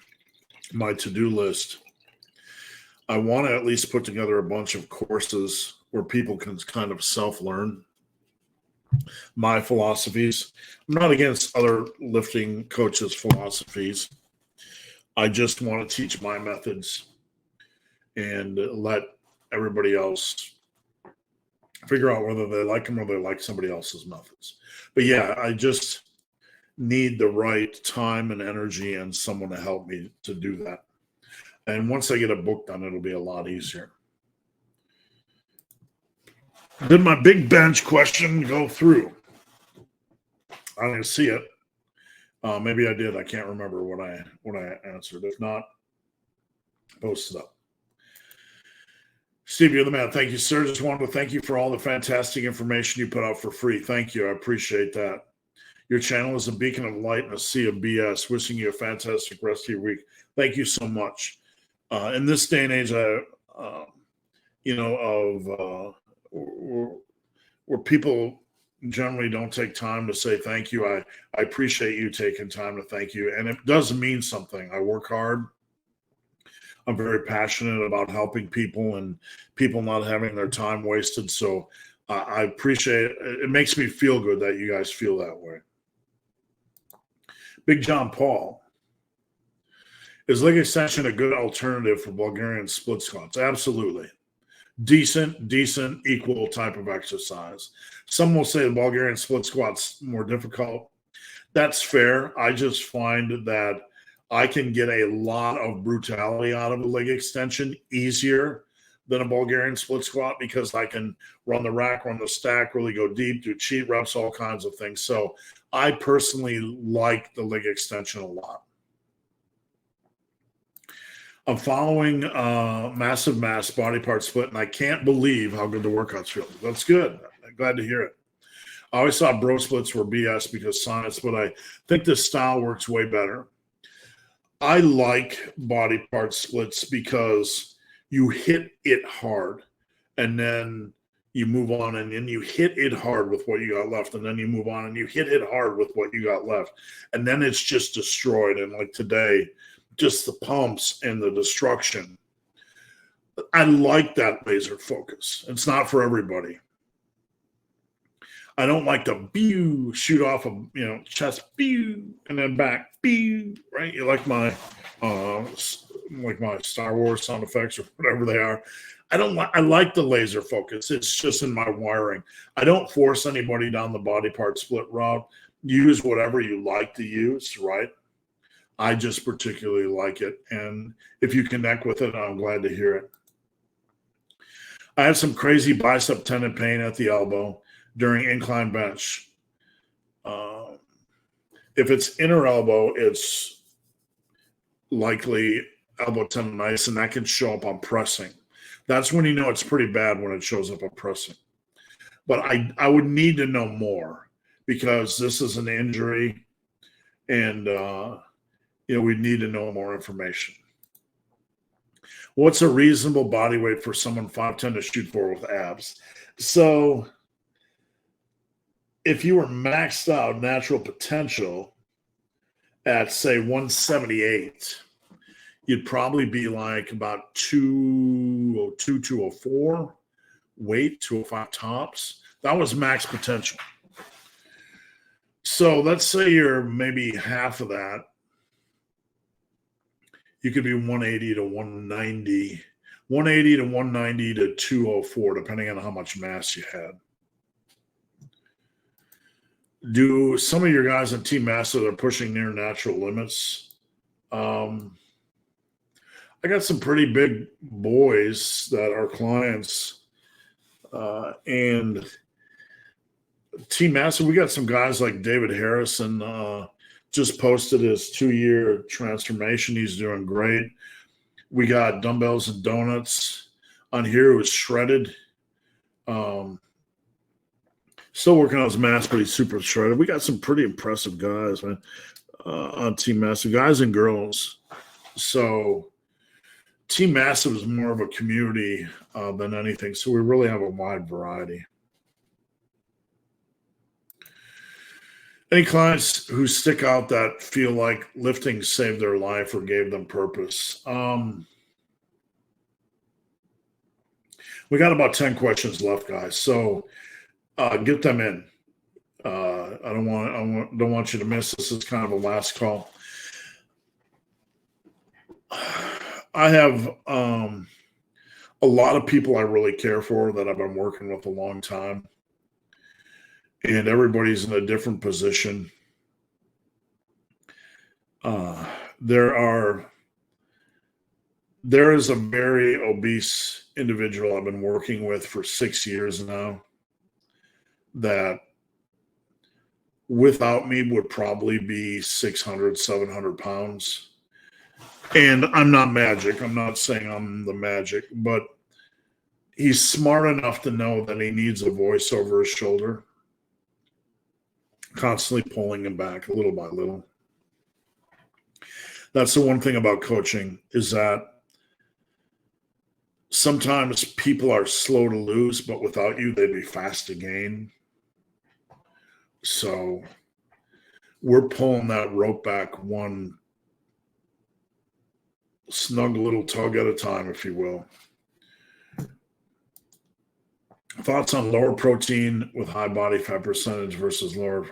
my to-do list. I want to at least put together a bunch of courses where people can kind of self-learn my philosophies. I'm not against other lifting coaches' philosophies. I just want to teach my methods and let everybody else figure out whether they like them or they like somebody else's methods. But yeah, I just need the right time and energy and someone to help me to do that. And once I get a book done, it'll be a lot easier. Did my big bench question go through? I didn't see it. Maybe I did. I can't remember what I answered. If not, post it up. Steve, you're the man. Thank you, sir. Just wanted to thank you for all the fantastic information you put out for free. Thank you. I appreciate that. Your channel is a beacon of light and a sea of BS. Wishing you a fantastic rest of your week. Thank you so much. In this day and age, where people generally don't take time to say thank you, I appreciate you taking time to thank you. And it does mean something. I work hard. I'm very passionate about helping people and people not having their time wasted. So I appreciate it. It makes me feel good that you guys feel that way. Big John Paul. Is leg extension a good alternative for Bulgarian split squats? Absolutely. Decent, equal type of exercise. Some will say the Bulgarian split squat's more difficult. That's fair. I just find that I can get a lot of brutality out of a leg extension easier than a Bulgarian split squat because I can run the rack, run the stack, really go deep, do cheat reps, all kinds of things. So I personally like the leg extension a lot. I'm following Massive Mass Body Part Split, and I can't believe how good the workouts feel. That's good. I'm glad to hear it. I always thought bro splits were BS because science, but I think this style works way better. I like body part splits because you hit it hard, and then you move on, and then you hit it hard with what you got left, and then you move on, and you hit it hard with what you got left, and then it's just destroyed. And like today, just the pumps and the destruction. I like that laser focus. It's not for everybody. I don't like to shoot off of chest and then back right. You like my Star Wars sound effects or whatever they are. I like the laser focus. It's just in my wiring. I don't force anybody down the body part split route. Use whatever you like to use, right? I just particularly like it. And if you connect with it, I'm glad to hear it. I had some crazy bicep tendon pain at the elbow during incline bench. If it's inner elbow, it's likely elbow tendonitis, and that can show up on pressing. That's when you know it's pretty bad, when it shows up on pressing. But I would need to know more because this is an injury, and we need to know more information. What's a reasonable body weight for someone 5'10" to shoot for with abs? So if you were maxed out natural potential at, say, 178, you'd probably be like about 202, 204 weight, 205 tops. That was max potential. So let's say you're maybe half of that. You could be 180 to 190, 180 to 190 to 204, depending on how much mass you had. Do some of your guys on Team Master that are pushing near natural limits? I got some pretty big boys that are clients, and Team Master, we got some guys like David Harrison, just posted his 2-year transformation. He's doing great. We got Dumbbells and Donuts on here who is shredded. Still working on his mass, but he's super shredded. We got some pretty impressive guys, man, on Team Massive, guys and girls. So Team Massive is more of a community than anything. So we really have a wide variety. Any clients who stick out that feel like lifting saved their life or gave them purpose? We got about 10 questions left, guys. So get them in. I don't want you to miss this. It's kind of a last call. I have a a lot of people I really care for that I've been working with a long time, and everybody's in a different position. Uh, there are there is a very obese individual I've been working with for 6 years now that without me would probably be 600, 700 pounds. And I'm not magic. I'm not saying I'm the magic, but he's smart enough to know that he needs a voice over his shoulder, constantly pulling him back little by little. That's the one thing about coaching is that sometimes people are slow to lose, but without you, they'd be fast to gain. So we're pulling that rope back one snug little tug at a time, if you will. Thoughts on lower protein with high body fat percentage versus lower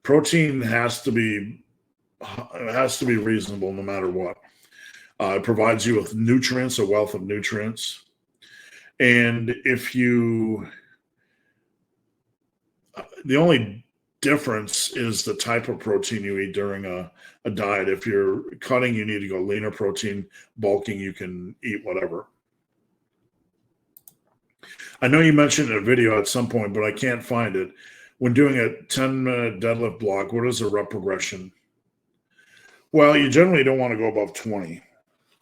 protein has to be reasonable no matter what. It provides you with nutrients, a wealth of nutrients. And if you, the only difference is the type of protein you eat during a diet. If you're cutting, you need to go leaner protein. Bulking, you can eat whatever. I know you mentioned in a video at some point, but I can't find it. When doing a 10-minute deadlift block, what is the rep progression? Well, you generally don't want to go above 20.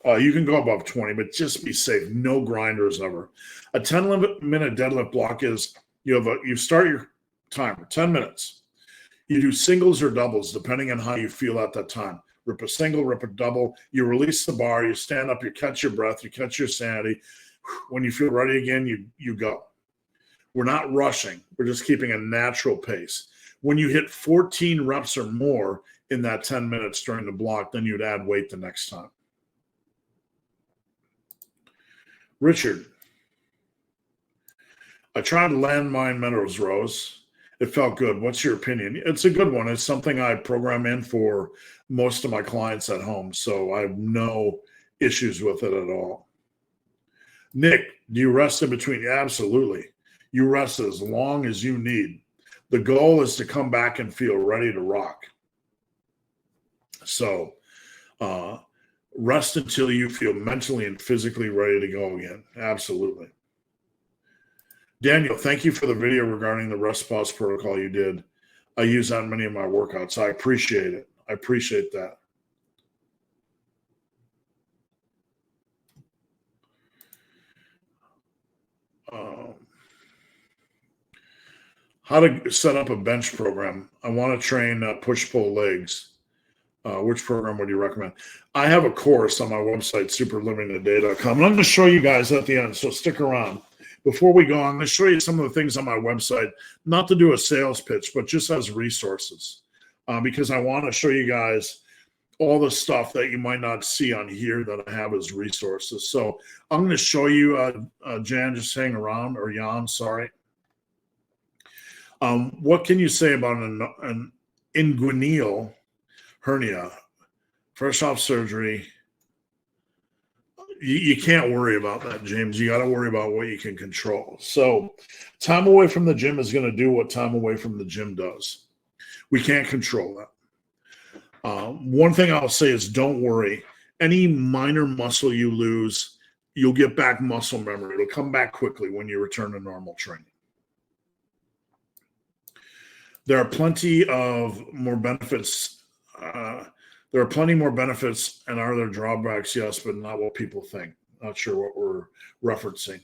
You can go above 20, but just be safe. No grinders ever. A 10-minute deadlift block is you start your timer, 10 minutes. You do singles or doubles, depending on how you feel at that time. Rip a single, rip a double. You release the bar, you stand up, you catch your breath, you catch your sanity. When you feel ready again, you go. We're not rushing. We're just keeping a natural pace. When you hit 14 reps or more in that 10 minutes during the block, then you'd add weight the next time. Richard, I tried landmine minerals rows. It felt good. What's your opinion? It's a good one. It's something I program in for most of my clients at home, so I have no issues with it at all. Nick, do you rest in between? Yeah, absolutely. You rest as long as you need. The goal is to come back and feel ready to rock. So rest until you feel mentally and physically ready to go again. Absolutely. Daniel, thank you for the video regarding the rest pause protocol you did. I use that in many of my workouts. I appreciate it. I appreciate that. How to set up a bench program. I want to train push-pull legs. Which program would you recommend? I have a course on my website, superlivingtoday.com, and I'm going to show you guys at the end, so stick around. Before we go, I'm going to show you some of the things on my website, not to do a sales pitch, but just as resources, because I want to show you guys all the stuff that you might not see on here that I have as resources. So I'm going to show you, Jan, just hang around, or Jan, sorry. What can you say about an inguinal hernia, fresh off surgery? You can't worry about that, James. You got to worry about what you can control. So time away from the gym is going to do what time away from the gym does. We can't control that. One thing I'll say is don't worry. Any minor muscle you lose, you'll get back muscle memory. It'll come back quickly when you return to normal training. There are plenty of more benefits. There are plenty more benefits, and are there drawbacks? Yes, but not what people think. Not sure what we're referencing.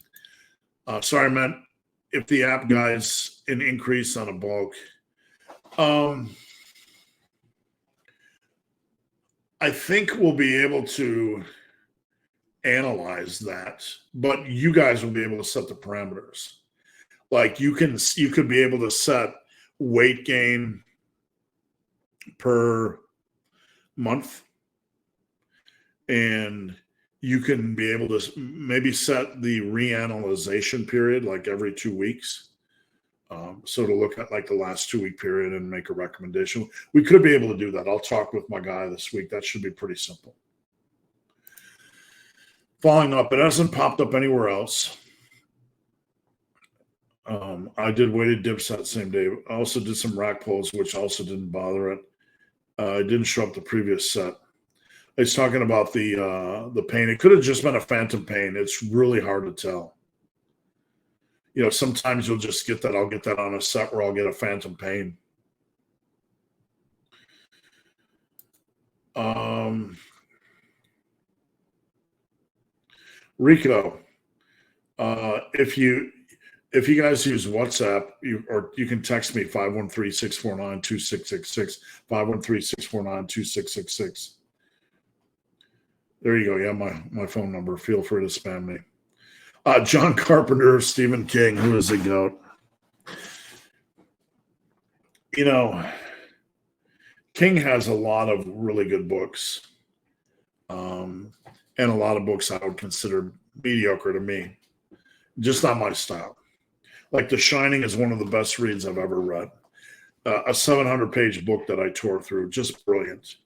Sorry, I meant if the app guides an increase on a bulk. I think we'll be able to analyze that, but you guys will be able to set the parameters. Like you could be able to set weight gain per month, and you can be able to maybe set the reanalyzation period like every 2 weeks. So to look at like the last 2-week period and make a recommendation. We could be able to do that. I'll talk with my guy this week. That should be pretty simple. Following up, it hasn't popped up anywhere else. I did weighted dips that same day. I also did some rack pulls, which also didn't bother it. It didn't show up the previous set. It's talking about the pain. It could have just been a phantom pain. It's really hard to tell. Sometimes you'll just get that. I'll get that on a set where I'll get a phantom pain. Rico, if you guys use WhatsApp, you can text me 513-649-2666, 513-649-2666. There you go. Yeah, my phone number. Feel free to spam me. John Carpenter, Stephen King, who is the GOAT? King has a lot of really good books, and a lot of books I would consider mediocre to me. Just not my style. Like The Shining is one of the best reads I've ever read. A 700-page book that I tore through, just brilliant.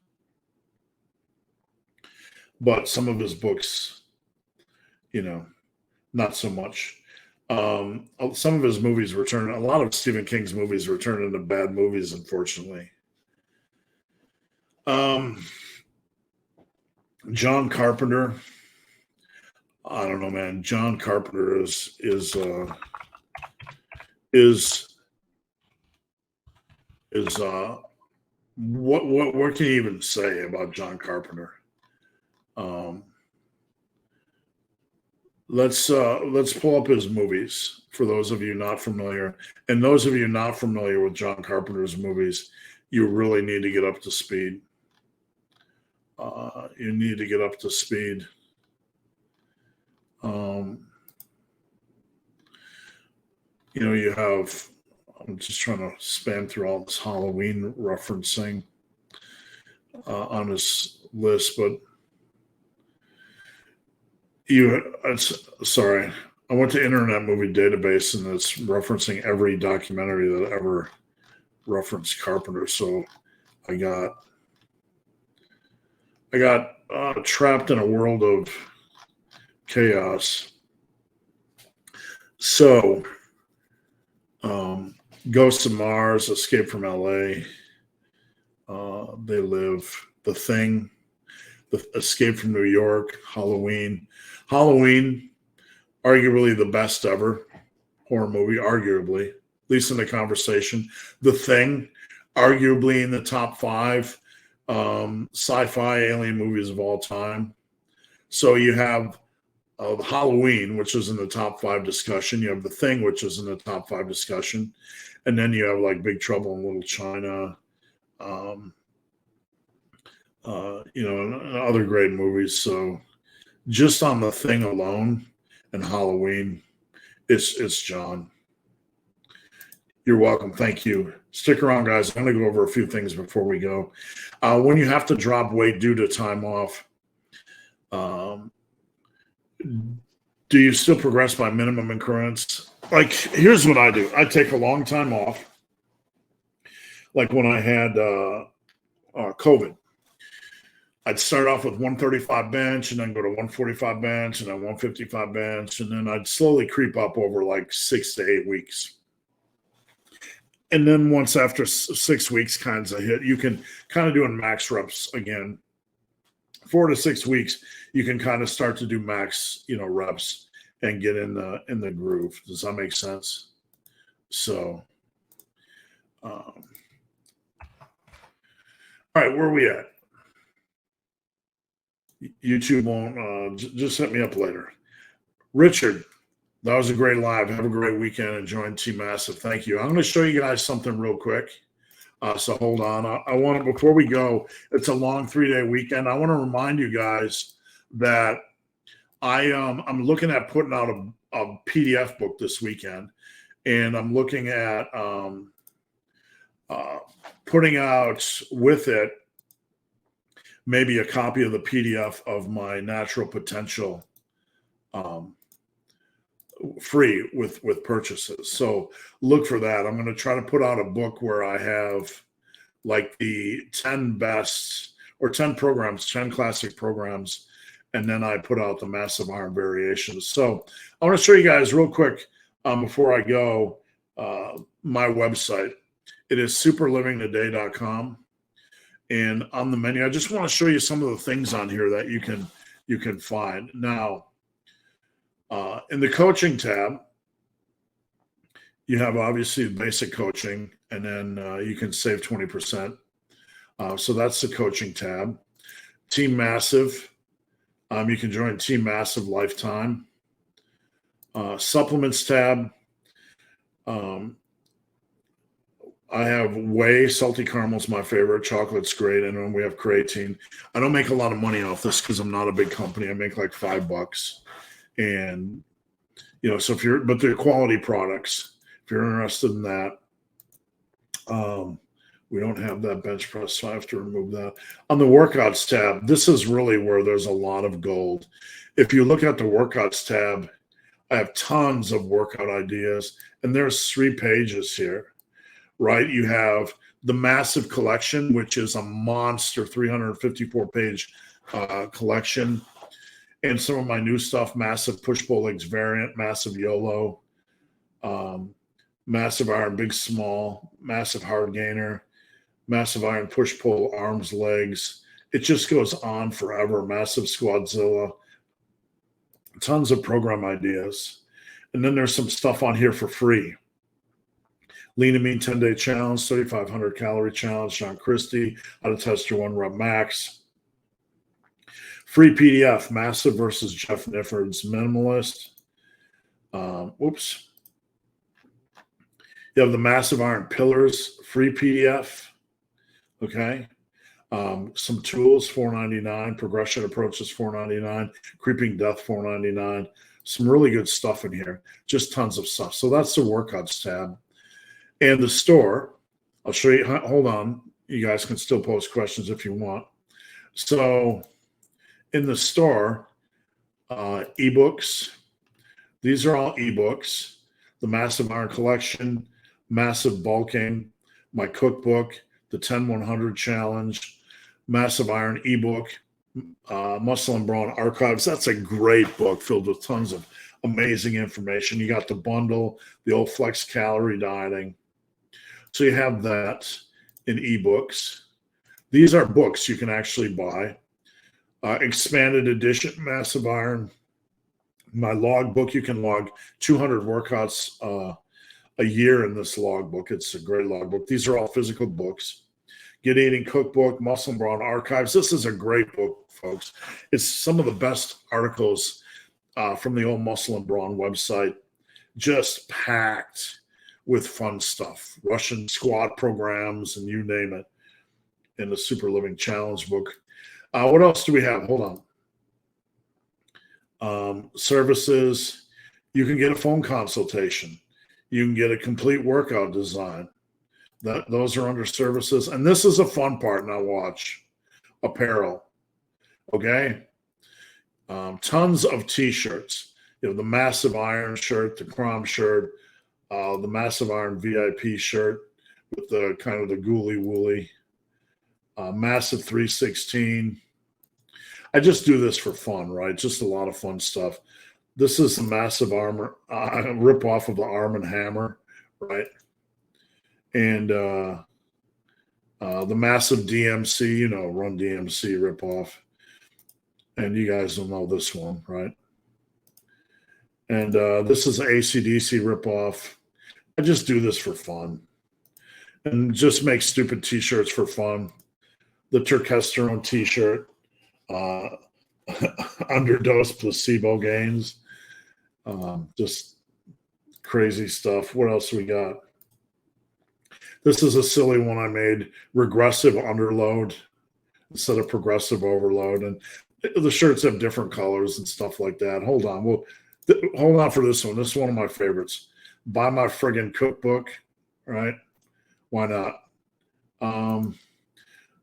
But some of his books, not so much. Some of his movies a lot of Stephen King's movies were turned into bad movies, unfortunately. John Carpenter, I don't know, man. John Carpenter is what can you even say about John Carpenter? Let's pull up his movies for those of you not familiar. And those of you not familiar with John Carpenter's movies, you really need to get up to speed. You need to get up to speed. You have, I'm just trying to span through all this Halloween referencing on his list, but sorry, I went to Internet Movie Database and it's referencing every documentary that ever referenced Carpenter. So I got trapped in a world of chaos. So, Ghosts of Mars, Escape from LA, They Live, The Thing, The Escape from New York, Halloween, arguably the best ever horror movie, arguably, at least in the conversation. The Thing, arguably in the top 5 sci-fi alien movies of all time. So you have Halloween, which is in the top 5 discussion. You have The Thing, which is in the top 5 discussion. And then you have like Big Trouble in Little China, and other great movies. So just on The Thing alone and Halloween, it's John. You're welcome. Thank you. Stick around, guys. I'm going to go over a few things before we go. When you have to drop weight due to time off, do you still progress by minimum increments? Like, here's what I do. I take a long time off. Like when I had COVID, I'd start off with 135 bench and then go to 145 bench and then 155 bench. And then I'd slowly creep up over like 6 to 8 weeks. And then once after 6 weeks kinds of hit, you can kind of doing max reps again. 4 to 6 weeks, you can kind of start to do max, reps and get in the groove. Does that make sense? So, all right, where are we at? YouTube won't, just hit me up later. Richard, that was a great live. Have a great weekend and join Team Massive. Thank you. I'm going to show you guys something real quick. So hold on. I want to, before we go, it's a long 3-day weekend. I want to remind you guys that I'm looking at putting out a PDF book this weekend, and I'm looking at putting out with it maybe a copy of the PDF of my Natural Potential free with purchases. So look for that. I'm going to try to put out a book where I have like the 10 best or 10 programs, 10 classic programs, and then I put out the massive iron variations. So I want to show you guys real quick before I go my website. It is superlivingtoday.com. And on the menu, I just want to show you some of the things on here that you can find. Now, in the coaching tab, you have obviously basic coaching, and then you can save 20%. So that's the coaching tab. Team Massive, you can join Team Massive Lifetime. Supplements tab, I have whey, salty caramel's my favorite. Chocolate's great, and then we have creatine. I don't make a lot of money off this because I'm not a big company. I make like $5, and so but they're quality products. If you're interested in that, we don't have that bench press, so I have to remove that. On the workouts tab, this is really where there's a lot of gold. If you look at the workouts tab, I have tons of workout ideas, and there's 3 pages here. Right, you have the massive collection, which is a monster 354-page collection, and some of my new stuff: massive push-pull legs variant, massive YOLO, massive iron big small, massive hard gainer, massive iron push-pull arms legs. It just goes on forever. Massive Squadzilla, tons of program ideas, and then there's some stuff on here for free. Lean and Mean 10-day challenge, 3,500 calorie challenge, John Christie, how to test your 1 rep max. Free PDF, Massive versus Jeff Nifford's Minimalist. You have the Massive Iron Pillars, free PDF. Okay. Some tools, $4.99. Progression approaches, $4.99. Creeping Death, $4.99. Some really good stuff in here. Just tons of stuff. So that's the workouts tab. And the store, I'll show you. Hold on. You guys can still post questions if you want. So in the store, ebooks. These are all ebooks. The Massive Iron Collection, Massive Bulking, my cookbook, the 10-100 Challenge, Massive Iron ebook, Muscle and Brawn Archives. That's a great book filled with tons of amazing information. You got the bundle, the old Flex Calorie Dieting. So you have that in ebooks. These are books you can actually buy. Expanded edition, Massive Iron. My log book, you can log 200 workouts a year in this log book. It's a great log book. These are all physical books. Get Eating Cookbook, Muscle and Brawn Archives. This is a great book, folks. It's some of the best articles from the old Muscle and Brawn website, just packed with fun stuff, Russian squat programs, and you name it, in the Super Living Challenge book. What else do we have? Hold on. Services. You can get a phone consultation. You can get a complete workout design. Those are under services. And this is a fun part. Now watch. Apparel. Okay? Tons of T-shirts. You know, the Massive Iron shirt, the Crom shirt, the Massive Iron VIP shirt with the kind of the ghouly woolly, Massive 316. I just do this for fun, right? Just a lot of fun stuff. This is the Massive Armor rip off of the Arm and Hammer, right? And the Massive DMC, Run DMC rip off. And you guys will know this one, right? And this is an AC/DC ripoff. I just do this for fun and just make stupid T-shirts for fun. The Turkesterone T-shirt, underdose placebo gains, just crazy stuff. What else we got? This is a silly one I made, regressive underload instead of progressive overload. And the shirts have different colors and stuff like that. Hold on. Hold on for this one. This is one of my favorites. Buy my friggin' cookbook, right? Why not?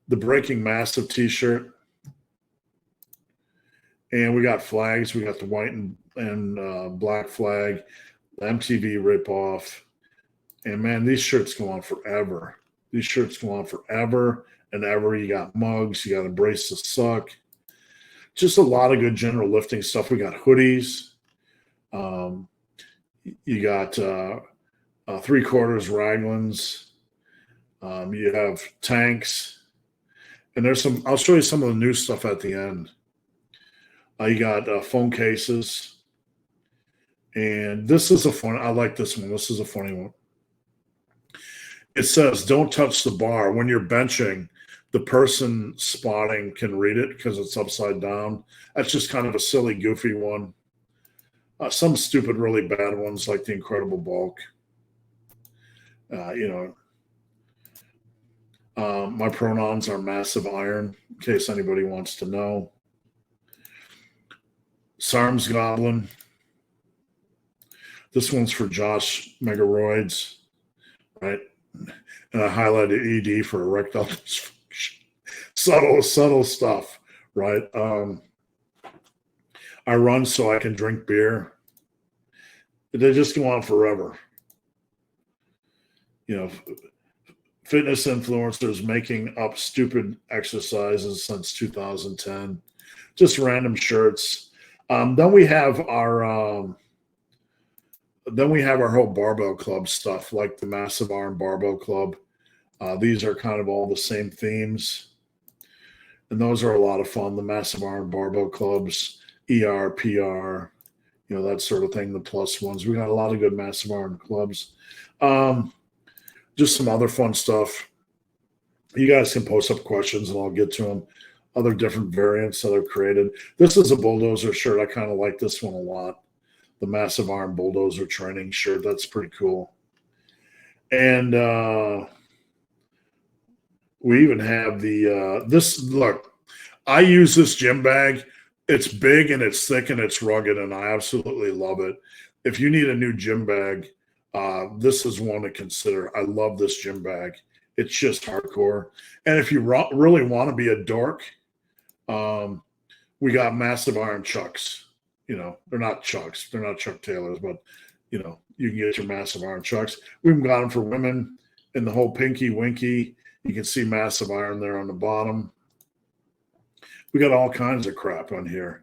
The Breaking Massive T-shirt. And we got flags. We got the white and black flag, the MTV ripoff. And, man, these shirts go on forever. These shirts go on forever and ever. You got mugs. You got Embrace the Suck. Just a lot of good general lifting stuff. We got hoodies. Um, you got 3/4 Raglans. You have tanks. And there's some, I'll show you some of the new stuff at the end. You got phone cases. And this is a fun, I like this one. This is a funny one. It says, don't touch the bar. When you're benching, the person spotting can read it because it's upside down. That's just kind of a silly, goofy one. Some stupid, really bad ones like the Incredible Bulk. My pronouns are massive iron, in case anybody wants to know. Sarm's Goblin. This one's for Josh Megaroids, right? And I highlighted ED for erectile dysfunction. Subtle stuff, right? I run so I can drink beer. They just go on forever. Fitness influencers making up stupid exercises since 2010. Just random shirts. Then we have our whole barbell club stuff, like the Massive Iron Barbell Club. These are kind of all the same themes, and those are a lot of fun. The Massive Iron Barbell Clubs, ER, PR, that sort of thing. The plus ones. We got a lot of good Massive Iron clubs. Just some other fun stuff. You guys can post up questions and I'll get to them. Other different variants that I've created. This is a bulldozer shirt. I kind of like this one a lot. The Massive Iron Bulldozer training shirt. That's pretty cool. And we even have this. Look, I use this gym bag. It's big and it's thick and it's rugged, and I absolutely love it. If you need a new gym bag, this is one to consider. I love this gym bag. It's just hardcore. And if you really want to be a dork, we got Massive Iron Chucks. They're not Chucks. They're not Chuck Taylors, but, you can get your Massive Iron Chucks. We've got them for women in the whole pinky winky. You can see Massive Iron there on the bottom. We got all kinds of crap on here.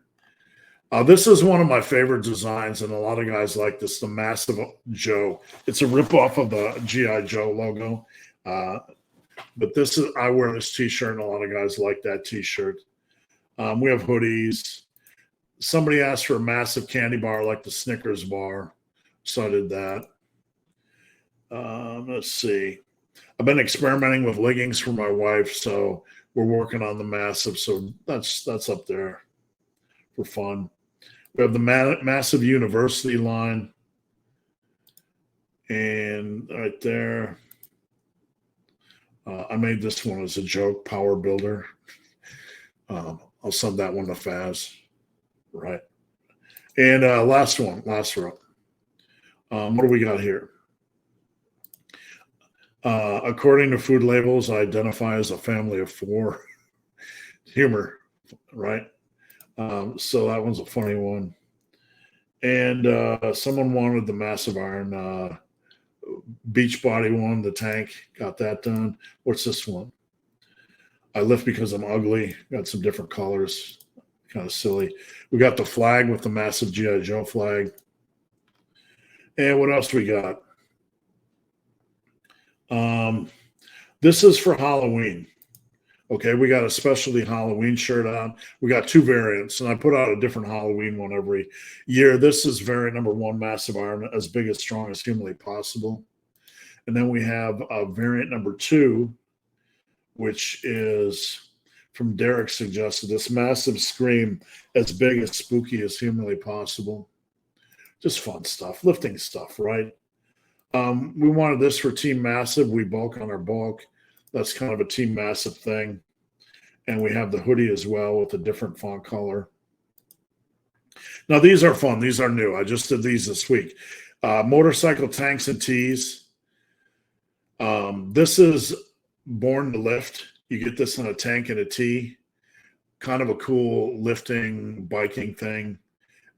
This is one of my favorite designs, and a lot of guys like this, the Massive Joe. It's a ripoff of the G.I. Joe logo. But I wear this t-shirt, and a lot of guys like that t-shirt. We have hoodies. Somebody asked for a massive candy bar like the Snickers bar, so I did that. Let's see. I've been experimenting with leggings for my wife, so we're working on the massive. So that's up there for fun. We have the massive university line, and right there, I made this one as a joke. Power Builder. I'll send that one to Faz. Right. And last row. What do we got here? According to food labels, I identify as a family of 4. Humor, right? So that one's a funny one. And someone wanted the Massive Iron Beachbody one, the tank. Got that done. What's this one? I lift because I'm ugly. Got some different colors. Kind of silly. We got the flag with the massive G.I. Joe flag. And what else we got? This is for Halloween. Okay, we got a specialty Halloween shirt on. We got 2 variants, and I put out a different Halloween one every year. This is variant number 1, Massive Iron, as big as strong as humanly possible. And then we have variant number 2, which is from Derek suggested, this massive scream, as big as spooky as humanly possible. Just fun stuff, lifting stuff, right? We wanted this for Team Massive. We bulk on our bulk. That's kind of a Team Massive thing. And we have the hoodie as well with a different font color. Now, these are fun. These are new. I just did these this week. Motorcycle tanks and tees. This is Born to Lift. You get this in a tank and a tee. Kind of a cool lifting, biking thing.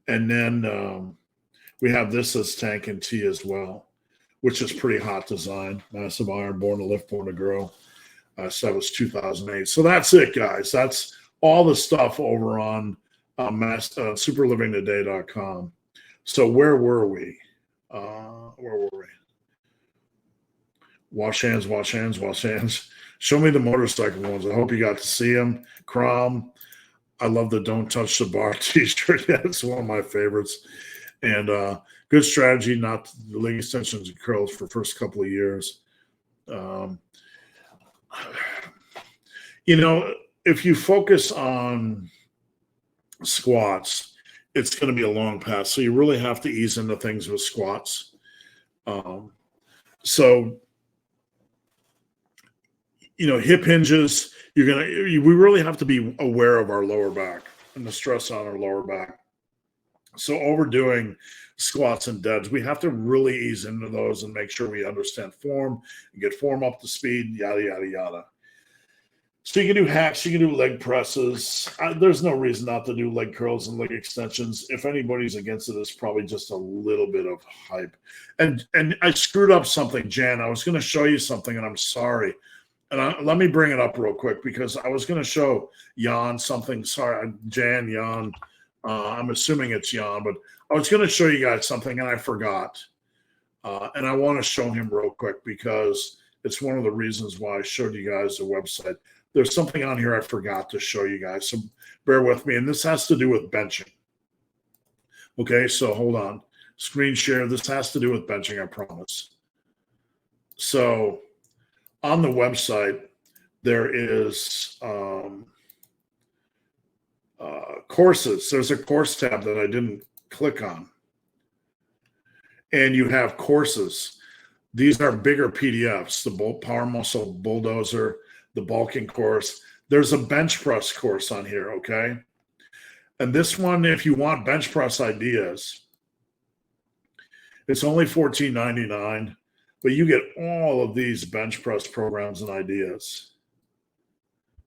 And then we have this as tank and tee as well, which is pretty hot design. Massive Iron, Born to Lift, Born to Grow. So that was 2008. So that's it, guys. That's all the stuff over on superlivingtoday.com. So where were we? Where were we? Wash hands, wash hands, wash hands. Show me the motorcycle ones. I hope you got to see them. Crom. I love the "Don't Touch the Bar" T-shirt. Yeah, it's one of my favorites. And good strategy, not the leg extensions and curls for the first couple of years. If you focus on squats, it's going to be a long path. So you really have to ease into things with squats. Hip hinges, we really have to be aware of our lower back and the stress on our lower back. So overdoing squats and deads, we have to really ease into those and make sure we understand form and get form up to speed, yada, yada, yada. So you can do hacks, you can do leg presses. There's no reason not to do leg curls and leg extensions. If anybody's against it, it's probably just a little bit of hype. And I screwed up something, Jan. I was going to show you something, and I'm sorry. And let me bring it up real quick because I was going to show Jan something. Sorry, Jan, Jan. I'm assuming it's Jan, but I was going to show you guys something, and I forgot. And I want to show him real quick because it's one of the reasons why I showed you guys the website. There's something on here I forgot to show you guys, so bear with me. And this has to do with benching. Okay, so hold on. Screen share. This has to do with benching, I promise. So on the website, there is courses. There's a course tab that I didn't click on. And you have courses. These are bigger PDFs, the Power Muscle Bulldozer, the bulking course. There's a bench press course on here, okay? And this one, if you want bench press ideas, it's only $14.99, but you get all of these bench press programs and ideas,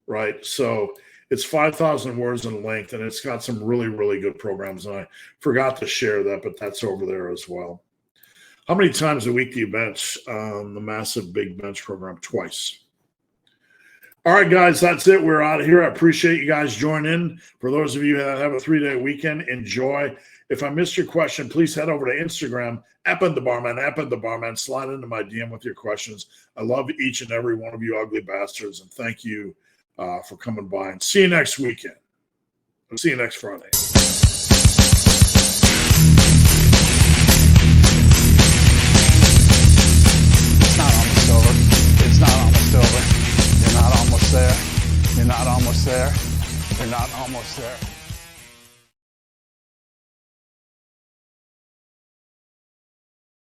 right? So it's 5,000 words in length, and it's got some really, really good programs. And I forgot to share that, but that's over there as well. How many times a week do you bench the massive big bench program? Twice. All right, guys, that's it. We're out of here. I appreciate you guys joining in. For those of you that have a 3-day weekend, enjoy. If I missed your question, please head over to Instagram, @the_barman, slide into my DM with your questions. I love each and every one of you ugly bastards, and thank you for coming by. And see you next weekend. I'll see you next Friday. It's not almost over. It's not almost over. You're not almost there. You're not almost there. You're not almost there.